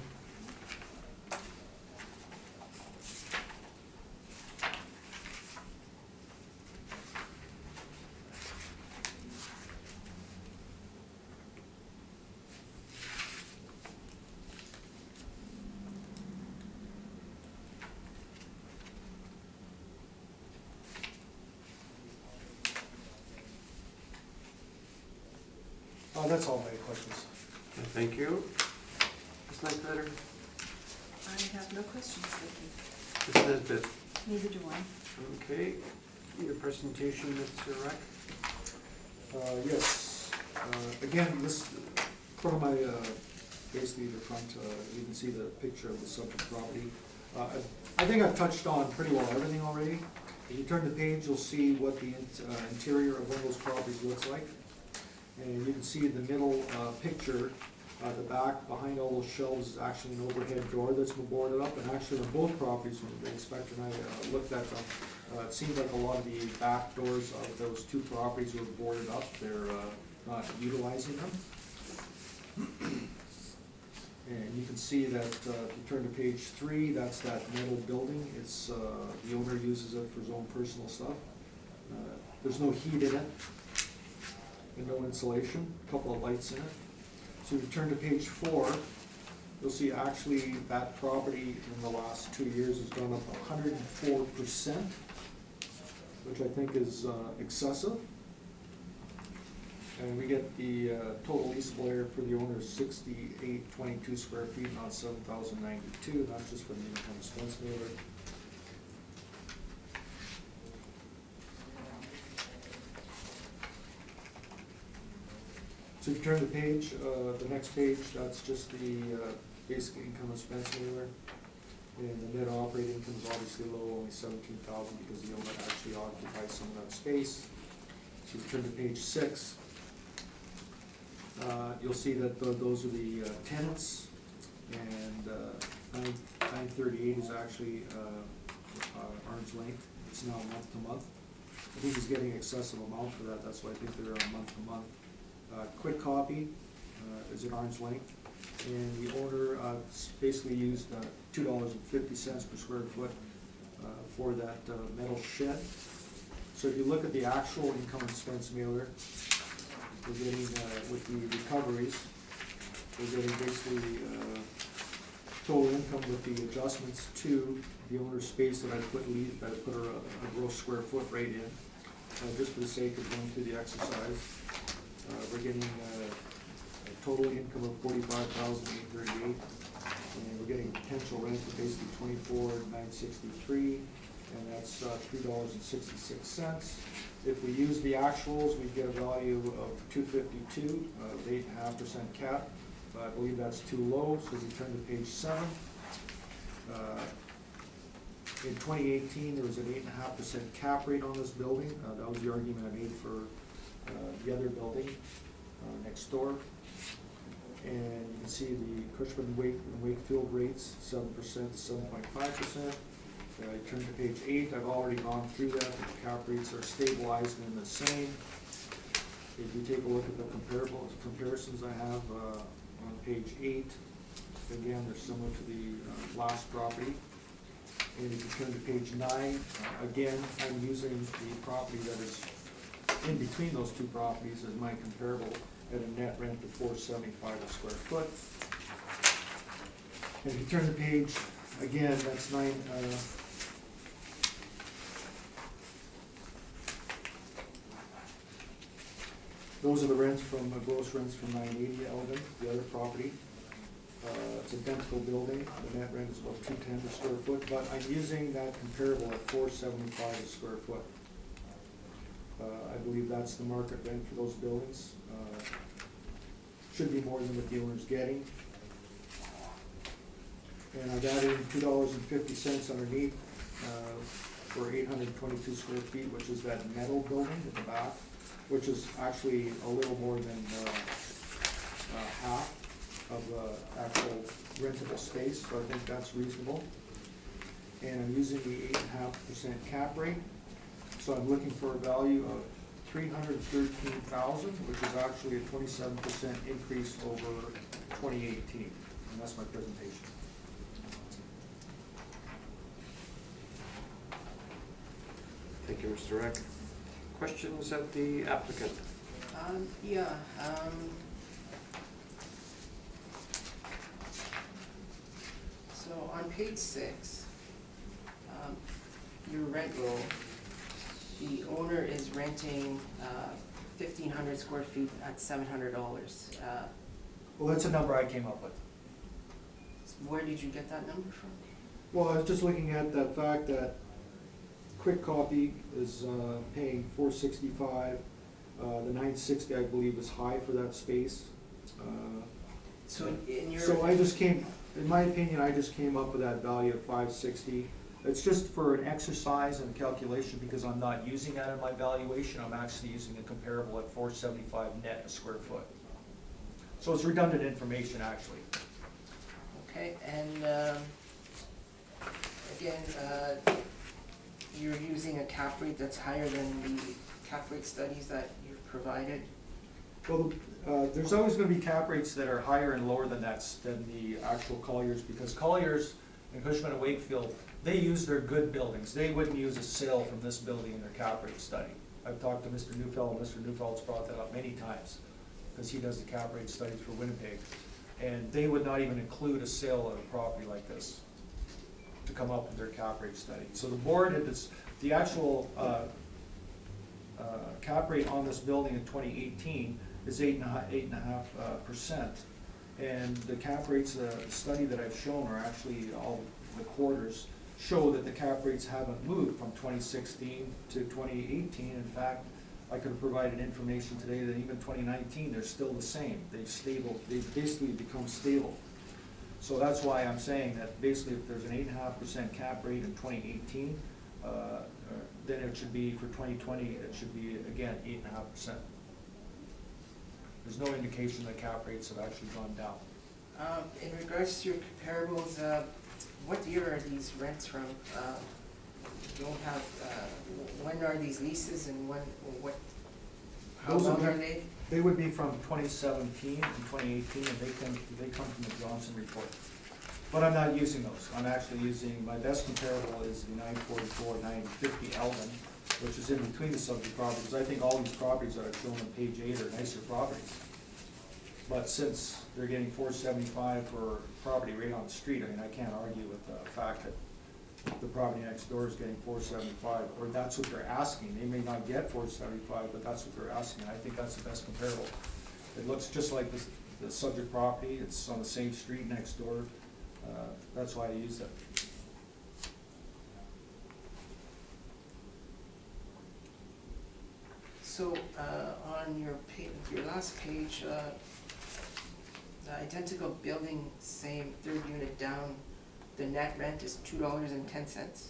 that's all my questions. Okay, thank you. Ms. Linkletter? I have no questions, thank you. Ms. Nesbit? Neither do I. Okay, your presentation, Mr. Reck? Yes, again, this, front of my, basically the front, you can see the picture of the subject property. I think I've touched on pretty well everything already. If you turn the page, you'll see what the interior of one of those properties looks like. And you can see the middle picture, the back, behind all those shelves is actually an overhead door that's been boarded up. And actually on both properties, when the inspector and I looked at them, it seemed like a lot of the back doors of those two properties were boarded up. They're not utilizing them. And you can see that if you turn to page 3, that's that metal building. It's the owner uses it for his own personal stuff. There's no heat in it and no insulation, a couple of lights in it. So if you turn to page 4, you'll see actually that property in the last 2 years has gone up 104%, which I think is excessive. And we get the total leasable area for the owner is 6,822 square feet, not 7,092, and that's just for the income expense waiver. So if you turn the page, the next page, that's just the basic income expense waiver. And the net operating income is obviously low, only 17,000, because the owner actually occupies some of that space. So if you turn to page 6, you'll see that those are the tenants, and 938 is actually arm's length. It's now month to month. I think he's getting excessive amount for that, that's why I think they're on month to month. Quick copy is an arm's length, and the owner basically used $2.50 per square foot for that metal shed. So if you look at the actual income expense mailer, we're getting, with the recoveries, we're getting basically total income with the adjustments to the owner's space that I put a gross square foot rate in, just for the sake of going through the exercise. We're getting a total income of $45,838, and we're getting potential rent of basically $24,963, and that's $3.66. If we use the actuals, we get a value of $252, 8.5% cap, I believe that's too low, so we turn to page 7. In 2018, there was an 8.5% cap rate on this building. That was the argument I made for the other building next door. And you can see the Cushman and Wakefield rates, 7% to 7.5%. I turn to page 8, I've already gone through that. The cap rates are stabilized and the same. If you take a look at the comparisons I have on page 8, again, they're similar to the last property. And if you turn to page 9, again, I'm using the property that is in between those two properties as my comparable at a net rent of $475 a square foot. And if you turn the page, again, that's 9. Those are the rents from, gross rents from 980 Elgin, the other property. It's a identical building, the net rent is about $210 a square foot, but I'm using that comparable at $475 a square foot. I believe that's the market rent for those buildings. Should be more than what the owner's getting. And I've added in $2.50 underneath for 822 square feet, which is that metal building at the back, which is actually a little more than half of the actual rentable space, so I think that's reasonable. And I'm using the 8.5% cap rate, so I'm looking for a value of $313,000, which is actually a 27% increase over 2018, and that's my presentation. Thank you, Mr. Reck. Questions of the applicant? So on page 6, your rent roll, the owner is renting 1,500 square feet at $700. Well, that's a number I came up with. Where did you get that number from? Well, I was just looking at the fact that Quick Copy is paying $465. The $960, I believe, is high for that space. So in your... So I just came, in my opinion, I just came up with that value of $560. It's just for an exercise and calculation because I'm not using that in my valuation. I'm actually using a comparable at $475 net a square foot. So it's redundant information, actually. Okay, and again, you're using a cap rate that's higher than the cap rate studies that you've provided? Well, there's always going to be cap rates that are higher and lower than the actual Colliers, because Colliers and Cushman and Wakefield, they use their good buildings. They wouldn't use a sale from this building in their cap rate study. I've talked to Mr. Neufeld, and Mr. Neufeld's brought that up many times, because he does the cap rate studies for Winnipeg. And they would not even include a sale of a property like this to come up with their cap rate study. So the board had this, the actual cap rate on this building in 2018 is 8.5%. And the cap rates, the study that I've shown are actually all the quarters show that the cap rates haven't moved from 2016 to 2018. In fact, I could have provided information today that even 2019, they're still the same. They've basically become stable. So that's why I'm saying that basically if there's an 8.5% cap rate in 2018, then it should be, for 2020, it should be, again, 8.5%. There's no indication that cap rates have actually gone down. In regards to your comparables, what year are these rents from? You don't have, when are these leases and how Those long are- are they? They would be from 2017 and 2018, and they come from the Johnson report. But I'm not using those. I'm actually using, my best comparable is the 944, 950 Elgin, which is in between the subject properties. I think all these properties that I've shown on page 8 are nicer properties. But since they're getting $475 for property right on the street, I mean, I can't argue with the fact that the property next door is getting $475, or that's what they're asking. They may not get $475, but that's what they're asking. I think that's the best comparable. It looks just like the subject property. It's on the same street next door. That's why I use it. So on your last page, identical building, same third unit down, the net rent is $2.10.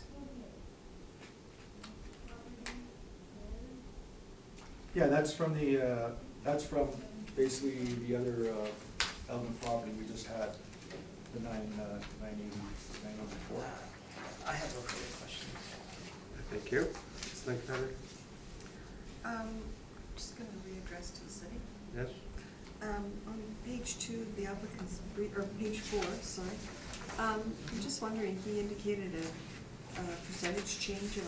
Yeah, that's from basically the other element property we just had, the 984. I have no further questions. Thank you. Ms. Linkletter? Just gonna readdress to the city. Yes? On page 2, the applicant's, or page 4, sorry. I'm just wondering, he indicated a percentage change of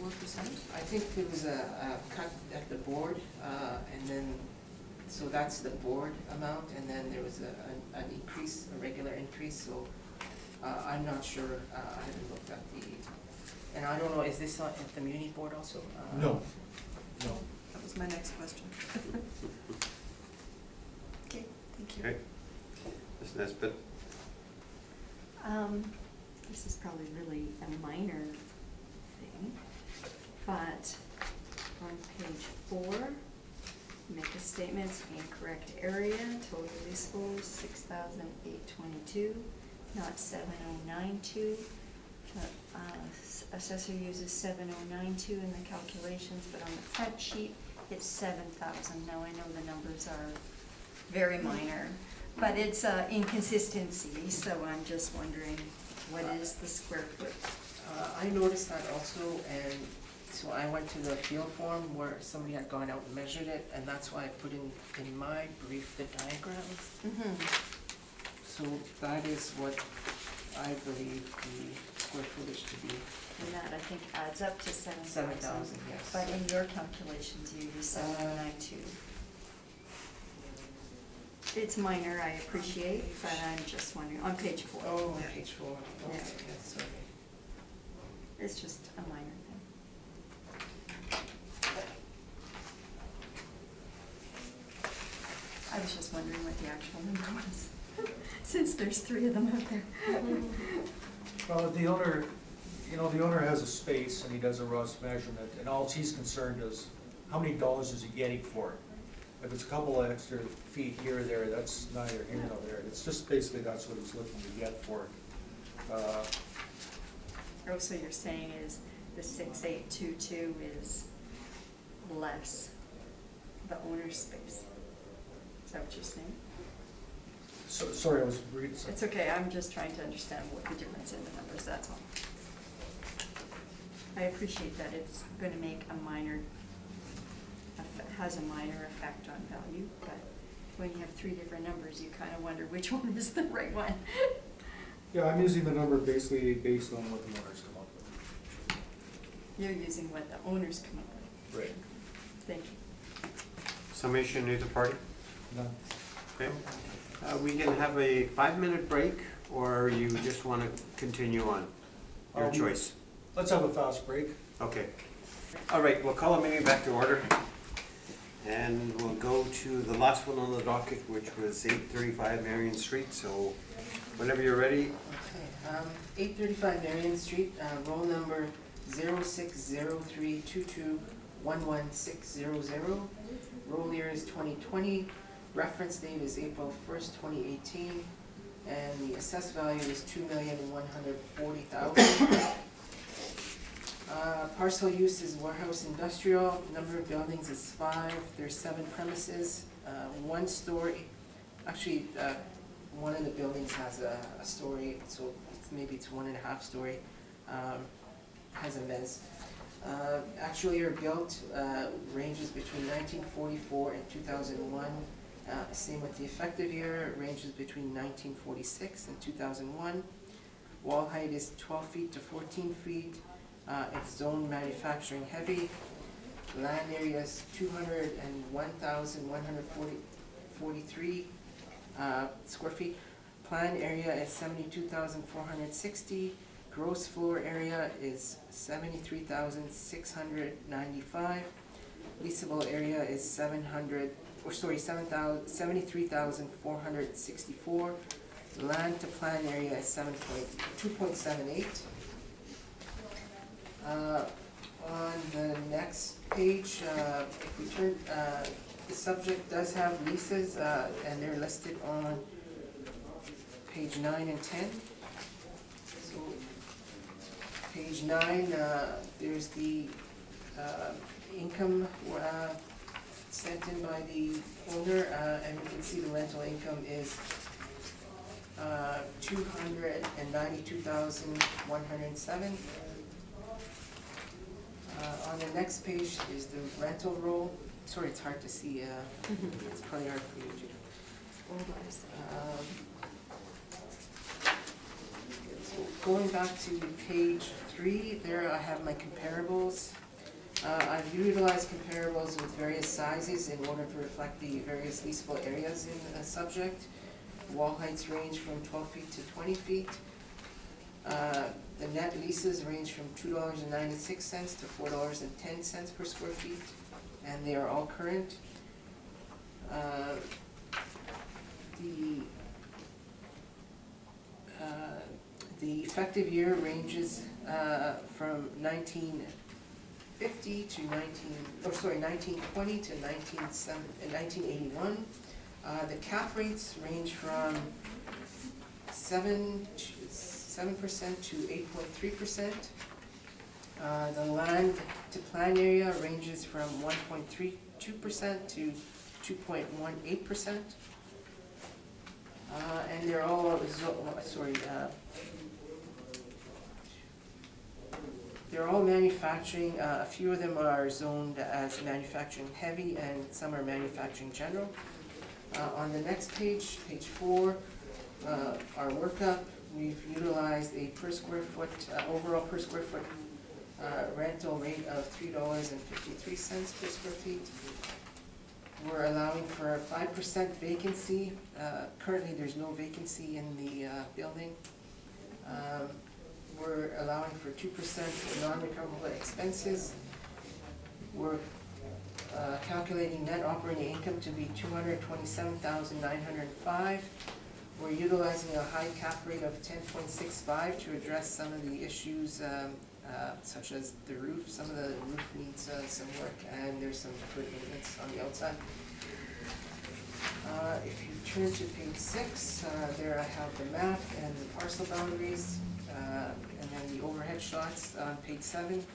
104%. I think there was a cut at the board, and then, so that's the board amount, and then there was an increase, a regular increase, so I'm not sure, I haven't looked at the, and I don't know, is this at the muni board also? No. That was my next question. Okay, thank you. Okay. Ms. Nesbitt? This is probably really a minor thing, but on page 4, make a statement, incorrect area, total leasehold 6,822, not 7,092. Assessor uses 7,092 in the calculations, but on the front sheet, it's 7,000. Now, I know the numbers are very minor, but it's inconsistency, so I'm just wondering, what is the square foot? I noticed that also, and so I went to the field form where somebody had gone out and measured it, and that's why I put in my brief the diagram. So that is what I believe the square footage to be. And that, I think, adds up to 7,000. 7,000, yes. But in your calculations, you use 7,092. It's minor, I appreciate, but I'm just wondering, on page 4. Oh, page 4, okay, Yeah. yes, sorry. It's just a minor thing. I was just wondering what the actual number was, since there's 3 of them out there. Well, the owner has a space and he does a rough measurement, and all he's concerned is, how many dollars is he getting for it? If it's a couple of extra feet here or there, that's neither here nor there. It's just basically that's what he's looking to get for it. Oh, so you're saying is the 6,822 is less the owner's space? Is that what you're saying? So, sorry, I was reading something. It's okay, I'm just trying to understand what the difference in the numbers, that's all. I appreciate that it's gonna make a minor, has a minor effect on value, but when you have 3 different numbers, you kinda wonder which one is the right one. Yeah, I'm using the number basically based on what the owners come up with. You're using what the owners come up with. Right. Thank you. Summation, neither party? None. Okay. We can have a 5-minute break, or you just want to continue on? Your choice. Let's have a fast break. Okay. All right, we'll call a meeting back to order. And we'll go to the last one on the docket, which was 835 Marion Street. So whenever you're ready. Okay, 835 Marion Street, roll number 0603221160. Roll year is 2020. Reference date is April 1st, 2018. And the assessed value is $2,140,000. Parcel use is warehouse industrial. Number of buildings is 5. There's 7 premises. 1 story. Actually, one of the buildings has a story, so maybe it's 1.5 story. Has a mezz. Actual year built ranges between 1944 and 2001. Same with the effective year, ranges between 1946 and 2001. Wall height is 12 feet to 14 feet. It's zone manufacturing heavy. Land area is 201,143 square feet. Plan area is 72,460. Gross floor area is 73,695. Leasable area is 73,464. Land to plan area is 2.78. On the next page, if we turn, the subject does have leases, and they're listed on page 9 and 10. So, page 9, there's the income sent in by the owner, and you can see the rental income is $292,107. On the next page is the rental roll. Sorry, it's hard to see. It's probably hard for you to. So going back to page 3, there I have my comparables. I've utilized comparables with various sizes in order to reflect the various leasable areas in the subject. Wall heights range from 12 feet to 20 feet. The net leases range from $2.96 to $4.10 per square feet, and they are all current. The effective year ranges from 1920 to 1981. The cap rates range from 7% to 8.3%. The land to plan area ranges from 1.32% to 2.18%. And they're all, they're all manufacturing. A few of them are zoned as manufacturing heavy, and some are manufacturing general. On the next page, page 4, our workup, we've utilized a per square foot, overall per square foot rental rate of $3.53 per square feet. We're allowing for a 5% vacancy. Currently, there's no vacancy in the building. We're allowing for 2% non-recoverable expenses. We're calculating net operating income to be $227,905. We're utilizing a high cap rate of 10.65 to address some of the issues such as the roof. Some of the roof needs some work, and there's some foot maintenance on the outside. If you turn to page 6, there I have the map and the parcel boundaries, and then the overhead shots on page 7.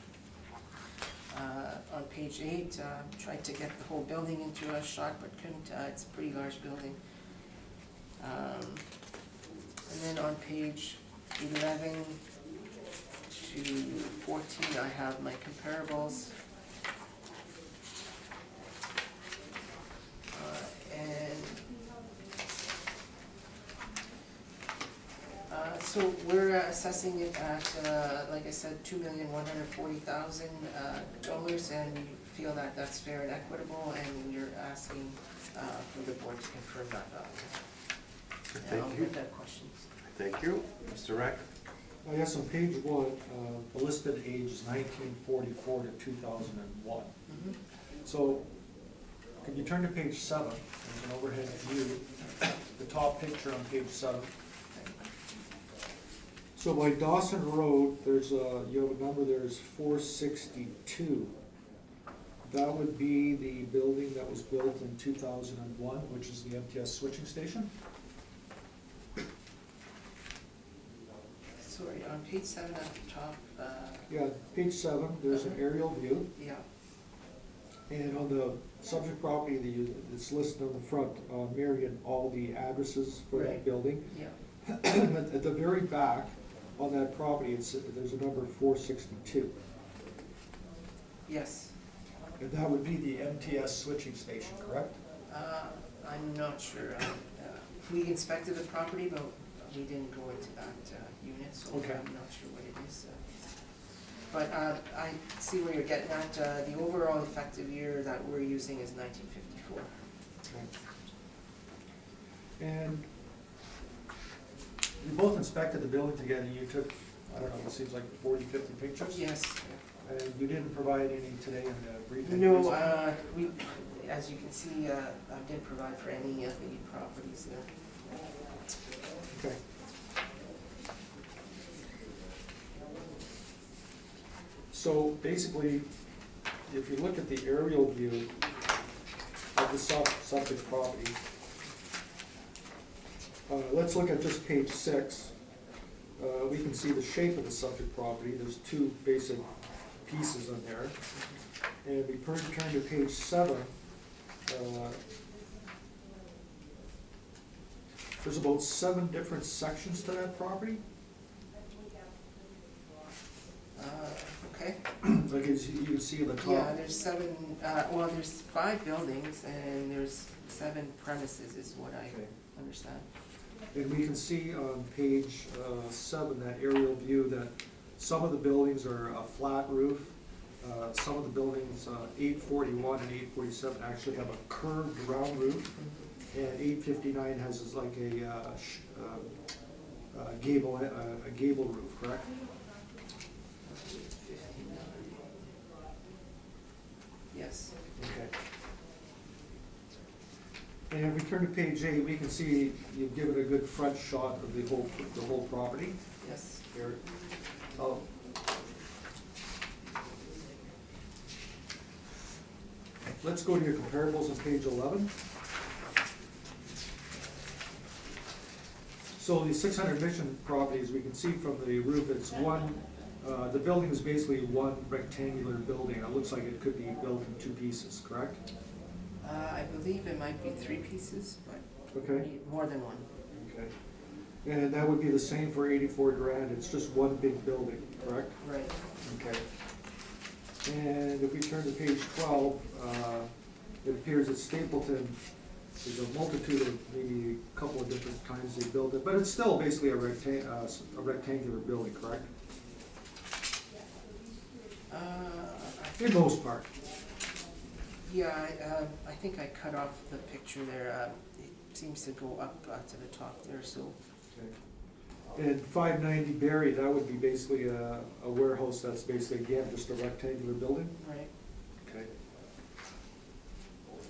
On page 8, tried to get the whole building into a shot, but couldn't. It's a pretty large building. And then on page 11 to 14, I have my comparables. So we're assessing it at, like I said, $2,140,000, and we feel that that's fair and equitable, and you're asking for the board to confirm that value. Thank you. I'll get questions. Thank you. Mr. Reck? Yes, on page 1, the listed age is 1944 to 2001. Mm-hmm. So, can you turn to page 7, there's an overhead view, the top picture on page 7. So by Dawson Road, there's you have a number there is 462. That would be the building that was built in 2001, which is the MTS switching station. Sorry, on page 7 at the top. Yeah, page 7, there's an aerial view. Yeah. And on the subject property, it's listed on the front, Marion, all the addresses for that Right. building. Yeah. At the very back, on that property, there's a number 462. Yes. And that would be the MTS switching station, correct? I'm not sure. We inspected the property, but we didn't go into that unit, so Okay. I'm not sure what it is. But I see where you're getting at. The overall effective year that we're using is 1954. And you both inspected the building together. You took, I don't know, it seems like 40, 50 pictures? Yes. And you didn't provide any today in the briefing? No, we, as you can see, I didn't provide for any of the properties there. Okay. So basically, if you look at the aerial view of the subject property, Let's look at just page 6. We can see the shape of the subject property. There's two basic pieces on there. And we turn to page 7. There's about 7 different sections to that property. Okay. Like as you can see at the top. Yeah, there's 7, well, there's 5 buildings and there's 7 premises is what I Okay. understand. And we can see on page 7, that aerial view, that some of the buildings are a flat roof. Some of the buildings, 841 and 847, actually have a curved round roof. And 859 has is like a gable roof, correct? Yes. Okay. And if we turn to page 8, we can see you've given a good front shot of the whole property. Yes. Here. Oh. Let's go to your comparables on page 11. So the 600 Mission properties, we can see from the roof, it's one, the building is basically one rectangular building. It looks like it could be built in 2 pieces, correct? I believe it might be 3 pieces, but Okay. more than one. Okay. And that would be the same for 84 Grand, it's just one big building, correct? Right. Okay. And if we turn to page 12, it appears that Stapleton, there's a multitude of, maybe a couple of different times they built it, but it's still basically a rectangular building, correct? In most part. Yeah, I think I cut off the picture there. It seems to go up to the top there, so. Okay. And 590 Berry, that would be basically a warehouse that's basically, again, just a rectangular building? Right. Okay.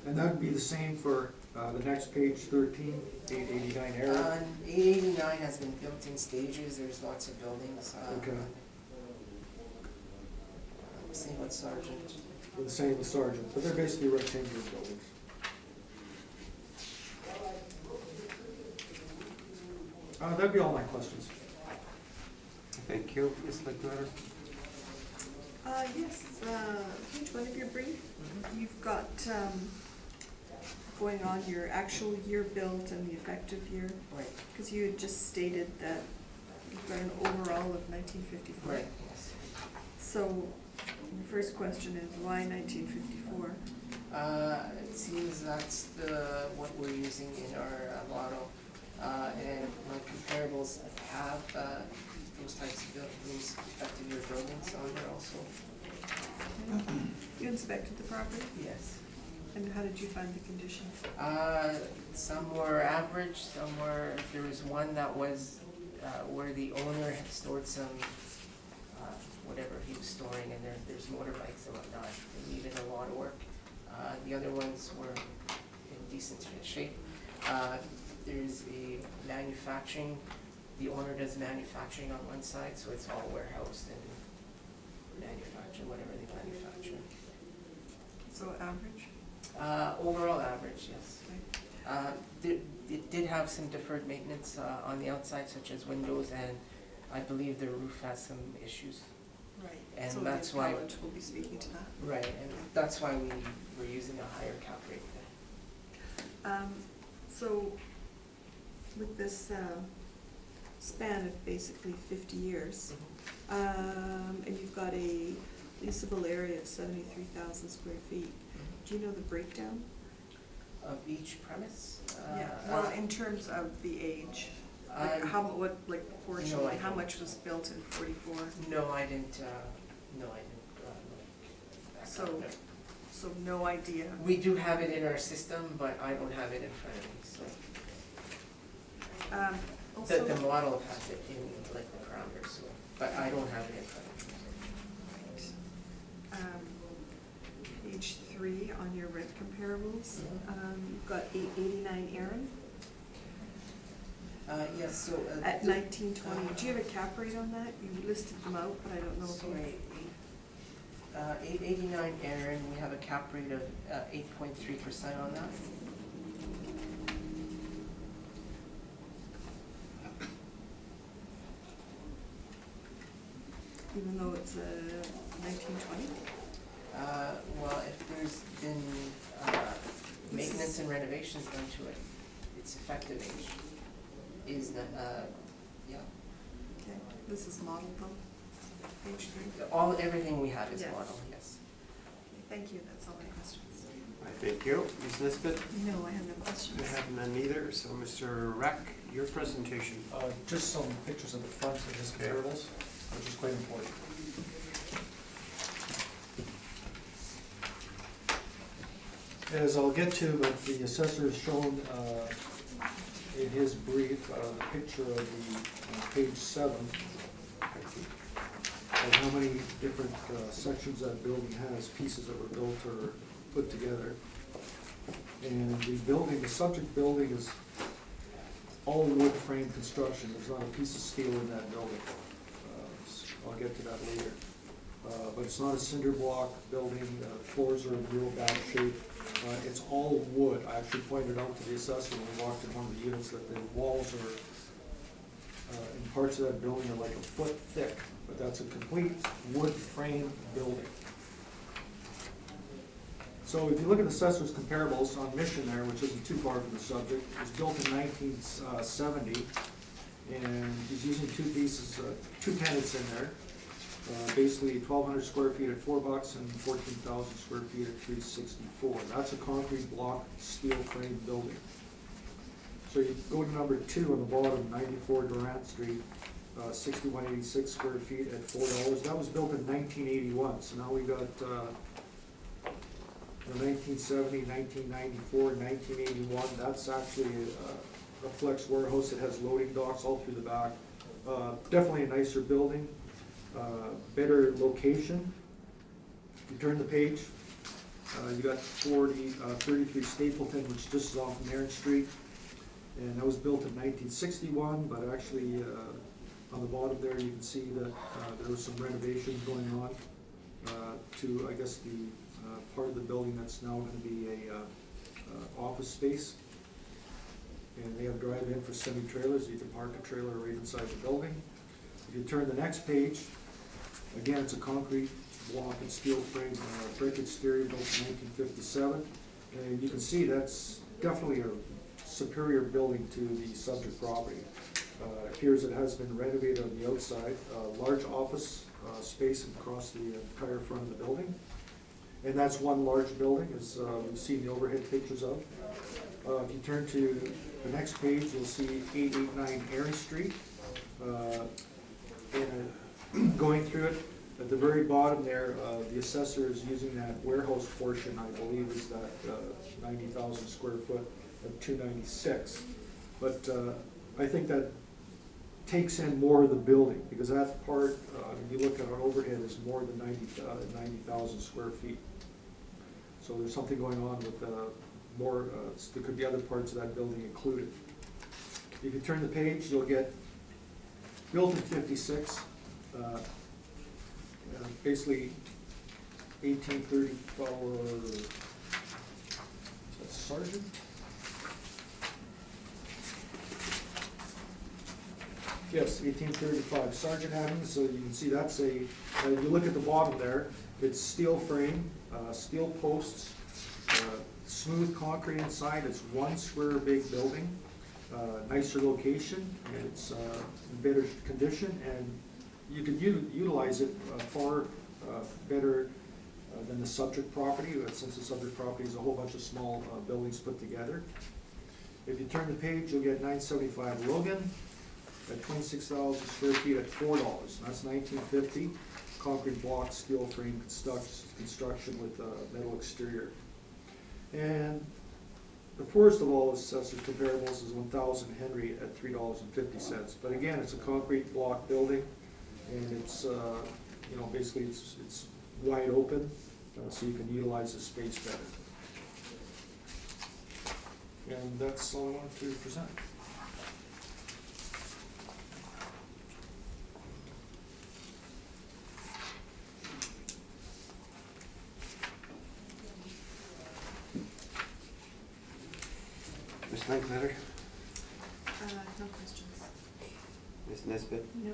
And that would be the same for the next page, 13, 889 Aaron? 889 has been built in stages, there's lots of buildings. Okay. Same with Sargent. The same with Sargent, but they're basically rectangular buildings. That'd be all my questions. Thank you, Ms. McNair. Yes, page 1 of your brief, you've got going on your actual year built and the effective year, Right. because you had just stated that you've got an overall of 1954. Right, yes. So, the first question is, why 1954? It seems that's what we're using in our model. And my comparables have those types of buildings, effective year buildings on there also. You inspected the property, Yes. and how did you find the condition? Some were average, there was one that was where the owner had stored some, whatever he was storing, and there's motorbikes and whatnot, they needed a lot of work. The other ones were in decent shape. There's a manufacturing, the owner does manufacturing on one side, so it's all warehoused and manufacture whatever they manufacture. So average? Overall average, yes. Okay. It did have some deferred maintenance on the outside, such as windows, and I believe the roof has some issues. Right. And So that's the why- appellant will be speaking to that. Right, and that's why we were using a higher cap rate there. So, with this span of basically 50 years, and you've got a leasable area of 73,000 square feet, do you know the breakdown? Of each premise? Well, in terms of the age, like proportionally, how much was built in 44? No, I didn't, look back So- up there. So no idea. We do have it in our system, but I don't have it in front of me, so. Also, The model has it in like the parameters, so, but I don't have it in front of me. page 3 on your rent comparables, you've got 889 Aaron Yes, so. at 1920. Do you have a cap rate on that? You listed them out, but I don't know if you. Sorry, 889 Aaron, we have a cap rate of 8.3% on that. even though it's 1920? Well, if there's been, maintenance and renovations done to it, its effective age is, yeah. Okay, this is modeled though, page 3. Everything we have is Yeah. model, yes. Okay, thank you, that's all my questions. I thank you. Ms. Nisbet? No, I have no questions. I have none either, so Mr. Reck, your presentation. Just some pictures of the front of his Okay. comparables, which is quite important. As I'll get to, but the assessor has shown in his brief, the picture of the page 7, of how many different sections that building has, pieces that were built or put together. And the building, the subject building is all wood frame construction. There's not a piece of steel in that building. I'll get to that later. But it's not a cinder block building. Floors are in real bad shape. It's all wood. I actually pointed out to the assessor when we walked in one of the units that the walls are, in parts of that building are like a foot thick, but that's a complete wood frame building. So if you look at the assessor's comparables on Mission there, which isn't too far from the subject, it was built in 1970, and he's using two pieces, two tenants in there. Basically 1,200 square feet at $4 and 14,000 square feet at $364. That's a concrete block, steel frame building. So you go to number 2 on the bottom, 94 Durant Street, 6186 square feet at $4. That was built in 1981. So now we got 1970, 1994, 1981. That's actually a flex warehouse that has loading docks all through the back. Definitely a nicer building. Better location. You turn the page, you got 33 Stapleton, which just is off Marin Street, and that was built in 1961, but actually on the bottom there you can see that there was some renovations going on to, I guess, the part of the building that's now going to be a office space, and they have drive-in for semi-trailers. You can park a trailer right inside the building. If you turn the next page, again, it's a concrete block and steel frame brick exterior built in 1957. And you can see that's definitely a superior building to the subject property. It appears it has been renovated on the outside. Large office space across the entire front of the building. And that's one large building, as we've seen the overhead pictures of. If you turn to the next page, you'll see 889 Erie Street. And going through it, at the very bottom there, the assessor is using that warehouse portion, I believe is that 90,000 square foot at 296. But I think that takes in more of the building, because that part, if you look at our overhead, is more than 90,000 square feet. So there's something going on with more, there could be other parts of that building included. If you turn the page, you'll get built in 56, basically 1834, is that Sergeant? Yes, 1835, Sergeant Avenue. So you can see that's a, if you look at the bottom there, it's steel frame, steel posts, smooth concrete inside. It's one square big building, nicer location, and it's in better condition, and you could utilize it far better than the subject property, since the subject property is a whole bunch of small buildings put together. If you turn the page, you'll get 975 Logan at 26,000 square feet at $4. That's 1950. Concrete block, steel frame construction with metal exterior. And the poorest of all assessors comparables is 1,000 Henry at $3.50. But again, it's a concrete block building, and it's basically it's wide open, so you can utilize the space better. And that's all I wanted to present. Ms. Linkletter? No questions. Ms. Nesbit? No.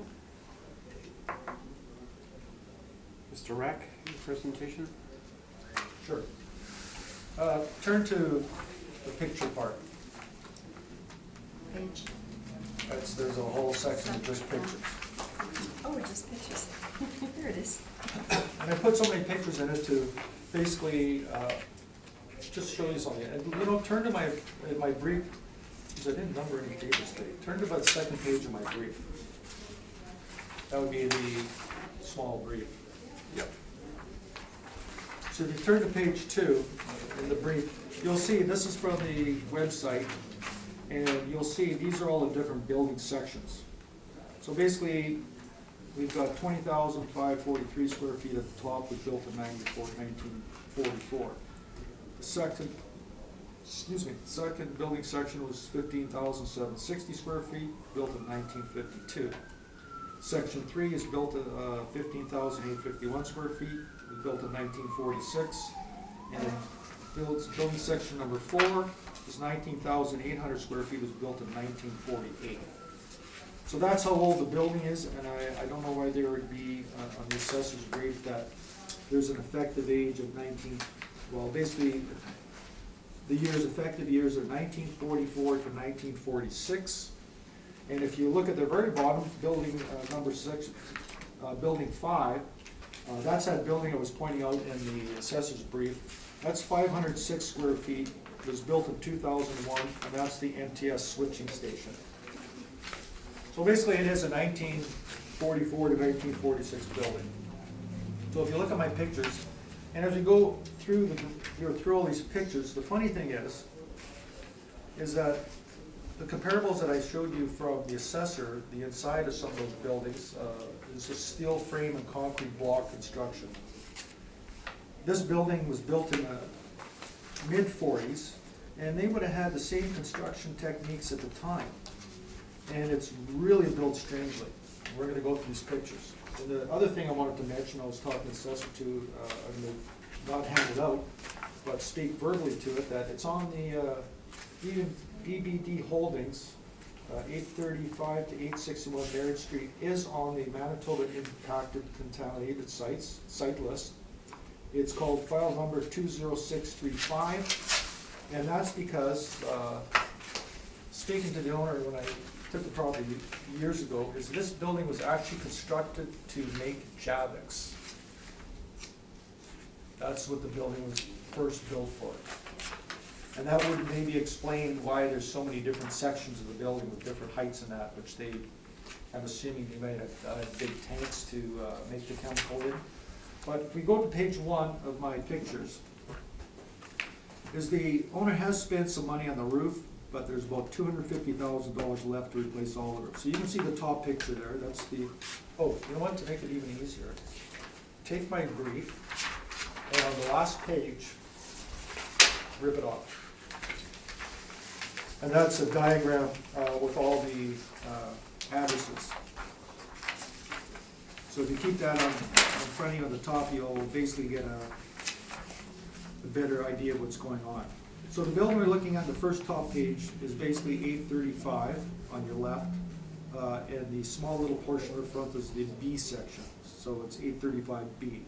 Mr. Rack, your presentation? Sure. Turn to the picture part. Page. There's a whole section of just pictures. Oh, just pictures. There it is. And I put so many pictures in it to basically just show you something. And you know, turn to my brief, because I didn't number any pages today. Turn to about the second page of my brief. That would be the small brief. Yep. So if you turn to page 2 in the brief, you'll see this is from the website, and you'll see these are all the different building sections. So basically, we've got 20,543 square feet at the top, was built in 1944. The second building section was 15,760 square feet, built in 1952. Section 3 is built at 15,851 square feet, was built in 1946. And building section number 4 is 19,800 square feet, was built in 1948. So that's how old the building is, and I don't know why there would be on the assessor's grade that there's an effective age of basically the effective years are 1944 to 1946. And if you look at the very bottom, building number 6, building 5, that's that building I was pointing out in the assessor's brief. That's 506 square feet, it was built in 2001, and that's the MTS switching station. So basically it is a 1944 to 1946 building. So if you look at my pictures, and as we go through through all these pictures, the funny thing is that the comparables that I showed you from the assessor, the inside of some of those buildings, is a steel frame and concrete block construction. This building was built in the mid-40s, and they would have had the same construction techniques at the time. And it's really built strangely. We're going to go through these pictures. And the other thing I wanted to mention, I was talking to the assessor to, I'm going to not hand it out, but speak verbally to it, that it's on the BBD Holdings, 835 to 861 Barrett Street is on the Manitoba Impacted Contaminated Sites site list. It's called file number 20635, and that's because, speaking to the owner when I took the property years ago, is this building was actually constructed to make Javix. That's what the building was first built for. And that would maybe explain why there's so many different sections of the building with different heights and that, which I'm assuming they made big tanks to make the chemical in. But if we go to page 1 of my pictures, is the owner has spent some money on the roof, but there's about $250,000 left to replace all the roof. So you can see the top picture there, that's the, oh, you know what, to make it even easier, take my brief, and on the last page, rip it off. And that's a diagram with all the addresses. So if you keep that on front of you on the top, you'll basically get a better idea of what's going on. So the building we're looking at, the first top page, is basically 835 on your left, and the small little portion of the front is the B section, so it's 835B.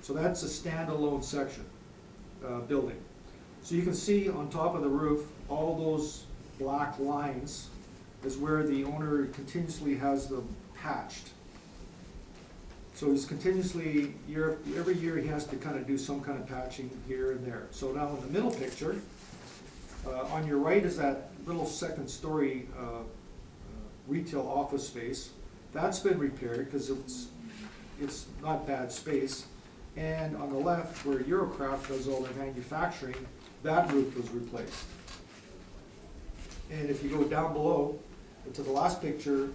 So that's a standalone section, building. So you can see on top of the roof, all those black lines is where the owner continuously has them patched. So he's continuously, every year he has to kind of do some kind of patching here and there. So now in the middle picture, on your right is that little second story retail office space. That's been repaired because it's not bad space. And on the left, where Eurocraft does all their manufacturing, that roof was replaced. And if you go down below to the last picture,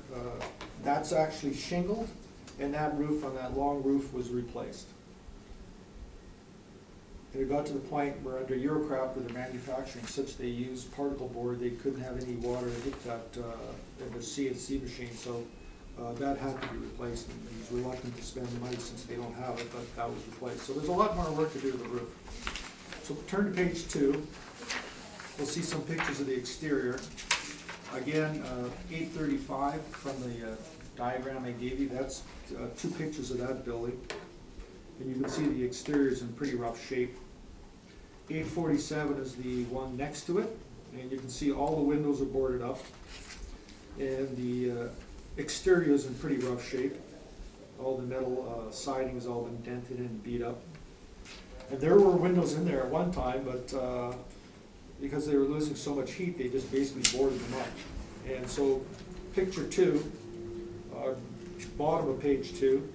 that's actually shingled, and that roof on that long roof was replaced. And it got to the point where under Eurocraft, where they're manufacturing, since they use particle board, they couldn't have any water hit that in the CNC machine, so that had to be replaced, and he's reluctant to spend the money since they don't have it, but that was replaced. So there's a lot more work to do to the roof. So turn to page 2. We'll see some pictures of the exterior. Again, 835 from the diagram I gave you, that's 2 pictures of that building. And you can see the exterior is in pretty rough shape. 847 is the one next to it, and you can see all the windows are boarded up. And the exterior is in pretty rough shape. All the metal siding has all been dented and beat up. And there were windows in there at one time, but because they were losing so much heat, they just basically boarded them up. And so picture 2, bottom of page 2,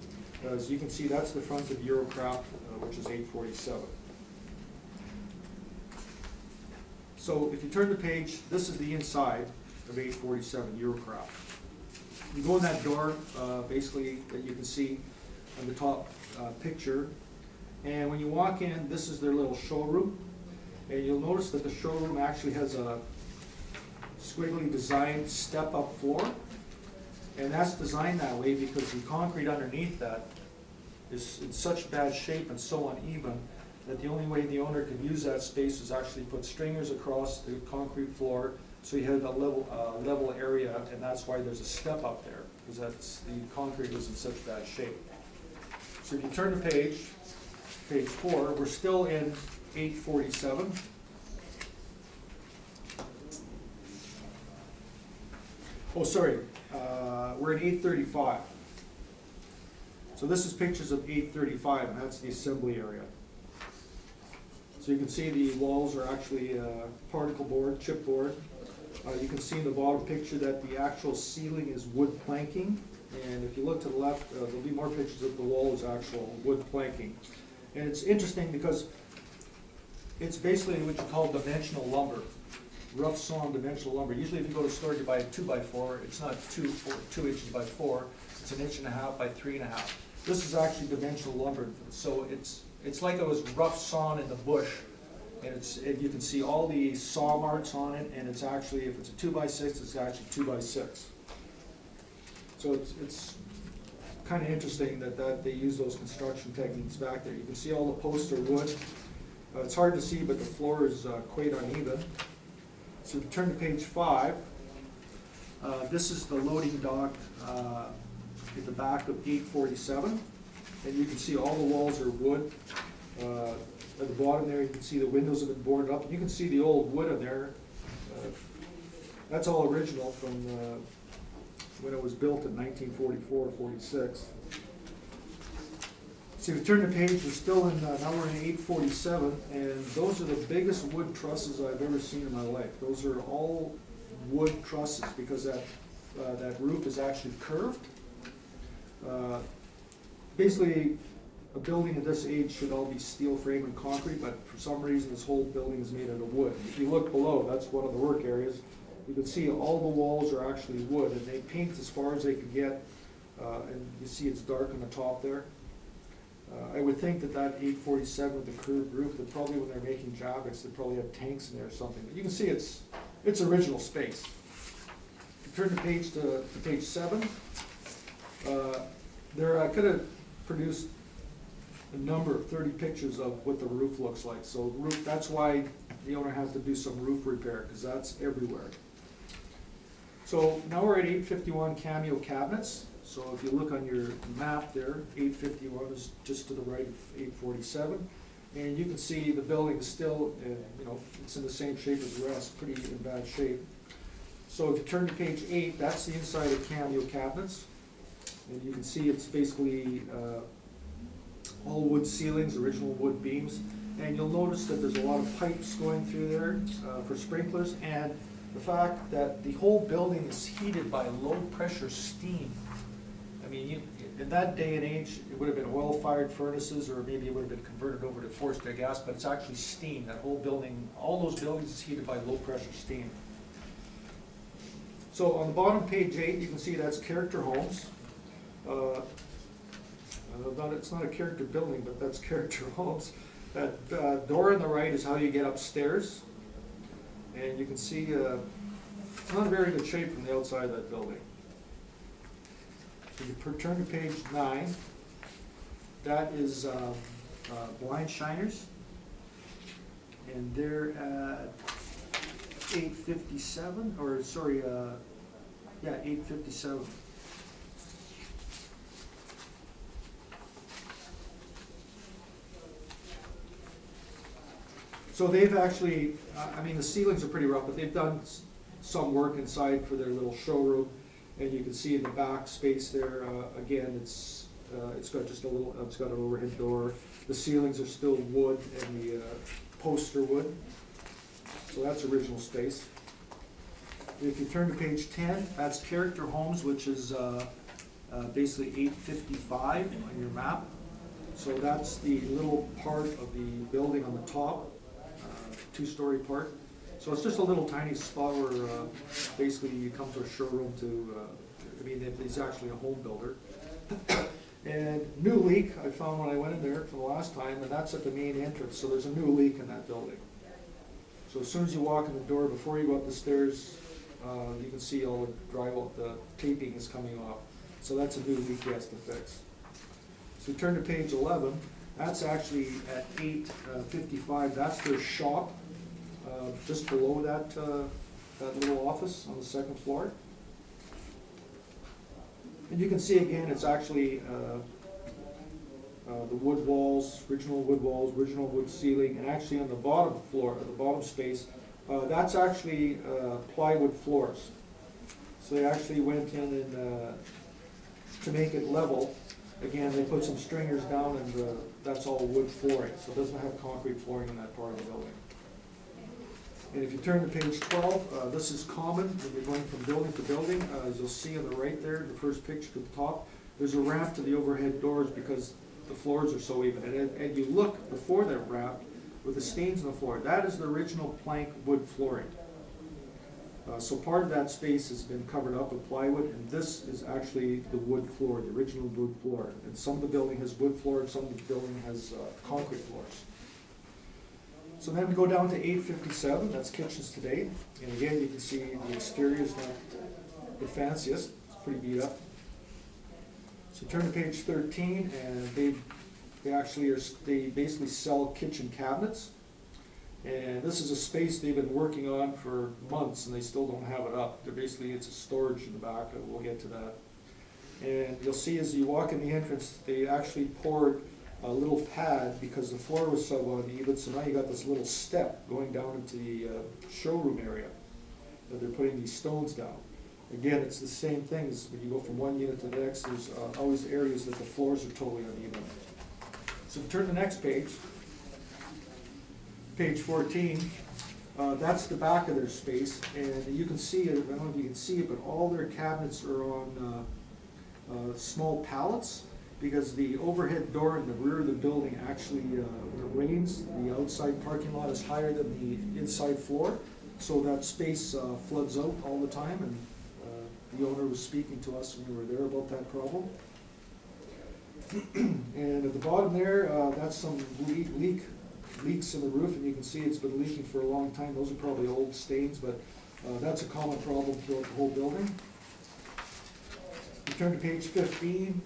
as you can see, that's the front of Eurocraft, which is 847. So if you turn the page, this is the inside of 847 Eurocraft. You go in that door, basically, that you can see on the top picture, and when you walk in, this is their little showroom, and you'll notice that the showroom actually has a squiggly designed step-up floor, and that's designed that way because the concrete underneath that is in such bad shape and so uneven that the only way the owner could use that space is actually put stringers across the concrete floor so you had a level area, and that's why there's a step up there, because that's, the concrete was in such bad shape. So if you turn the page 4, we're still in 847. Oh, sorry, we're in 835. So this is pictures of 835, and that's the assembly area. So you can see the walls are actually particle board, chipboard. You can see in the bottom picture that the actual ceiling is wood planking. And if you look to the left, there'll be more pictures of the wall is actual wood planking. And it's interesting because it's basically what you call dimensional lumber, rough sawn dimensional lumber. Usually if you go to a store, you buy a 2x4. It's not 2 inches by 4. It's 1.5 inches by 3.5. This is actually dimensional lumber. So it's like it was rough sawn in the bush. And you can see all the saw marks on it, and it's actually, if it's a 2x6, it's actually 2x6. So it's kind of interesting that they use those construction techniques back there. You can see all the posts are wood. It's hard to see, but the floor is quite uneven. So if you turn to page 5, this is the loading dock at the back of 847, and you can see all the walls are wood. At the bottom there, you can see the windows have been boarded up. You can see the old wood in there. That's all original from when it was built in 1944-46. So if you turn the page, we're still in, now we're in 847, and those are the biggest wood trusses I've ever seen in my life. Those are all wood trusses because that roof is actually curved. Basically, a building of this age should all be steel frame and concrete, but for some reason this whole building is made out of wood. If you look below, that's one of the work areas. You can see all the walls are actually wood, and they paint as far as they can get, and you see it's dark on the top there. I would think that 847 with the curved roof, that probably when they're making jackets, they probably have tanks in there or something. But you can see it's original space. If you turn the page to page 7, I could have produced a number of 30 pictures of what the roof looks like. So roof, that's why the owner has to do some roof repair, because that's everywhere. So now we're at 851 cameo cabinets. So if you look on your map there, 851 is just to the right of 847. And you can see the building is still, it's in the same shape as the rest, pretty in bad shape. So if you turn to page 8, that's the inside of cameo cabinets. And you can see it's basically all wood ceilings, original wood beams. And you'll notice that there's a lot of pipes going through there for sprinklers, and the fact that the whole building is heated by low pressure steam. I mean, in that day and age, it would have been oil-fired furnaces, or maybe it would have been converted over to forced air gas, but it's actually steam. That whole building, all those buildings is heated by low pressure steam. So on the bottom page 8, you can see that's character homes. It's not a character building, but that's character homes. That door on the right is how you get upstairs. And you can see it's not in very good shape from the outside of that building. If you turn to page 9, that is blind shiners. And they're at 857, or sorry, 857. So they've actually, I mean, the ceilings are pretty rough, but they've done some work inside for their little showroom. And you can see in the back space there, again, it's got just a little, it's got an overhead door. The ceilings are still wood and the posts are wood. So that's original space. If you turn to page 10, that's character homes, which is basically 855 on your map. So that's the little part of the building on the top, two-story part. So it's just a little tiny spot where basically you come to a showroom to, I mean, he's actually a home builder. And new leak, I found when I went in there for the last time, and that's at the main entrance, so there's a new leak in that building. So as soon as you walk in the door, before you go up the stairs, you can see all the drywall, the taping is coming off. So that's a new leak he has to fix. So turn to page 11, that's actually at 855, that's their shop, just below that, that little office on the second floor. And you can see again, it's actually the wood walls, original wood ceiling, and actually on the bottom floor, the bottom space, that's actually plywood floors. So they actually went in and to make it level, again, they put some stringers down and that's all wood flooring, so it doesn't have concrete flooring in that part of the building. And if you turn to page 12, this is common when you're going from building to building. As you'll see on the right there, the first picture to the top, there's a ramp to the overhead doors because the floors are so even. And you look before that ramp with the stains on the floor. That is the original plank wood flooring. So part of that space has been covered up with plywood, and this is actually the wood floor, the original wood floor. And some of the building has wood floor, and some of the building has concrete floors. So then we go down to 857, that's kitchens today. And again, you can see the exterior is not the fanciest, it's pretty beat up. So turn to page 13, and they basically sell kitchen cabinets. And this is a space they've been working on for months, and they still don't have it up. It's a storage in the back, and we'll get to that. And you'll see as you walk in the entrance, they actually poured a little pad because the floor was so uneven, so now you got this little step going down into the showroom area. They're putting these stones down. Again, it's the same thing as when you go from one unit to the next, there's always areas that the floors are totally uneven. So turn to the next page, page 14, that's the back of their space, and you can see it, I don't know if you can see it, but all their cabinets are on small pallets, because the overhead door in the rear of the building actually, when it rains, the outside parking lot is higher than the inside floor, so that space floods out all the time, and the owner was speaking to us when we were there about that problem. And at the bottom there, that's some leaks in the roof, and you can see it's been leaking for a long time. Those are probably old stains, but that's a common problem throughout the whole building. You turn to page 15.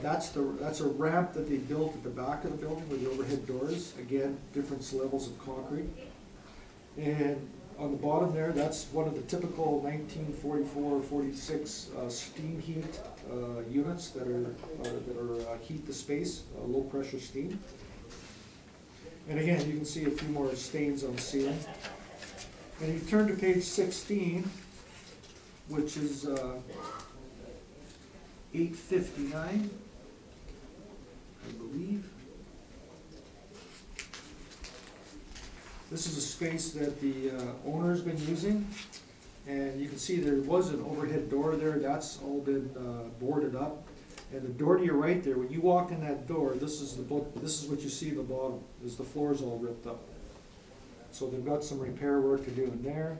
That's a ramp that they built at the back of the building with the overhead doors. Again, different levels of concrete. And on the bottom there, that's one of the typical 1944-46 steam heat units that heat the space, low pressure steam. And again, you can see a few more stains on the ceiling. And you turn to page 16, which is 859, I believe. This is a space that the owner's been using, and you can see there was an overhead door there. That's all been boarded up. And the door to your right there, when you walk in that door, this is what you see at the bottom, is the floor's all ripped up. So they've got some repair work to do in there.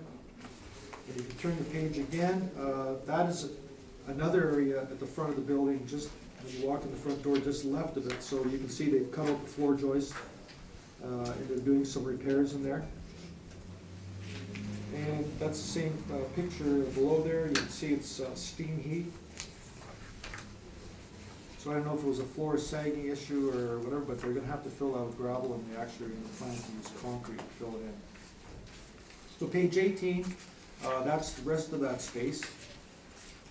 And if you turn the page again, that is another area at the front of the building, just when you walk in the front door, just left of it. So you can see they've cut out the floor joist, and they're doing some repairs in there. And that's the same picture below there. You can see it's steam heat. So I don't know if it was a floor sagging issue or whatever, but they're gonna have to fill out with gravel, and they actually are gonna plan to use concrete to fill it in. So page 18, that's the rest of that space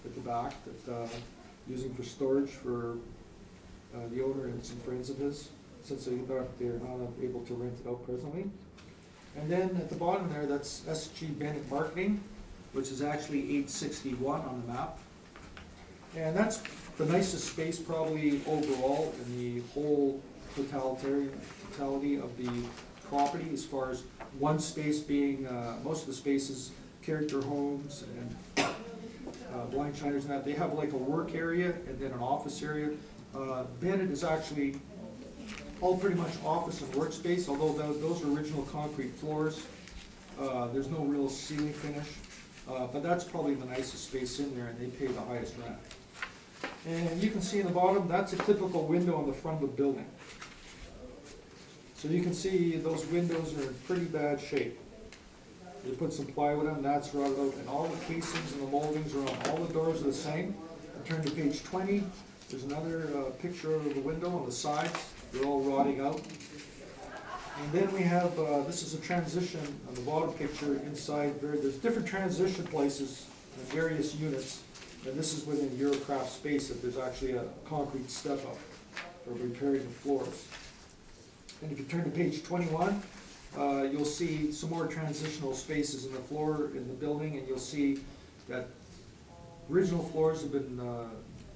at the back that using for storage for the owner and some friends of his, since they're not able to rent it out presently. And then at the bottom there, that's SG Bennett Marketing, which is actually 861 on the map. And that's the nicest space probably overall in the whole totality of the property, as far as one space being, most of the spaces, character homes and blind shiners and that. They have like a work area and then an office area. Bennett is actually all pretty much office and workspace, although those are original concrete floors. There's no real ceiling finish, but that's probably the nicest space in there, and they pay the highest rent. And you can see in the bottom, that's a typical window on the front of the building. So you can see those windows are in pretty bad shape. They put some plywood on, that's rotted out, and all the casings and the moldings are on. All the doors are the same. Turn to page 20. There's another picture of the window on the sides. They're all rotting out. And then we have, this is a transition on the bottom picture inside. There's different transition places in various units. And this is within Eurocraft space that there's actually a concrete step up for repairing the floors. And if you turn to page 21, you'll see some more transitional spaces in the floor in the building, and you'll see that original floors have been,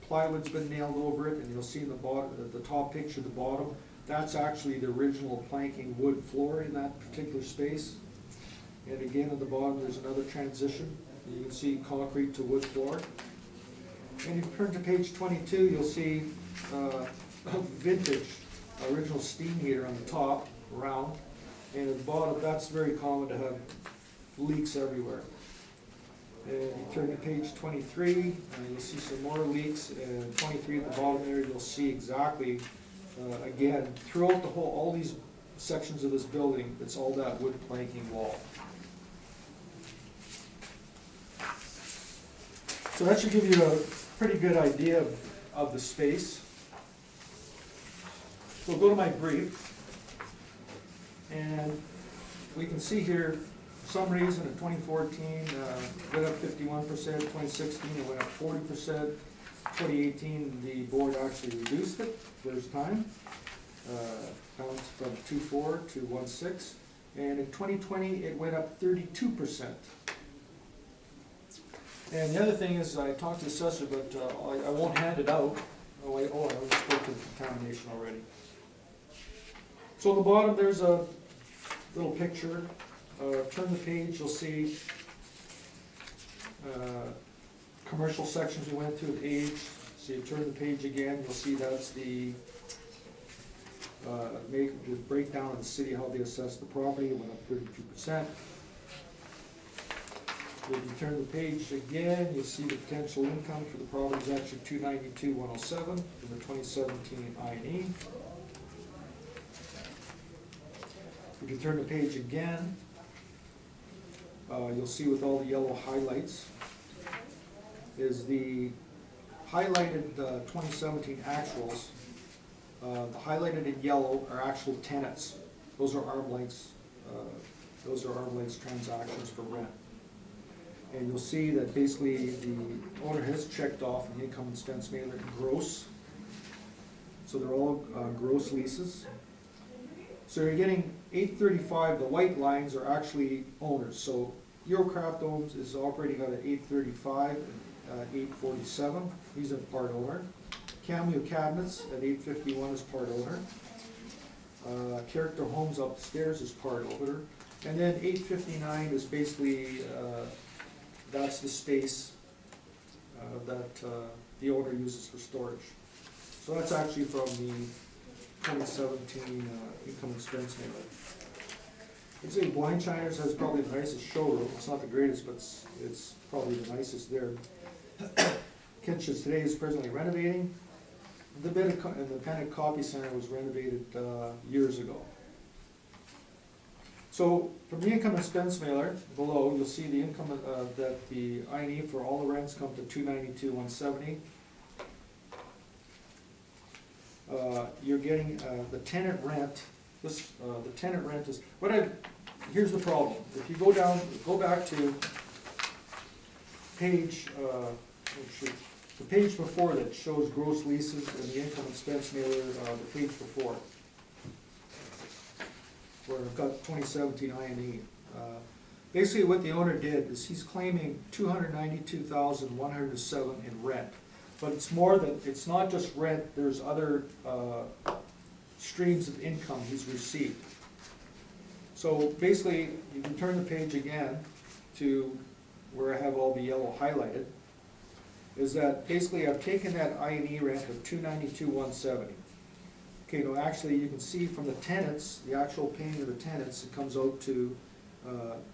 plywood's been nailed over it, and you'll see in the bottom, the top picture, the bottom, that's actually the original planking wood floor in that particular space. And again, at the bottom, there's another transition. You can see concrete to wood floor. And if you turn to page 22, you'll see a vintage original steam heater on the top, round. And at the bottom, that's very common to have leaks everywhere. And you turn to page 23, you'll see some more leaks. And 23 at the bottom there, you'll see exactly, again, throughout the whole, all these sections of this building, it's all that wood planking wall. So that should give you a pretty good idea of the space. So we'll go to my brief. And we can see here, for some reason in 2014, went up 51%, 2016 it went up 40%, 2018 the board actually reduced it first time, down from 2.4 to 1.6, and in 2020 it went up 32%. And the other thing is, I talked to the assessor, but I won't hand it out. Oh, I spoke to the contamination already. So at the bottom there's a little picture. Turn the page, you'll see commercial sections we went through, page. So you turn the page again, you'll see that's the breakdown of the city, how they assessed the property. It went up 32%. If you turn the page again, you'll see the potential income for the property is actually $292,107 in the 2017 I&E. If you turn the page again, you'll see with all the yellow highlights is the highlighted 2017 actuals. The highlighted in yellow are actual tenants. Those are arm's lengths. Those are arm's lengths transactions for rent. And you'll see that basically the owner has checked off an income expense mailer gross. So they're all gross leases. So you're getting 835, the white lines are actually owners. So Eurocraft owns is operating out at 835 and 847. He's a part owner. Cameo Cabinets at 851 is part owner. Character Homes upstairs is part owner. And then 859 is basically, that's the space that the owner uses for storage. So that's actually from the 2017 income expense mailer. I'd say Blind Shiners has probably the nicest showroom. It's not the greatest, but it's probably the nicest there. Kitchens today is presently renovating. The Bennett Copy Center was renovated years ago. So from the income expense mailer below, you'll see the income that the I&E for all the rents come to $292,170. You're getting the tenant rent. The tenant rent is here's the problem. If you go back to page the page before that shows gross leases and the income expense mailer, the page before. for, I've got 2017 I&E. Basically what the owner did is he's claiming $292,107 in rent. But it's more than, it's not just rent, there's other streams of income he's received. So basically, you can turn the page again to where I have all the yellow highlighted, is that basically I've taken that I&E rent of $292,170. Okay, no, actually you can see from the tenants, the actual paying of the tenants, it comes out to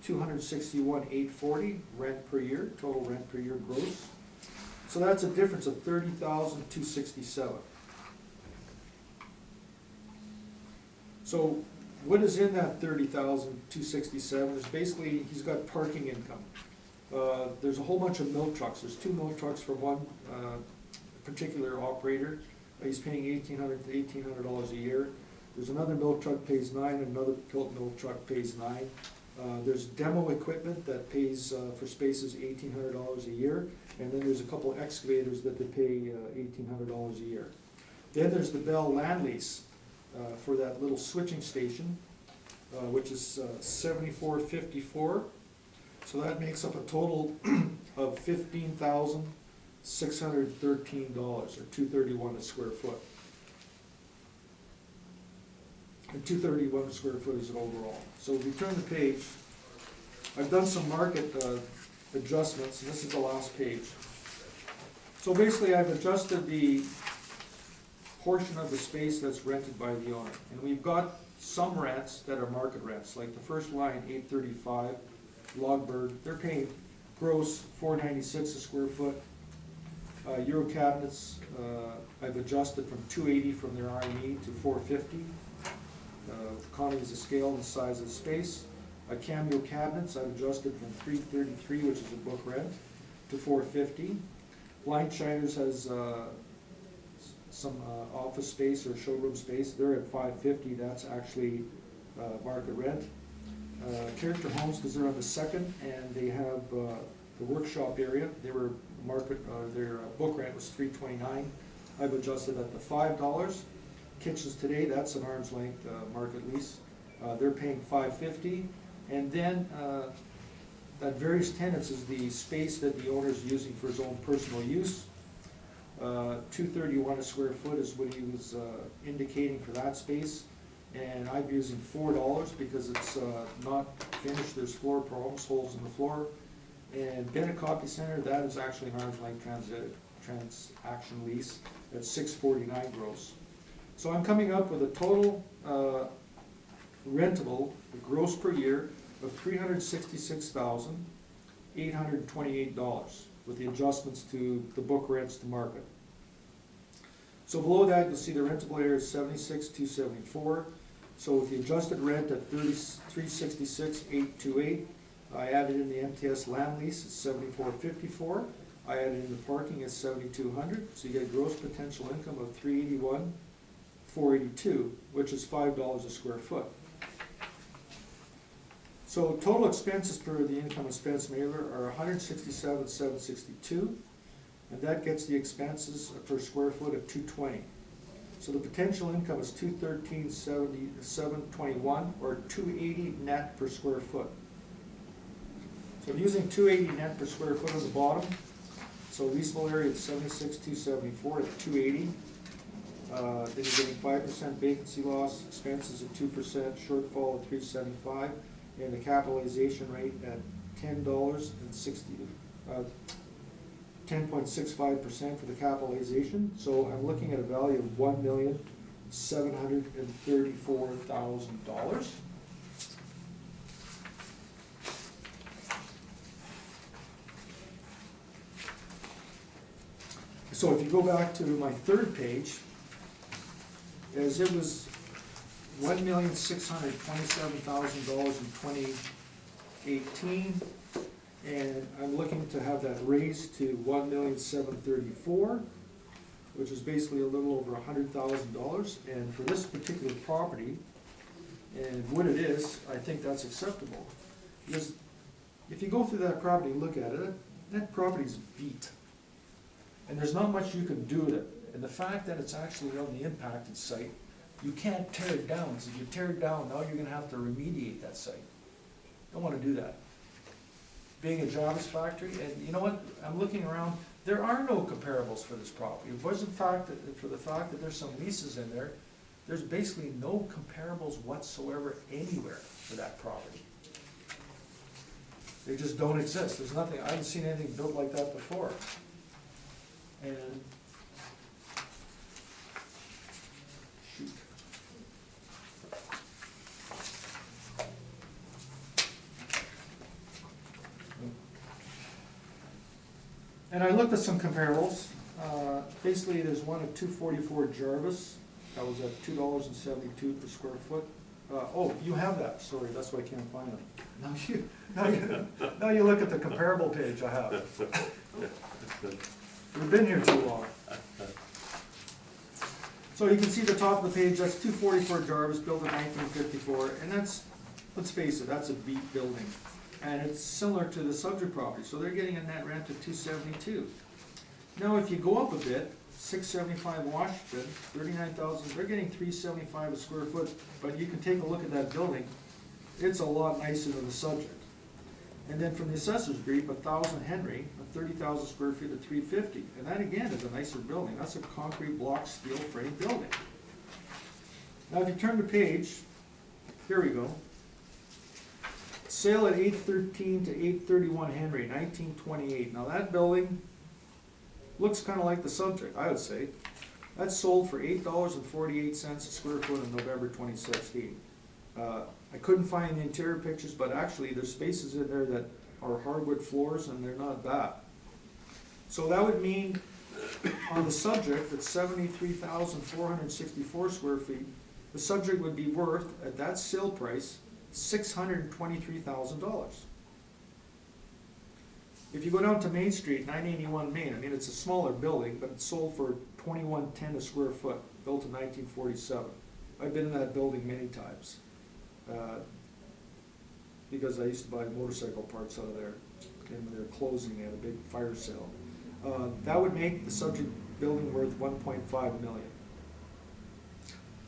$261,840 rent per year, total rent per year gross. So that's a difference of $30,267. So what is in that $30,267 is basically he's got parking income. There's a whole bunch of milk trucks. There's 2 milk trucks for one particular operator. He's paying $1,800 to $1,800 a year. There's another milk truck pays $9, and another milk truck pays $9. There's demo equipment that pays for spaces $1,800 a year, and then there's a couple excavators that they pay $1,800 a year. Then there's the Bell land lease for that little switching station, which is $74.54. So that makes up a total of $15,613, or $231 a square foot. And $231 a square foot is it overall. So if you turn the page, I've done some market adjustments, and this is the last page. So basically I've adjusted the portion of the space that's rented by the owner. And we've got some rents that are market rents, like the first line, 835, Logberg, they're paying gross $496 a square foot. Euro cabinets, I've adjusted from $280 from their R&E to $450. Economies of scale and the size of the space. Cameo cabinets, I've adjusted from $333, which is a book rent, to $450. Blind Shiners has some office space or showroom space. They're at $550. That's actually market rent. Character Homes, because they're on the second, and they have the workshop area. They were their book rent was $329. I've adjusted that to $5. Kitchens Today, that's an arm's length market lease. They're paying $550. And then at various tenants is the space that the owner is using for his own personal use. $231 a square foot is what he was indicating for that space. And I'm using $4 because it's not finished. There's floor problems, holes in the floor. And Bennett Copy Center, that is actually an arm's length transaction lease at $649 gross. So I'm coming up with a total rentable, the gross per year, of $366,828 with the adjustments to the book rents to market. So below that, you'll see the rentable area is $76,274. So with the adjusted rent at $366,828, I added in the MTS land lease at $74.54. I added in the parking at $7,200. So you get a gross potential income of $381,482, which is $5 a square foot. So total expenses per the income expense mailer are $167,762, and that gets the expenses per square foot at $220. So the potential income is $213,721, or $280 net per square foot. So I'm using $280 net per square foot on the bottom. So leasable area is $76,274 at $280. Then you're getting 5% vacancy loss, expenses at 2%, shortfall at $375, and the capitalization rate at $10.65% for the capitalization. So I'm looking at a value of $1,734,000. So if you go back to my third page, as it was $1,627,000 in 2018, and I'm looking to have that raised to $1,734,000, which is basically a little over $100,000. And for this particular property, and what it is, I think that's acceptable. Because if you go through that property and look at it, that property's beat. And there's not much you can do with it. And the fact that it's actually on the impacted site You can't tear it down, because if you tear it down, now you're gonna have to remediate that site. Don't wanna do that. Being a jobs factory, and you know what, I'm looking around, there are no comparables for this property. It wasn't for the fact that there's some leases in there, there's basically no comparables whatsoever anywhere for that property. They just don't exist, there's nothing, I haven't seen anything built like that before. And, shoot. And I looked at some comparables. Basically, there's one at 244 Jarvis. That was at $2.72 per square foot. Oh, you have that. Sorry, that's why I can't find them. Now you look at the comparable page I have. We've been here too long. So you can see the top of the page. That's 244 Jarvis, built in 1954, and that's, let's face it, that's a beat building. And it's similar to the subject property, so they're getting a net rent of $272. Now, if you go up a bit, 675 Washington, 39,000, they're getting $375 a square foot, but you can take a look at that building, it's a lot nicer than the subject. And then from the assessor's brief, 1,000 Henry, 30,000 square feet at $350, and that again is a nicer building, that's a concrete block steel frame building. Now, if you turn the page, here we go. Sale at 813 to 831 Henry, 1928. Now that building looks kind of like the subject, I would say. That sold for $8.48 a square foot in November 2016. I couldn't find the interior pictures, but actually there's spaces in there that are hardwood floors and they're not bad. So that would mean on the subject at 73,464 square feet, the subject would be worth, at that sale price, $623,000. If you go down to Main Street, 981 Main, I mean, it's a smaller building, but it's sold for $21.10 a square foot, built in 1947. I've been in that building many times, because I used to buy motorcycle parts out of there, and when they were closing, they had a big fire sale. That would make the subject building worth $1.5 million.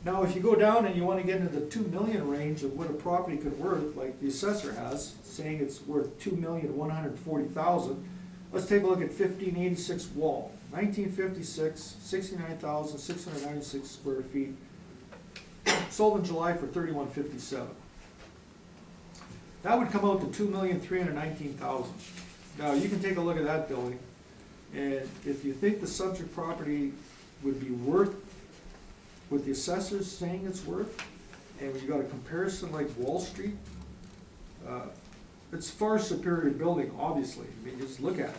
Now, if you go down and you want to get into the $2 million range of what a property could worth, like the assessor has, saying it's worth $2,140,000, let's take a look at 1586 Wall, 1956, 69,696 square feet, sold in July for $31.57. That would come out to $2,319,000. Now, you can take a look at that building, and if you think the subject property would be worth what the assessor's saying it's worth, and when you got a comparison like Wall Street, it's far superior building, obviously. I mean, just look at it.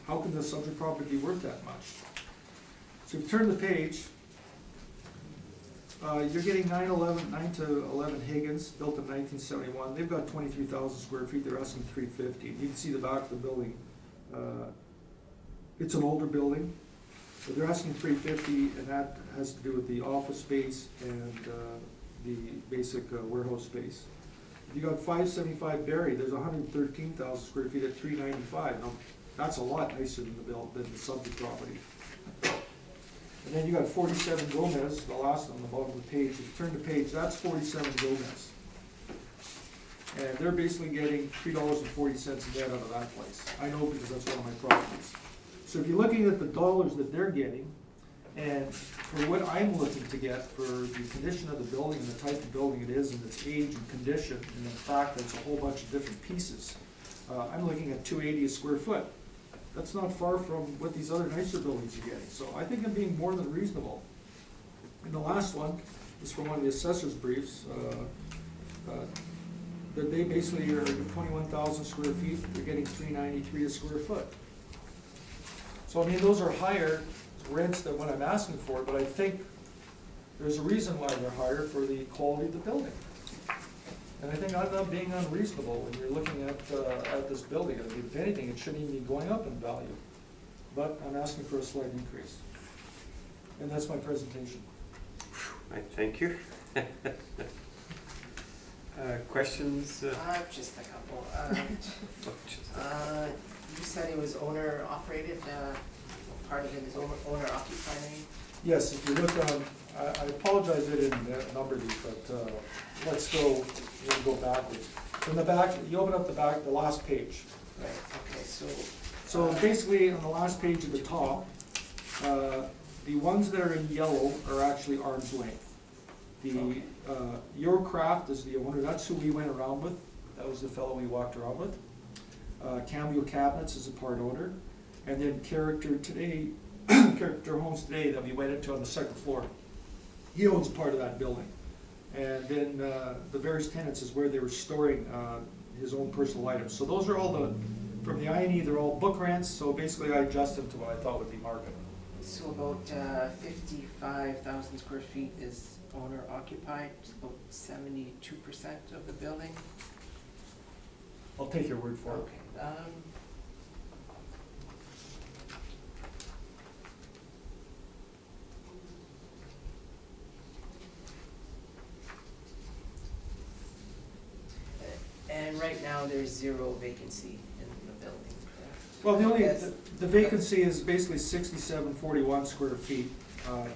How can the subject property be worth that much? So if you turn the page, you're getting 9 to 11 Higgins, built in 1971. They've got 23,000 square feet. They're asking $350. You can see the back of the building. It's an older building. So they're asking $350, and that has to do with the office space and the basic warehouse space. If you got 575 Barry, there's 113,000 square feet at $395. Now, that's a lot nicer than the subject property. And then you got 47 Gomez, the last on the bottom of the page. If you turn the page, that's 47 Gomez. And they're basically getting $3.40 net out of that place. I know because that's one of my properties. So if you're looking at the dollars that they're getting, and for what I'm looking to get for the condition of the building and the type of building it is and its age and condition, and the fact that it's a whole bunch of different pieces, I'm looking at $280 a square foot. That's not far from what these other nicer buildings are getting. So I think I'm being more than reasonable. And the last one is from one of the assessor's briefs, that they basically are 21,000 square feet, they're getting $393 a square foot. So I mean, those are higher rents than what I'm asking for, but I think there's a reason why they're higher for the quality of the building. And I think I'm not being unreasonable when you're looking at this building. I mean, if anything, it shouldn't even be going up in value. But I'm asking for a slight increase. And that's my presentation. Right, thank you. Questions? Just a couple. You said it was owner operated, part of it is owner occupied. Yes, if you look on, I apologize I didn't number these, but we'll go backwards. From the back, you open up the last page. Right, okay, so. So basically, on the last page at the top, the ones that are in yellow are actually arm's length. Okay. Eurocraft is the owner, that's who we went around with, that was the fellow we walked around with. Cambio Cabinets is a part owner, and then Character Homes Today that we went into on the second floor. He owns part of that building. And then the various tenants is where they were storing his own personal items. So those are all from the INE, they're all book rents, so basically I adjusted to what I thought would be market. So about 55,000 square feet is owner occupied, about 72% of the building. I'll take your word for it. Okay. And right now, there's 0 vacancy in the building, correct? Well, Yes. the vacancy is basically 6741 square feet,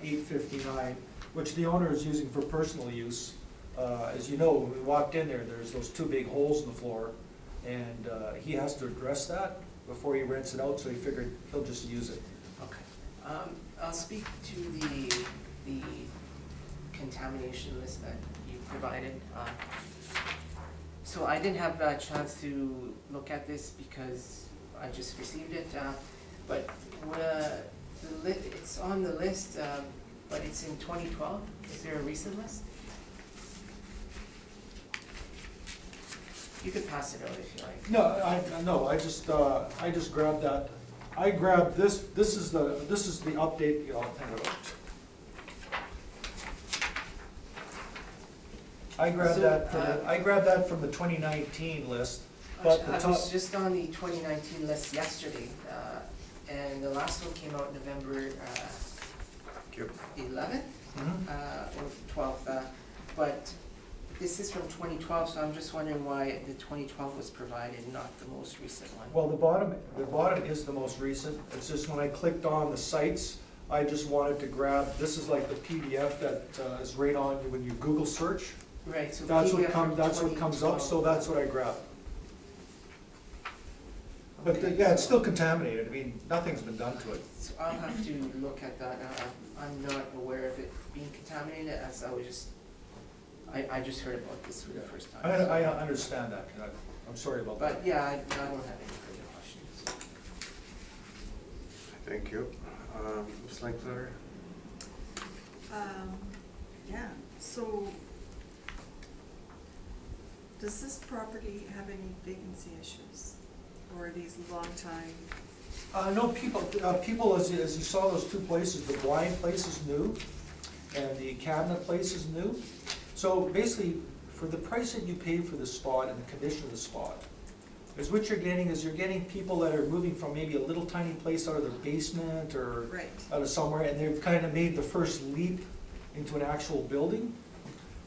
859, which the owner is using for personal use. As you know, when we walked in there, there's those 2 big holes in the floor, and he has to address that before he rents it out, so he figured he'll just use it. Okay. I'll speak to the contamination list that you provided. So I didn't have a chance to look at this because I just received it, but it's on the list, but it's in 2012. Is there a recent list? You could pass it out if you like. No, I just grabbed that. I grabbed this is the update, I'll hand it out. I grabbed that from the 2019 list, but the I top. was just on the 2019 list yesterday, and the last one came out November 11th, Mhm. or 12th, but this is from 2012, so I'm just wondering why the 2012 was provided, not the most recent one. Well, the bottom is the most recent. It's just when I clicked on the sites, I just wanted to grab, this is like the PDF that is right on you when you Google search. Right, so That's PDF from what comes up, so 2012. that's what I grabbed. But Okay, yeah, it's so- still contaminated. I mean, nothing's been done to it. So I'll have to look at that. I'm not aware of it being contaminated, as I just heard about this for the first time. I understand that. I'm sorry about that. But yeah, I don't have any further questions. Thank you. Ms. Linkletter? Yeah, so does this property have any vacancy issues? Or are these long time? No, people, as you saw those 2 places, the blind place is new, and the cabinet place is new. So basically, for the price that you pay for the spot and the condition of the spot, is what you're getting people that are moving from maybe a little tiny place out of their basement or Right. out of somewhere, and they've kind of made the first leap into an actual building.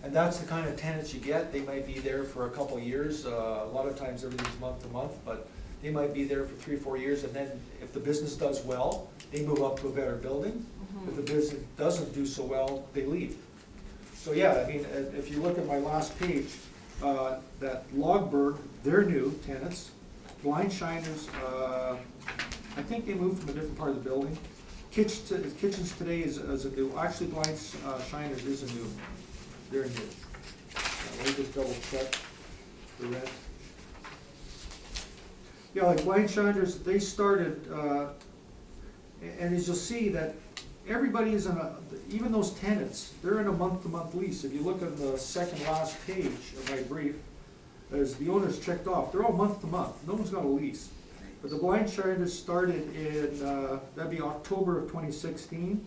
And that's the kind of tenants you get. They might be there for a couple of years, a lot of times everything's month to month, but they might be there for 3 or 4 years, and then if the business does well, they move up to a better building. If the business doesn't do so well, they leave. So yeah, I mean, if you look at my last page, that Logberg, they're new tenants. Blind Shiners, I think they moved from a different part of the building. Kitchens Today is a new, actually Blind Shiners is a new, they're new. Let me just double check the rent. Yeah, like Blind Shiners, they started, and as you'll see that everybody's even those tenants, they're in a month-to-month lease. If you look at the second last page of my brief, as the owners checked off, they're all month-to-month. No one's got a lease. But the Blind Shiners started in, that'd be October of 2016.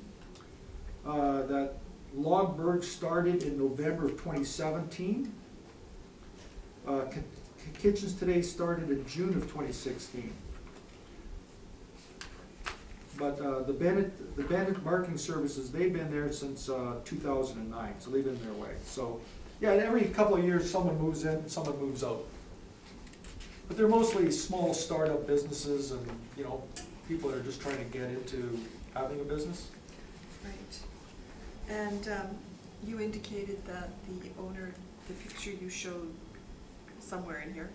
That Logberg started in November of 2017. Kitchens Today started in June of 2016. But the Bennett Marketing Services, they've been there since 2009, so they've been their way. So, yeah, every couple of years, someone moves in, someone moves out. But they're mostly small startup businesses and, people that are just trying to get into having a business. Right. And you indicated that the owner, the picture you showed somewhere in here,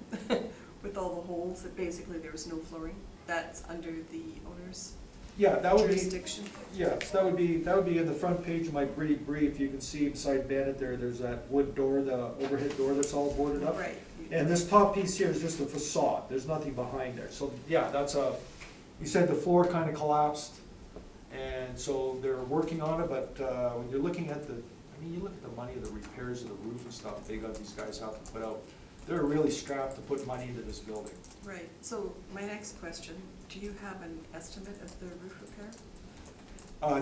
with all the holes, that basically there was no flooring, that's under the owner's Yeah, that would be, jurisdiction? yes, that would be in the front page of my brief. You can see beside Bennett there, there's that wood door, the overhead door that's all boarded up. Right. And this top piece here is just a facade, there's nothing behind there. So, yeah, you said the floor kind of collapsed, and so they're working on it, but when you're looking at you look at the money of the repairs of the roof and stuff these guys have to put out, they're really strapped to put money into this building. Right, so my next question, do you have an estimate of the roof repair?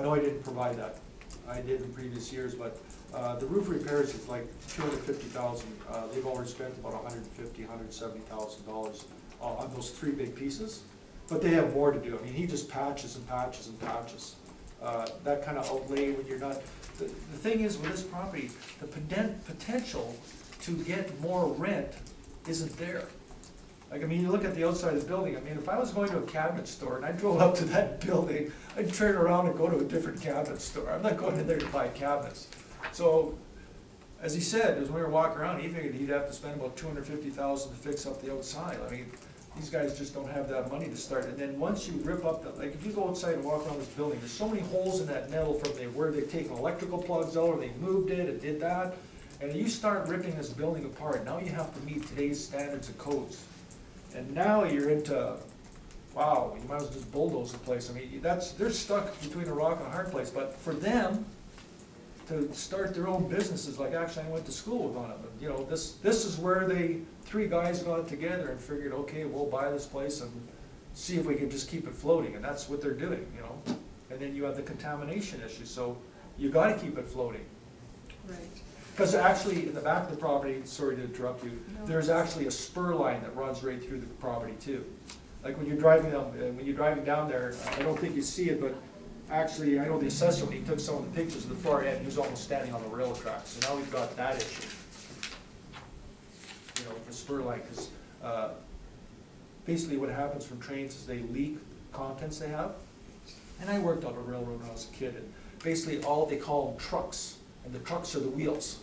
No, I didn't provide that. I did in previous years, but the roof repairs is like $250,000. They've already spent about $150,000, $170,000 on those three big pieces. But they have more to do. I mean, he just patches and patches and patches. That kind of outlay when you're not, the thing is with this property, the potential to get more rent isn't there. Like, I mean, you look at the outside of the building, I mean, if I was going to a cabinet store and I drove up to that building, I'd turn around and go to a different cabinet store. I'm not going in there to buy cabinets. So, as he said, as we were walking around, he figured he'd have to spend about $250,000 to fix up the outside. I mean, these guys just don't have that money to start. And then once you rip up like if you go outside and walk around this building, there's so many holes in that metal from where they've taken electrical plugs out, or they moved it and did that. And you start ripping this building apart, now you have to meet today's standards and codes. And now you're into, wow, you might as well just bulldoze the place. I mean, they're stuck between a rock and a hard place. But for them to start their own businesses, like actually I went to school with one of them. You know, this is where three guys got together and figured, okay, we'll buy this place and see if we can just keep it floating. And that's what they're doing, you know. And then you have the contamination issue, so you got to keep it floating. Right. Because actually, in the back of the property, sorry to interrupt you, No. there's actually a spur line that runs right through the property too. Like when you're driving down there, I don't think you see it, but actually, I know the assessor, when he took some of the pictures of the far end, he was almost standing on the rail tracks. So now we've got that issue. You know, the spur line, because basically what happens from trains is they leak contents they have. And I worked on a railroad when I was a kid, and basically they call them trucks. And the trucks are the wheels.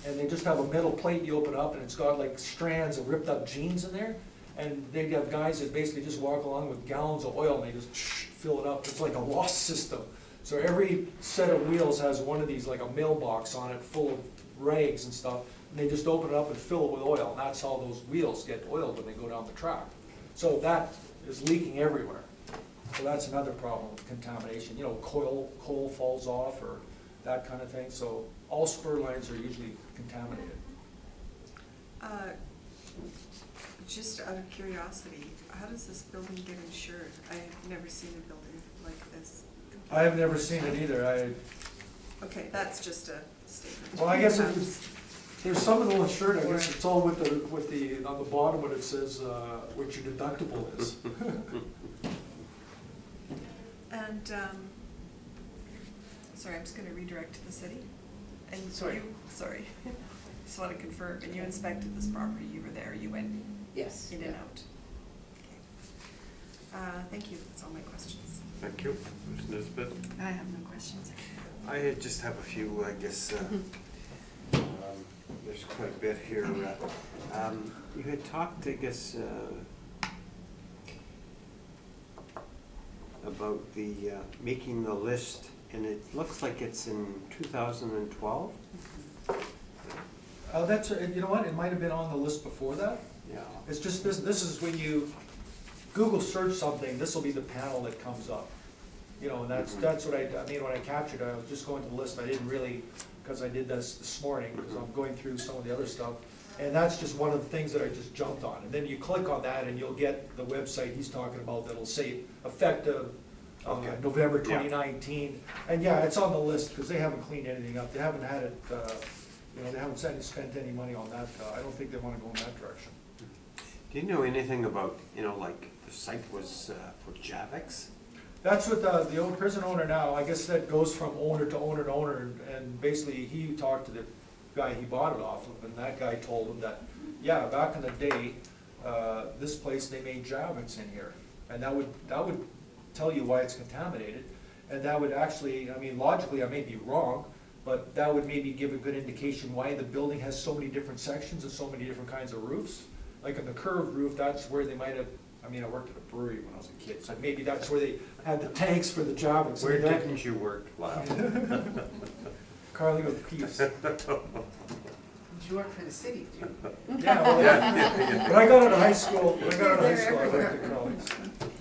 And they just have a metal plate you open up, and it's got like strands of ripped up jeans in there. And they have guys that basically just walk along with gallons of oil and they just fill it up. It's like a lost system. So every set of wheels has one of these, like a mailbox on it full of rags and stuff. And they just open it up and fill it with oil. And that's how those wheels get oiled when they go down the track. So that is leaking everywhere. So that's another problem with contamination. You know, coal falls off or that kind of thing. So all spur lines are usually contaminated. Just out of curiosity, how does this building get insured? I've never seen a building like this. I have never seen it either. Okay, that's just a statement. Well, I guess there's some that will insure it. I guess it's all with the on the bottom when it says what your deductible is. And, sorry, I'm just gonna redirect to the city. And Sorry. Sorry, just wanna confirm, and you inspected this property, you were there, you went Yes. in and out. Okay. Thank you, that's all my questions. Thank you. Ms. Nisbet. I have no questions. I just have a few, I guess, there's quite a bit here. You had talked, I guess, about the making the list, and it looks like it's in 2012? That's you know what? It might have been on the list before that. Yeah. It's just this is when you Google search something, this will be the panel that comes up. You know, and that's what I mean when I captured it. I was just going to the list. I didn't really, because I did this morning, because I'm going through some of the other stuff. And that's just one of the things that I just jumped on. And then you click on that and you'll get the website he's talking about that'll say effective Okay. November Yeah. 2019. And yeah, it's on the list because they haven't cleaned anything up. They haven't had it, you know, they haven't spent any money on that. I don't think they want to go in that direction. Do you know anything about, you know, like the site was for Javix? That's what the old prison owner now, I guess that goes from owner to owner to owner, and basically he talked to the guy he bought it off of, and that guy told him that, yeah, back in the day, this place, they made Javix in here, and that would tell you why it's contaminated. And that would actually, I mean, logically, I may be wrong, but that would maybe give a good indication why the building has so many different sections and so many different kinds of roofs. Like on the curved roof, that's where they might have, I mean, I worked at a brewery when I was a kid, so maybe that's where they had the tanks for the Javits. Where didn't you work, Lyle? Carly O'Keefe's. Did you work for the city too? Yeah, well, yeah. When I got out of high school, I worked at Carly's.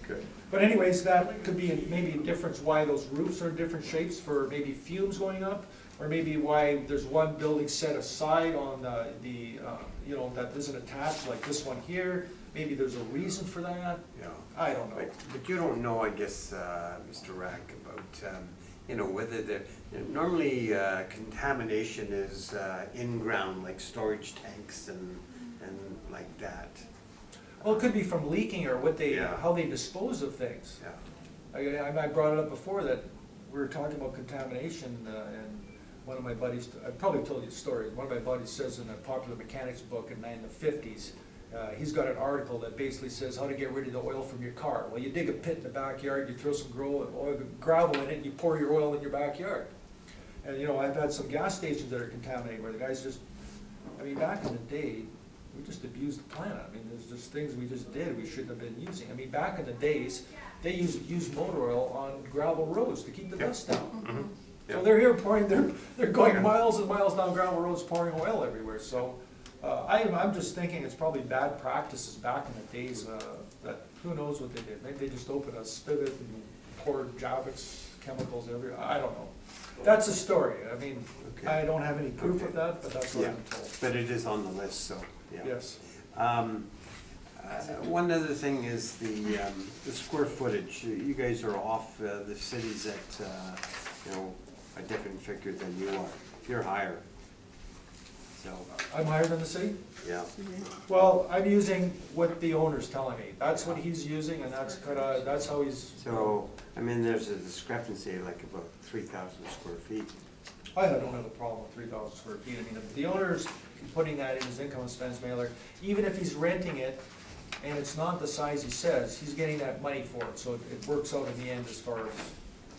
Okay. But anyways, that could be maybe a difference why those roofs are different shapes for maybe fumes going up, or maybe why there's one building set aside on you know, that isn't attached, like this one here. Maybe there's a reason for that. Yeah. I don't know. But you don't know, I guess, Mr. Rack, about, you know, whether normally contamination is in-ground, like storage tanks and like that. Well, it could be from leaking or what they, Yeah. how they dispose of things. Yeah. I brought it up before that we were talking about contamination, and one of my buddies, I probably told you the story, one of my buddies says in a popular mechanics book in the 50s, he's got an article that basically says how to get rid of the oil from your car. Well, you dig a pit in the backyard, you throw some gravel in it, and you pour your oil in your backyard. And you know, I've had some gas stations that are contaminated where the guys just, I mean, back in the day, we just abused the planet. I mean, there's just things we just did we shouldn't have been using. I mean, back in the days, they used motor oil on gravel roads to keep the dust down. Mm-hmm. So they're here pouring, they're going miles and miles down gravel roads pouring oil everywhere. So I'm just thinking it's probably bad practices back in the days that who knows what they did. Maybe they just opened a spigot and poured Javits chemicals everywhere. I don't know. That's a story. I mean, Okay. I don't have any proof of Okay. that, but that's what Yeah. I've been told. But it is on the list, so, yeah. Yes. One other thing is the square footage. You guys are off the cities at, you know, a different figure than you are. You're higher. So, I'm higher than the city? yeah. Well, I'm using what the owner's telling me. That's what he's using, and that's how he's. So, I mean, there's a discrepancy like about 3,000 square feet. I don't have a problem with 3,000 square feet. I mean, if the owner's putting that in his income expense mailer, even if he's renting it and it's not the size he says, he's getting that money for it. So it works out in the end as far as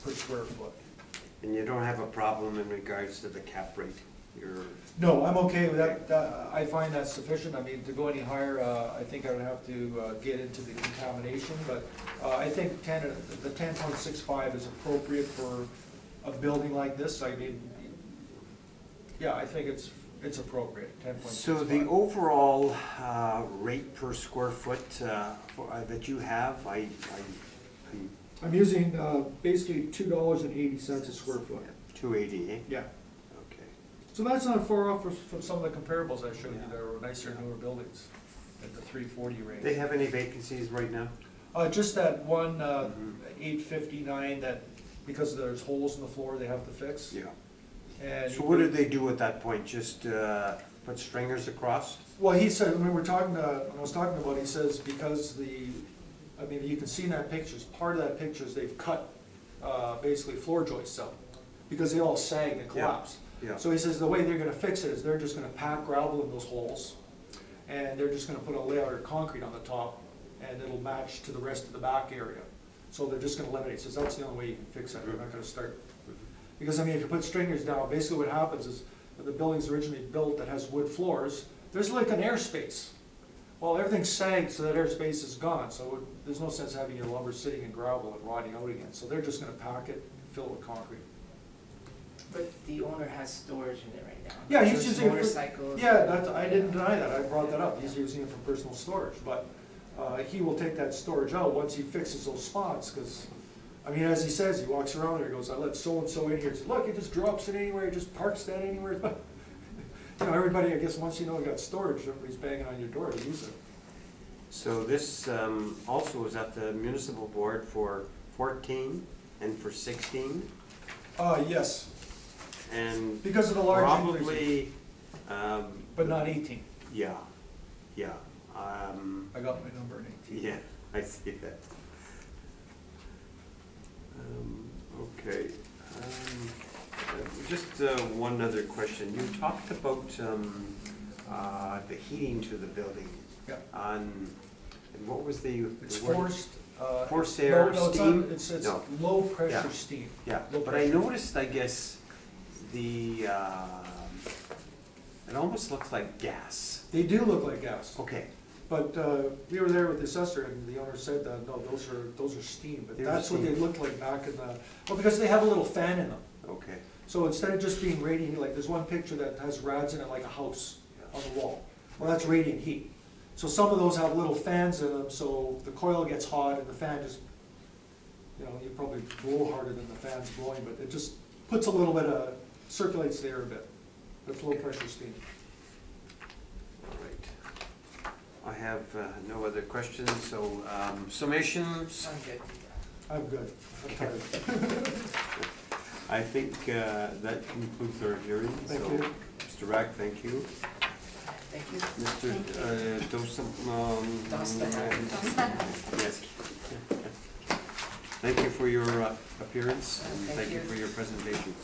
per square foot. And you don't have a problem in regards to the cap rate? You're, No, I'm okay with that. I find that sufficient. I mean, to go any higher, I think I would have to get into the contamination, but I think the 10.65 is appropriate for a building like this. I mean, yeah, I think it's appropriate, 10.65. so the overall rate per square foot that you have, I'm using basically $2.80 a square foot. 280, eh? Yeah. Okay. So that's not far off from some of the comparables I showed you. Yeah. There were nicer, newer buildings at the 340 range. They have any vacancies right now? Just that one 859 that, because there's holes in the floor, they have to fix. Yeah. And So what did they do at that point? Just put stringers across? Well, he said, when I was talking about, he says because I mean, you can see in that pictures, part of that picture is they've cut basically floor joists out because they all sag and collapsed. Yeah. So he says the way they're gonna fix it is they're just gonna pack gravel in those holes, and they're just gonna put a layer of concrete on the top, and it'll match to the rest of the back area. So they're just gonna eliminate, says that's the only way you can fix it, they're not gonna start. Because I mean, if you put stringers down, basically what happens is, the building's originally built that has wood floors, there's like an airspace. Well, everything's sagged, so that airspace is gone, so there's no sense having your lumber sitting in gravel and rotting out again. So they're just gonna pack it, fill it with concrete. But the owner has storage in it right now. Yeah, he's There's using it for- motorcycles. Yeah, I didn't deny that, I brought that up, he's using it for personal storage, but he will take that storage out once he fixes those spots, because, I mean, as he says, he walks around there, he goes, I let so-and-so in here, he says, look, it just drops it anywhere, it just parks that anywhere. You know, everybody, I guess, once you know you got storage, everybody's banging on your door to use it. So this also was at the municipal board for 14 and for 16, Yes, and because of the large increase, probably, but not 18. yeah, yeah. I got my number in 18. Yeah, I see that. Okay. Just one other question. You talked about the heating to the building. Yeah. And what was the It's word? forced Forced No, air, no, steam? It's No. low pressure Yeah. steam. Yeah, Low but I pressure. noticed, I guess, the, it almost looks like gas. They do look like gas, Okay, but we were there with the assessor, and the owner said, no, those are steam, but They're that's what they steam. looked like back in the, well, because they have a little fan in them. okay. So instead of just being radiant, like, there's one picture that has rads in it like a house on the wall. Well, that's radiant heat. So some of those have little fans in them, so the coil gets hot and the fan just, you know, you probably blow harder than the fan's blowing, but it just puts a little bit of, circulates the air a bit. It's low pressure steam. All right. I have no other questions, so summations. I'm good. I'm tired. I think that concludes our hearing. Thank So, you. Mr. Rack, thank you. Thank you. Mr. Dosam. Yes. Thank you for your appearance and Thank thank you you. for your presentation.